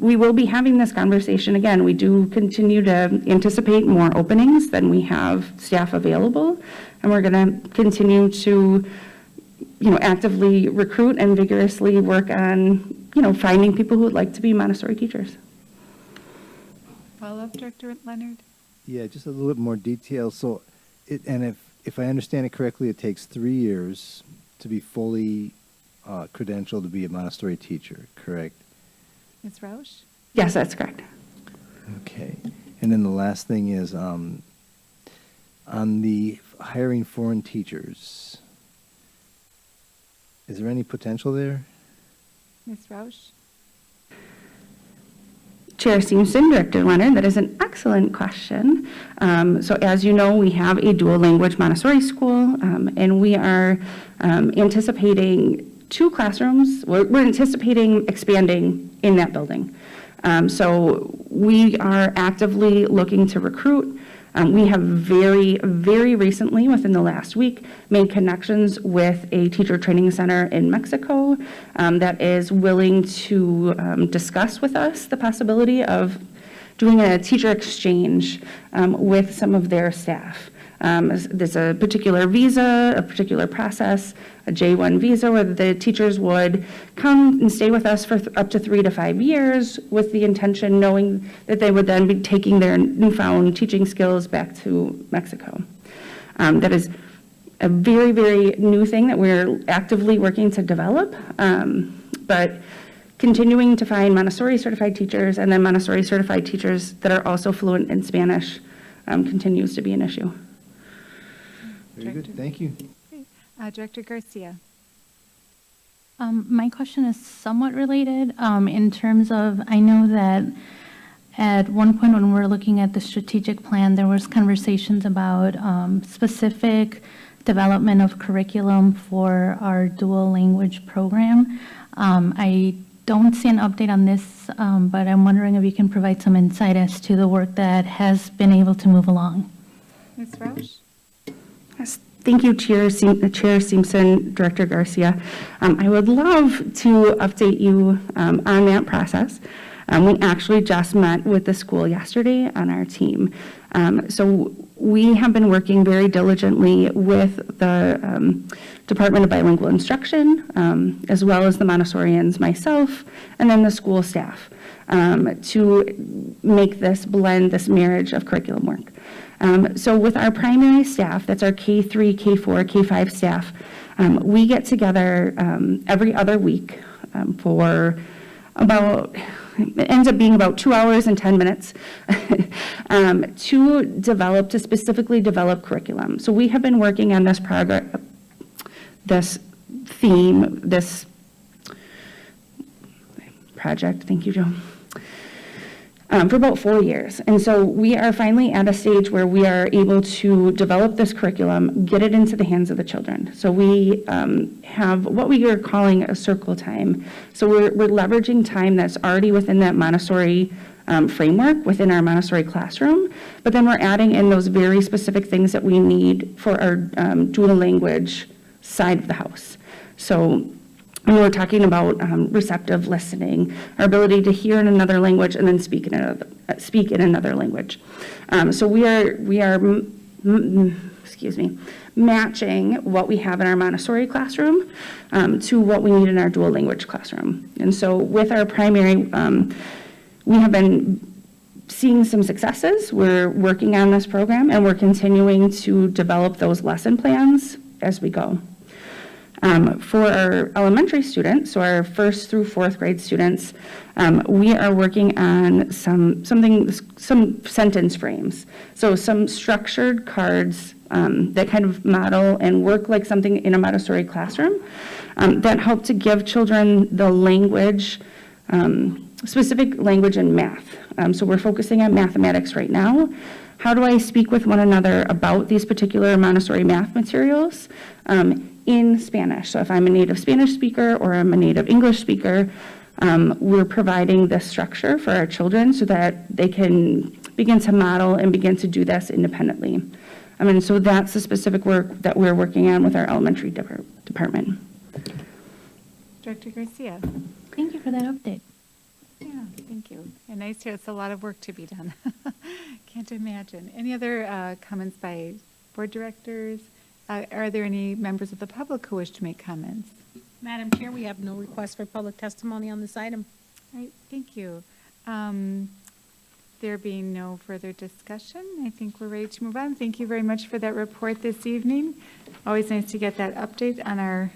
we will be having this conversation again. We do continue to anticipate more openings than we have staff available. And we're going to continue to, actively recruit and vigorously work on, finding people who would like to be Montessori teachers. Follow-up, Director Leonard? Yeah, just a little bit more detail. So, if I understand it correctly, it takes 3 years to be fully credentialed to be a Montessori teacher, correct? Ms. Rausch? Yes, that's correct. Okay. And then the last thing is on the hiring foreign teachers, is there any potential there? Ms. Rausch? Chair Simpson, Director Leonard, that is an excellent question. So as you know, we have a dual language Montessori school, and we are anticipating 2 classrooms. We're anticipating expanding in that building. So we are actively looking to recruit. We have very, very recently, within the last week, made connections with a teacher training center in Mexico that is willing to discuss with us the possibility of doing a teacher exchange with some of their staff. There's a particular visa, a particular process, a J1 visa, where the teachers would come and stay with us for up to 3 to 5 years with the intention, knowing that they would then be taking their newfound teaching skills back to Mexico. That is a very, very new thing that we're actively working to develop, but continuing to find Montessori certified teachers and then Montessori certified teachers that are also fluent in Spanish continues to be an issue. Very good, thank you. Director Garcia. My question is somewhat related in terms of, I know that at one point when we were looking at the strategic plan, there was conversations about specific development of curriculum for our dual language program. I don't see an update on this, but I'm wondering if you can provide some insight as to the work that has been able to move along. Ms. Roush? Yes, thank you, Chair Simpson, Director Garcia. I would love to update you on that process. We actually just met with the school yesterday on our team. So we have been working very diligently with the Department of Bilingual Instruction, as well as the Montessorians, myself, and then the school staff, to make this blend, this marriage of curriculum work. So with our primary staff, that's our K3, K4, K5 staff, we get together every other week for about, it ends up being about 2 hours and 10 minutes to specifically develop curriculum. So we have been working on this project, thank you, Joe, for about 4 years. And so we are finally at a stage where we are able to develop this curriculum, get it into the hands of the children. So we have what we are calling a circle time. So we're leveraging time that's already within that Montessori framework within our Montessori classroom, but then we're adding in those very specific things that we need for our dual language side of the house. So when we're talking about receptive listening, our ability to hear in another language and then speak in another language. So we are matching what we have in our Montessori classroom to what we need in our dual language classroom. And so with our primary, we have been seeing some successes. We're working on this program and we're continuing to develop those lesson plans as we go. For our elementary students, so our 1st through 4th grade students, we are working on some sentence frames. So some structured cards that kind of model and work like something in a Montessori classroom that help to give children the language, specific language and math. So we're focusing on mathematics right now. How do I speak with one another about these particular Montessori math materials? In Spanish. So if I'm a native Spanish speaker or I'm a native English speaker, we're providing this structure for our children so that they can begin to model and begin to do this independently. So that's the specific work that we're working on with our elementary department. Director Garcia? Thank you for that update. Yeah, thank you. And nice to hear it's a lot of work to be done. Can't imagine. Any other comments by board directors? Are there any members of the public who wish to make comments? Madam Chair, we have no request for public testimony on this item. All right, thank you. There being no further discussion, I think we're ready to move on. Thank you very much for that report this evening. Always nice to get that update on our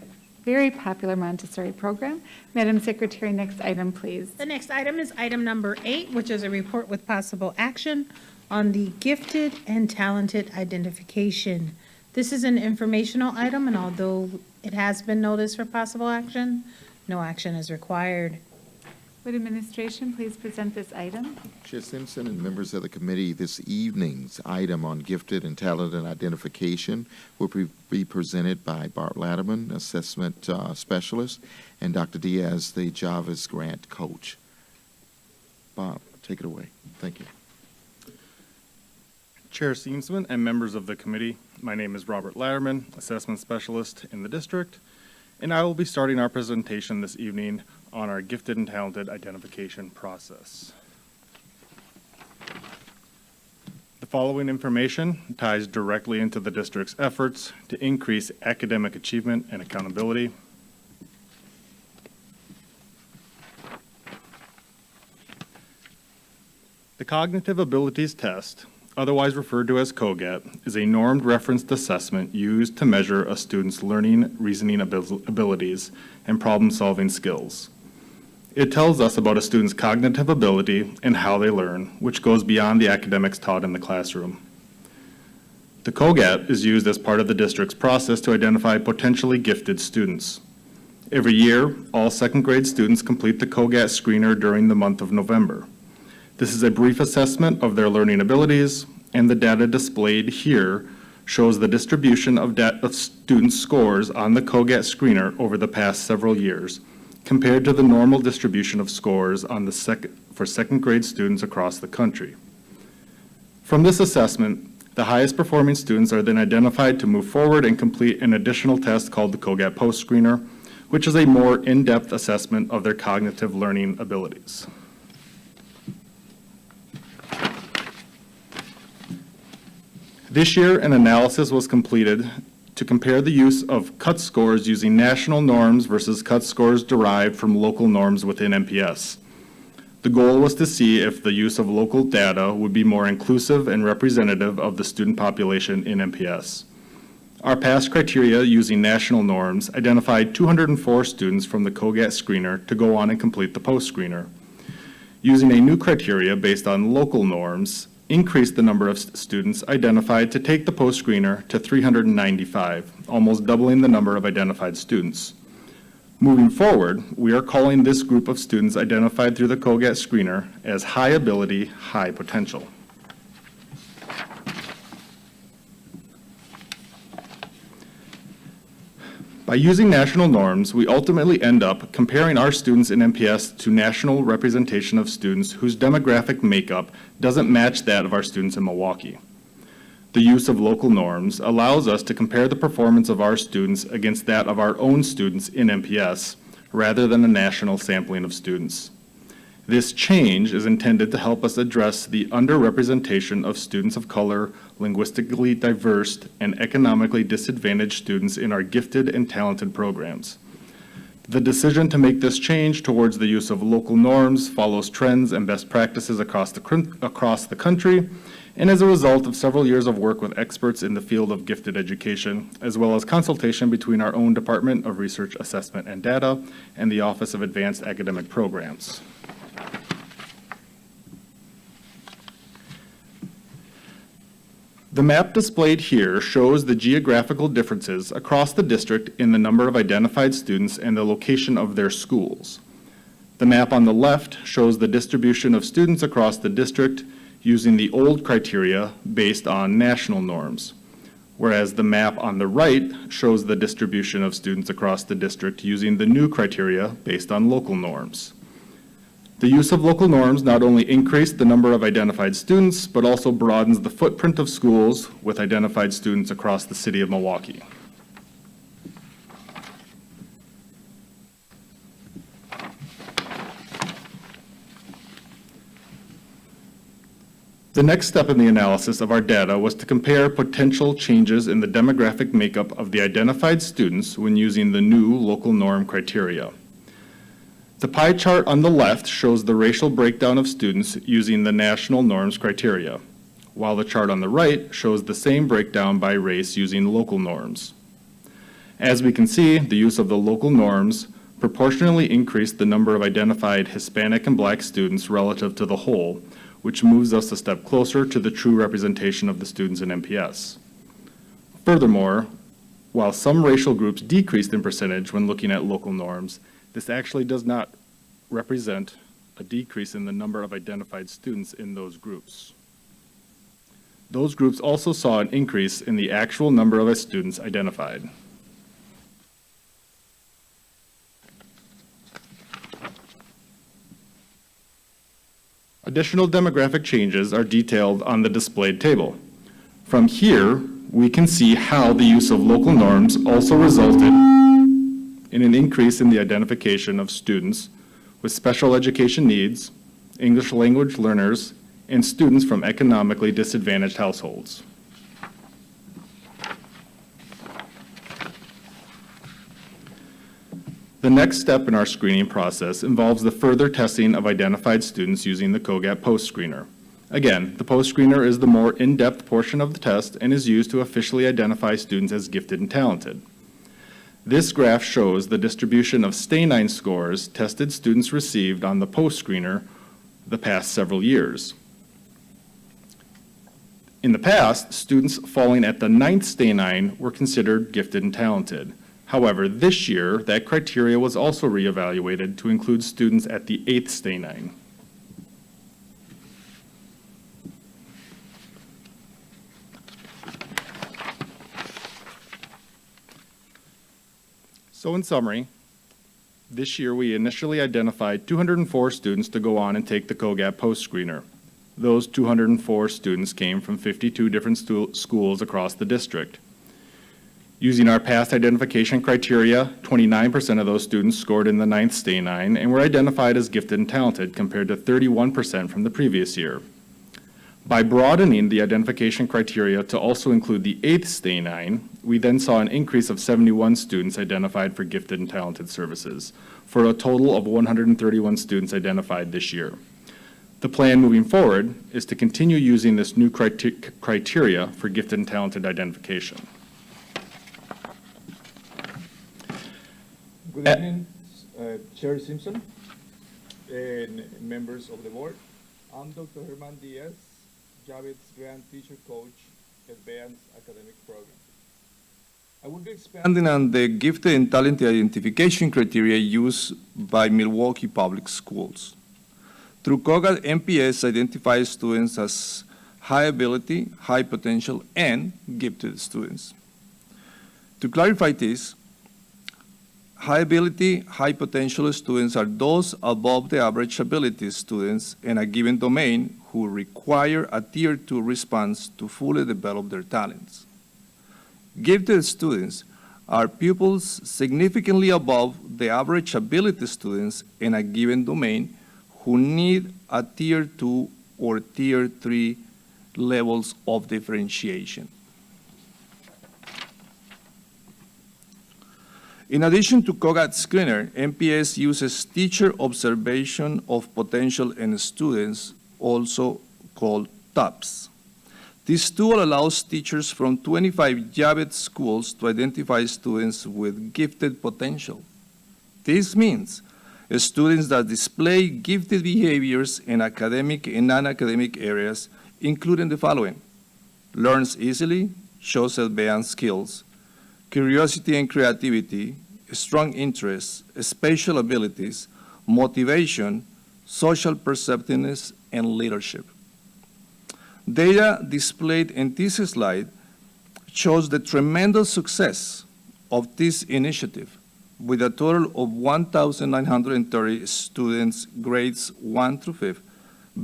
very popular Montessori program. Madam Secretary, next item, please. The next item is item number 8, which is a report with possible action on the gifted and talented identification. This is an informational item, and although it has been noticed for possible action, no action is required. Would administration please present this item? Chair Simpson and members of the committee, this evening's item on gifted and talented identification will be presented by Bart Latterman, assessment specialist, and Dr. Diaz, the Javas grant coach. Bob, take it away. Thank you. Chair Seamsman and members of the committee, my name is Robert Latterman, assessment specialist in the district, and I will be starting our presentation this evening on our gifted and talented identification process. The following information ties directly into the district's efforts to increase academic achievement and accountability. The Cognitive Abilities Test, otherwise referred to as COGAT, is a normed referenced assessment used to measure a student's learning, reasoning abilities, and problem-solving skills. It tells us about a student's cognitive ability and how they learn, which goes beyond the academics taught in the classroom. The COGAT is used as part of the district's process to identify potentially gifted students. Every year, all second grade students complete the COGAT screener during the month of November. This is a brief assessment of their learning abilities, and the data displayed here shows the distribution of student scores on the COGAT screener over the past several years, compared to the normal distribution of scores on for second grade students across the country. From this assessment, the highest performing students are then identified to move forward and complete an additional test called the COGAT Post Screener, which is a more in-depth assessment of their cognitive learning abilities. This year, an analysis was completed to compare the use of CUT scores using national norms versus CUT scores derived from local norms within MPS. The goal was to see if the use of local data would be more inclusive and representative of the student population in MPS. Our past criteria using national norms identified 204 students from the COGAT screener to go on and complete the post screener. Using a new criteria based on local norms increased the number of students identified to take the post screener to 395, almost doubling the number of identified students. Moving forward, we are calling this group of students identified through the COGAT screener as high ability, high potential. By using national norms, we ultimately end up comparing our students in MPS to national representation of students whose demographic makeup doesn't match that of our students in Milwaukee. The use of local norms allows us to compare the performance of our students against that of our own students in MPS, rather than a national sampling of students. This change is intended to help us address the underrepresentation of students of color, linguistically diverse, and economically disadvantaged students in our gifted and talented programs. The decision to make this change towards the use of local norms follows trends and best practices across the country, and as a result of several years of work with experts in the field of gifted education, as well as consultation between our own Department of Research, Assessment, and Data and the Office of Advanced Academic Programs. The map displayed here shows the geographical differences across the district in the number of identified students and the location of their schools. The map on the left shows the distribution of students across the district using the old criteria based on national norms, whereas the map on the right shows the distribution of students across the district using the new criteria based on local norms. The use of local norms not only increased the number of identified students, but also broadens the footprint of schools with identified students across the city of Milwaukee. The next step in the analysis of our data was to compare potential changes in the demographic makeup of the identified students when using the new local norm criteria. The pie chart on the left shows the racial breakdown of students using the national norms criteria, while the chart on the right shows the same breakdown by race using local norms. As we can see, the use of the local norms proportionally increased the number of identified Hispanic and Black students relative to the whole, which moves us a step closer to the true representation of the students in MPS. Furthermore, while some racial groups decreased in percentage when looking at local norms, this actually does not represent a decrease in the number of identified students in those groups. Those groups also saw an increase in the actual number of students identified. Additional demographic changes are detailed on the displayed table. From here, we can see how the use of local norms also resulted in an increase in the identification of students with special education needs, English language learners, and students from economically disadvantaged households. The next step in our screening process involves the further testing of identified students using the COGAT Post Screener. Again, the Post Screener is the more in-depth portion of the test and is used to officially identify students as gifted and talented. This graph shows the distribution of Stay9 scores tested students received on the Post Screener the past several years. In the past, students falling at the 9th Stay9 were considered gifted and talented. However, this year, that criteria was also reevaluated to include students at the 8th Stay9. So in summary, this year we initially identified 204 students to go on and take the COGAP post-screener. Those 204 students came from 52 different schools across the district. Using our past identification criteria, 29% of those students scored in the 9th stay 9 and were identified as gifted and talented compared to 31% from the previous year. By broadening the identification criteria to also include the 8th stay 9, we then saw an increase of 71 students identified for gifted and talented services, for a total of 131 students identified this year. The plan moving forward is to continue using this new criteria for gifted and talented identification. Good evening, Chair Simpson and members of the board. I'm Dr. Herman Diaz, Javits Grant Teacher Coach, Advanced Academic Program. I will be expanding on the gifted and talented identification criteria used by Milwaukee Public Schools. Through COGAT, MPS identifies students as high ability, high potential, and gifted students. To clarify this, high ability, high potential students are those above the average ability students in a given domain who require a Tier 2 response to fully develop their talents. Gifted students are pupils significantly above the average ability students in a given domain who need a Tier 2 or Tier 3 levels of differentiation. In addition to COGAT screener, MPS uses teacher observation of potential in students, also called TOPS. This tool allows teachers from 25 Javits schools to identify students with gifted potential. This means students that display gifted behaviors in academic and non-academic areas, including the following: learns easily, shows advanced skills, curiosity and creativity, strong interests, spatial abilities, motivation, social perceptiveness, and leadership. Data displayed in this slide shows the tremendous success of this initiative, with a total of 1,930 students, grades 1 through 5,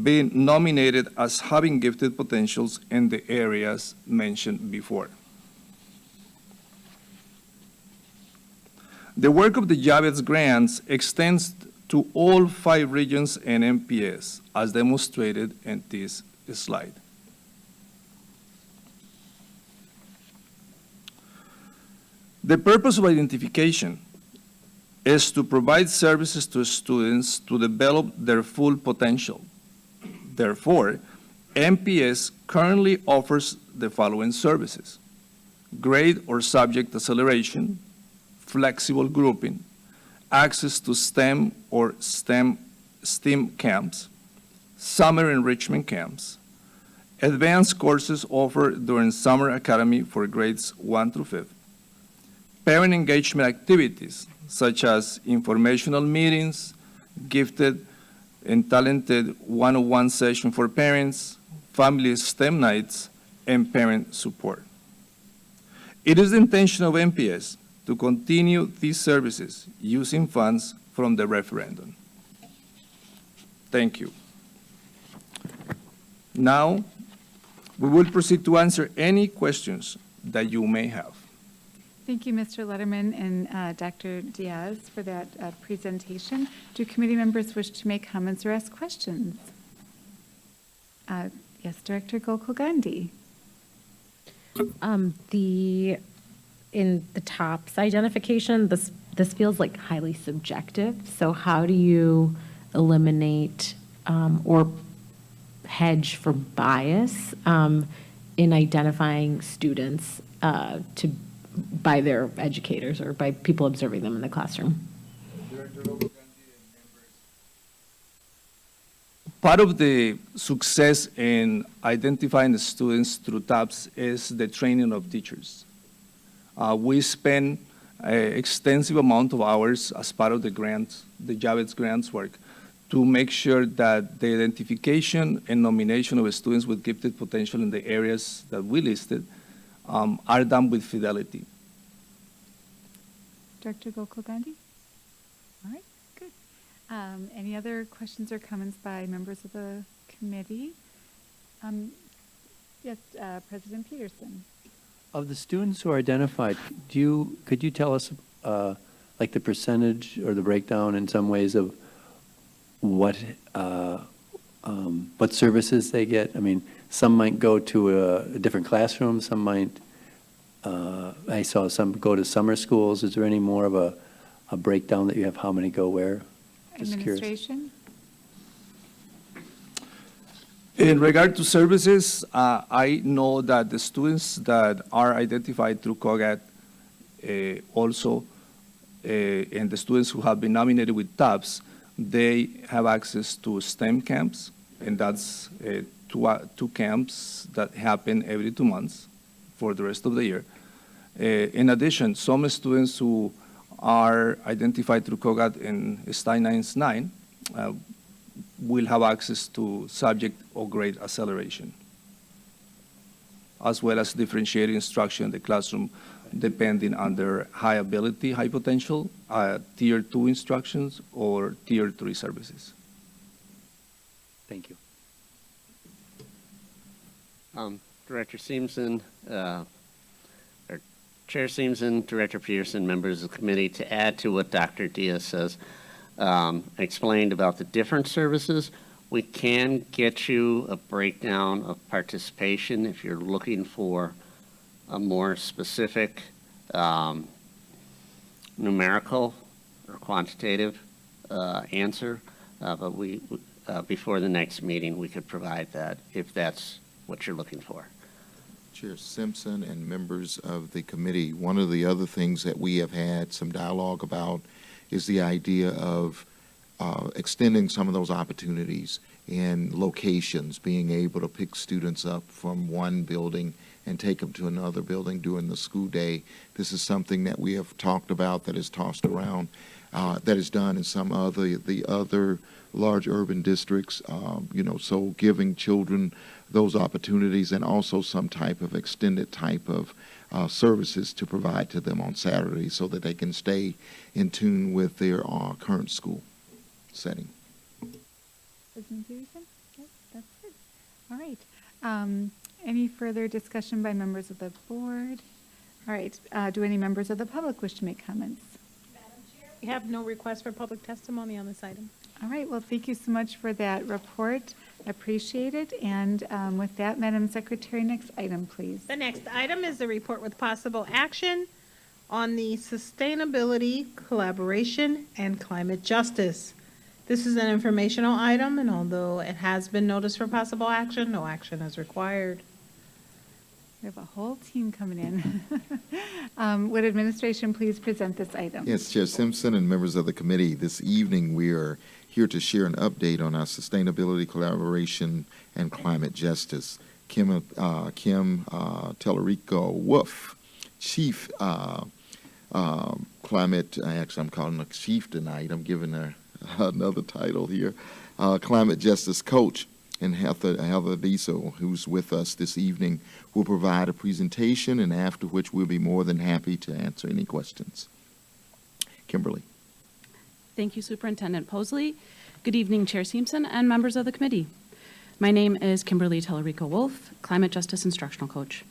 being nominated as having gifted potentials in the areas mentioned before. The work of the Javits grants extends to all 5 regions and MPS, as demonstrated in this slide. The purpose of identification is to provide services to students to develop their full potential. Therefore, MPS currently offers the following services: grade or subject acceleration, flexible grouping, access to STEM or STEAM camps, summer enrichment camps, advanced courses offered during summer academy for grades 1 through 5, parent engagement activities such as informational meetings, gifted and talented one-on-one session for parents, family STEM nights, and parent support. It is the intention of MPS to continue these services using funds from the referendum. Thank you. Now, we will proceed to answer any questions that you may have. Thank you, Mr. Letterman and Dr. Diaz, for that presentation. Do committee members wish to make comments or ask questions? Yes, Director Gokul-Gandhi. In the TOPS identification, this feels like highly subjective. So how do you eliminate or hedge for bias in identifying students by their educators or by people observing them in the classroom? Part of the success in identifying the students through TOPS is the training of teachers. We spend an extensive amount of hours as part of the grants, the Javits grants work, to make sure that the identification and nomination of students with gifted potential in the areas that we listed are done with fidelity. Director Gokul Gandhi? All right, good. Any other questions or comments by members of the committee? Yes, President Peterson. Of the students who are identified, could you tell us, like the percentage or the breakdown in some ways of what services they get? I mean, some might go to a different classroom, some might, I saw some go to summer schools. Is there any more of a breakdown that you have, how many go where? Just curious. Administration? In regard to services, I know that the students that are identified through COGAT also, and the students who have been nominated with TAPS, they have access to STEM camps, and that's two camps that happen every 2 months for the rest of the year. In addition, some students who are identified through COGAT in STI 9 will have access to subject or grade acceleration, as well as differentiated instruction in the classroom depending on their high ability, high potential, Tier 2 instructions, or Tier 3 services. Thank you. Director Seamson, or Chair Seamson, Director Peterson, members of the committee, to add to what Dr. Diaz says, explained about the different services, we can get you a breakdown of participation if you're looking for a more specific numerical or quantitative answer, but before the next meeting, we could provide that if that's what you're looking for. Chair Simpson and members of the committee, one of the other things that we have had some dialogue about is the idea of extending some of those opportunities and locations, being able to pick students up from one building and take them to another building during the school day. This is something that we have talked about, that is tossed around, that is done in some of the other large urban districts, so giving children those opportunities and also some type of extended type of services to provide to them on Saturdays so that they can stay in tune with their current school setting. President Peterson? Yes, that's good. All right. Any further discussion by members of the board? All right. Do any members of the public wish to make comments? We have no request for public testimony on this item. All right. Well, thank you so much for that report. Appreciate it. And with that, Madam Secretary, next item, please. The next item is the report with possible action on the sustainability, collaboration, and climate justice. This is an informational item, and although it has been noticed for possible action, no action is required. We have a whole team coming in. Would administration please present this item? Yes, Chair Simpson and members of the committee, this evening we are here to share an update on our sustainability, collaboration, and climate justice. Kim Tellerico Wolf, Chief Climate, actually I'm calling her Chief tonight, I'm giving her another title here, Climate Justice Coach, and Heather Diesel, who's with us this evening, will provide a presentation, and after which we'll be more than happy to answer any questions. Kimberly. Thank you, Superintendent Posley. Good evening, Chair Seamson and members of the committee. My name is Kimberly Tellerico Wolf, Climate Justice Instructional Coach.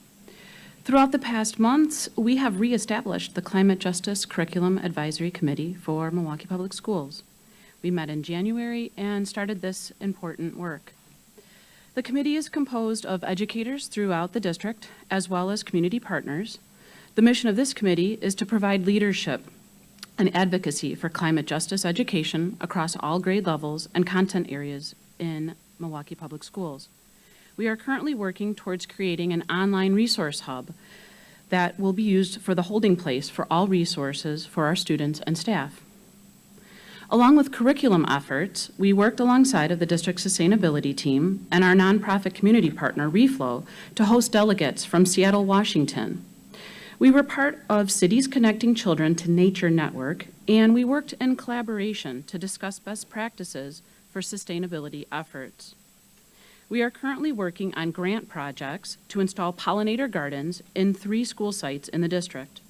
Throughout the past months, we have reestablished the Climate Justice Curriculum Advisory Committee for Milwaukee Public Schools. We met in January and started this important work. The committee is composed of educators throughout the district, as well as community partners. The mission of this committee is to provide leadership and advocacy for climate justice education across all grade levels and content areas in Milwaukee Public Schools. We are currently working towards creating an online resource hub that will be used for the holding place for all resources for our students and staff. Along with curriculum efforts, we worked alongside of the district sustainability team and our nonprofit community partner, Reflow, to host delegates from Seattle, Washington. We were part of Cities Connecting Children to Nature Network, and we worked in collaboration to discuss best practices for sustainability efforts. We are currently working on grant projects to install pollinator gardens in 3 school sites in the district.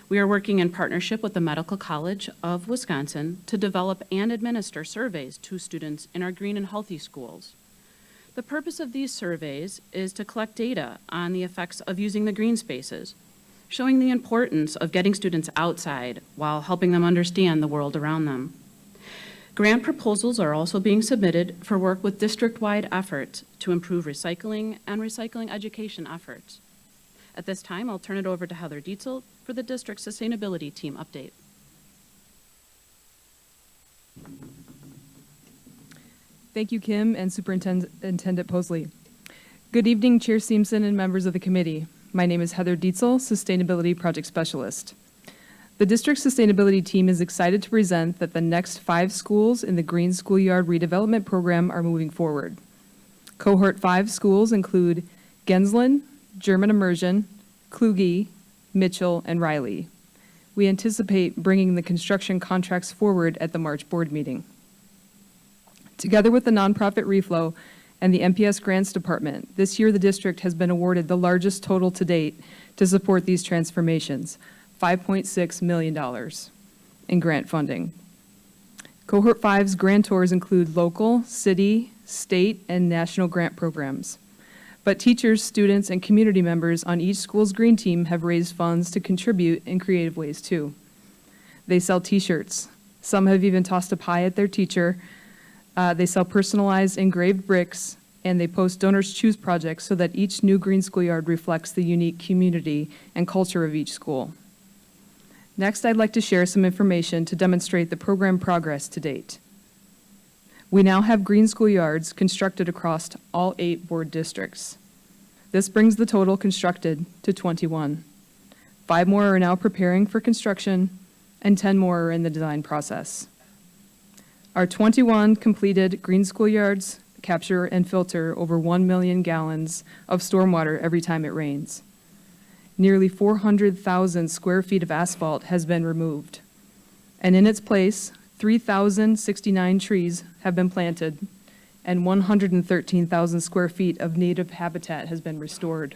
We are working in partnership with the Medical College of Wisconsin to develop and administer surveys to students in our green and healthy schools. The purpose of these surveys is to collect data on the effects of using the green spaces, showing the importance of getting students outside while helping them understand the world around them. Grant proposals are also being submitted for work with district-wide efforts to improve recycling and recycling education efforts. At this time, I'll turn it over to Heather Dietzel for the district sustainability team update. Thank you, Kim and Superintendent Posley. Good evening, Chair Seamson and members of the committee. My name is Heather Dietzel, Sustainability Project Specialist. The district sustainability team is excited to present that the next 5 schools in the Green Schoolyard Redevelopment Program are moving forward. Cohort 5 schools include Gensland, German Immersion, Kluge, Mitchell, and Riley. We anticipate bringing the construction contracts forward at the March board meeting. Together with the nonprofit Reflow and the MPS Grants Department, this year the district has been awarded the largest total to date to support these transformations, $5.6 million in grant funding. Cohort 5's grantors include local, city, state, and national grant programs. But teachers, students, and community members on each school's green team have raised funds to contribute in creative ways too. They sell t-shirts. Some have even tossed a pie at their teacher. They sell personalized engraved bricks, and they post Donors Choose projects so that each new green schoolyard reflects the unique community and culture of each school. Next, I'd like to share some information to demonstrate the program progress to date. We now have green schoolyards constructed across all 8 board districts. This brings the total constructed to 21. 5 more are now preparing for construction, and 10 more are in the design process. Our 21 completed green schoolyards capture and filter over 1 million gallons of stormwater every time it rains. Nearly 400,000 square feet of asphalt has been removed, and in its place, 3,069 trees have been planted, and 113,000 square feet of native habitat has been restored.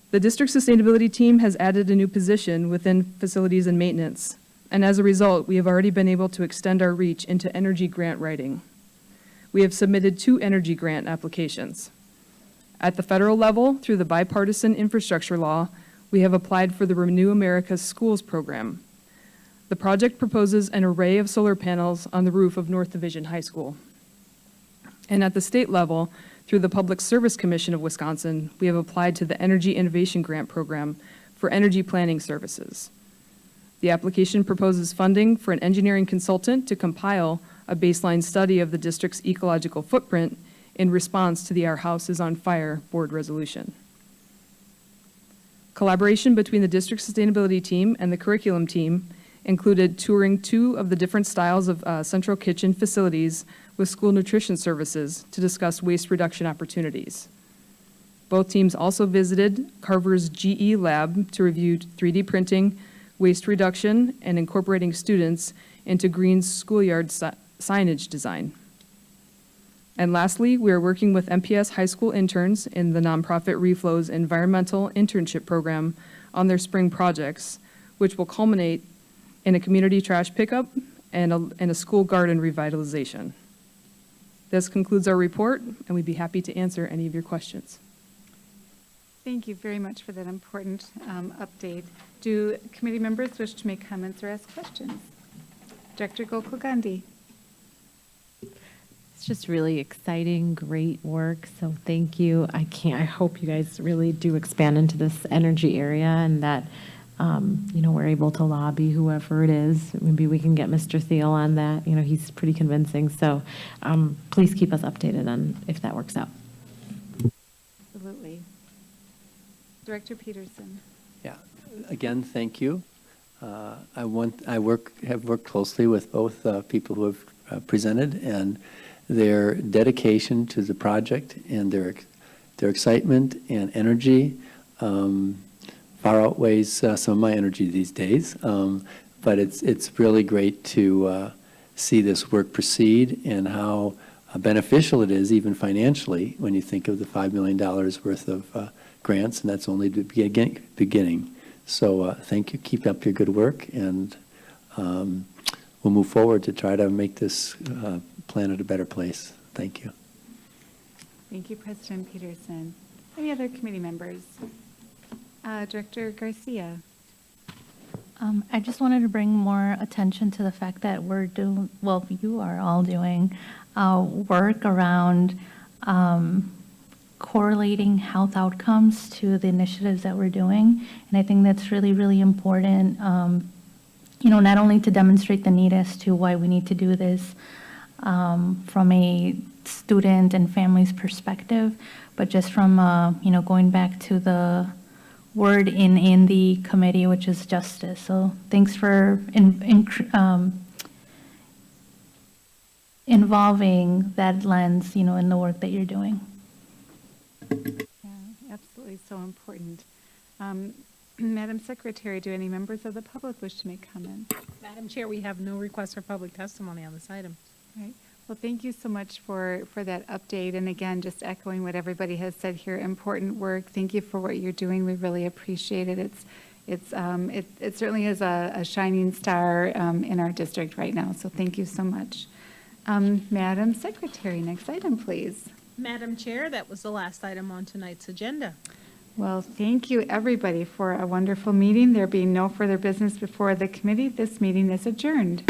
The district sustainability team has added a new position within facilities and maintenance, and as a result, we have already been able to extend our reach into energy grant writing. We have submitted 2 energy grant applications. At the federal level, through the bipartisan infrastructure law, we have applied for the Renew America's Schools program. The project proposes an array of solar panels on the roof of North Division High School. And at the state level, through the Public Service Commission of Wisconsin, we have applied to the Energy Innovation Grant Program for energy planning services. The application proposes funding for an engineering consultant to compile a baseline study of the district's ecological footprint in response to the Our House is on Fire board resolution. Collaboration between the district sustainability team and the curriculum team included touring 2 of the different styles of central kitchen facilities with school nutrition services to discuss waste reduction opportunities. Both teams also visited Carver's GE lab to review 3D printing, waste reduction, and incorporating students into green schoolyard signage design. And lastly, we are working with MPS high school interns in the nonprofit Reflow's environmental internship program on their spring projects, which will culminate in a community trash pickup and a school garden revitalization. This concludes our report, and we'd be happy to answer any of your questions. Thank you very much for that important update. Do committee members wish to make comments or ask questions? Director Gokul-Gandhi. It's just really exciting, great work, so thank you. I hope you guys really do expand into this energy area and that we're able to lobby whoever it is. Maybe we can get Mr. Thiel on that. He's pretty convincing. So please keep us updated on if that works out. Absolutely. Director Peterson. Yeah, again, thank you. I have worked closely with both people who have presented, and their dedication to the project and their excitement and energy far outweighs some of my energy these days. But it's really great to see this work proceed and how beneficial it is, even financially, when you think of the $5 million worth of grants, and that's only the beginning. So thank you. Keep up your good work, and we'll move forward to try to make this planet a better place. Thank you. Thank you, President Peterson. Any other committee members? Director Garcia. I just wanted to bring more attention to the fact that we're doing, well, you are all doing work around correlating health outcomes to the initiatives that we're doing. And I think that's really, really important, not only to demonstrate the need as to why we need to do this from a student and family's perspective, but just from, going back to the word in the committee, which is justice. So thanks for involving that lens, in the work that you're doing. Yeah, absolutely, so important. Madam Secretary, do any members of the public wish to make comments? Madam Chair, we have no request for public testimony on this item. Right. Well, thank you so much for that update. And again, just echoing what everybody has said here, important work. Thank you for what you're doing. We really appreciate it. It certainly is a shining star in our district right now. So thank you so much. Madam Secretary, next item, please. Madam Chair, that was the last item on tonight's agenda. Well, thank you, everybody, for a wonderful meeting. There being no further business before the committee, this meeting is adjourned.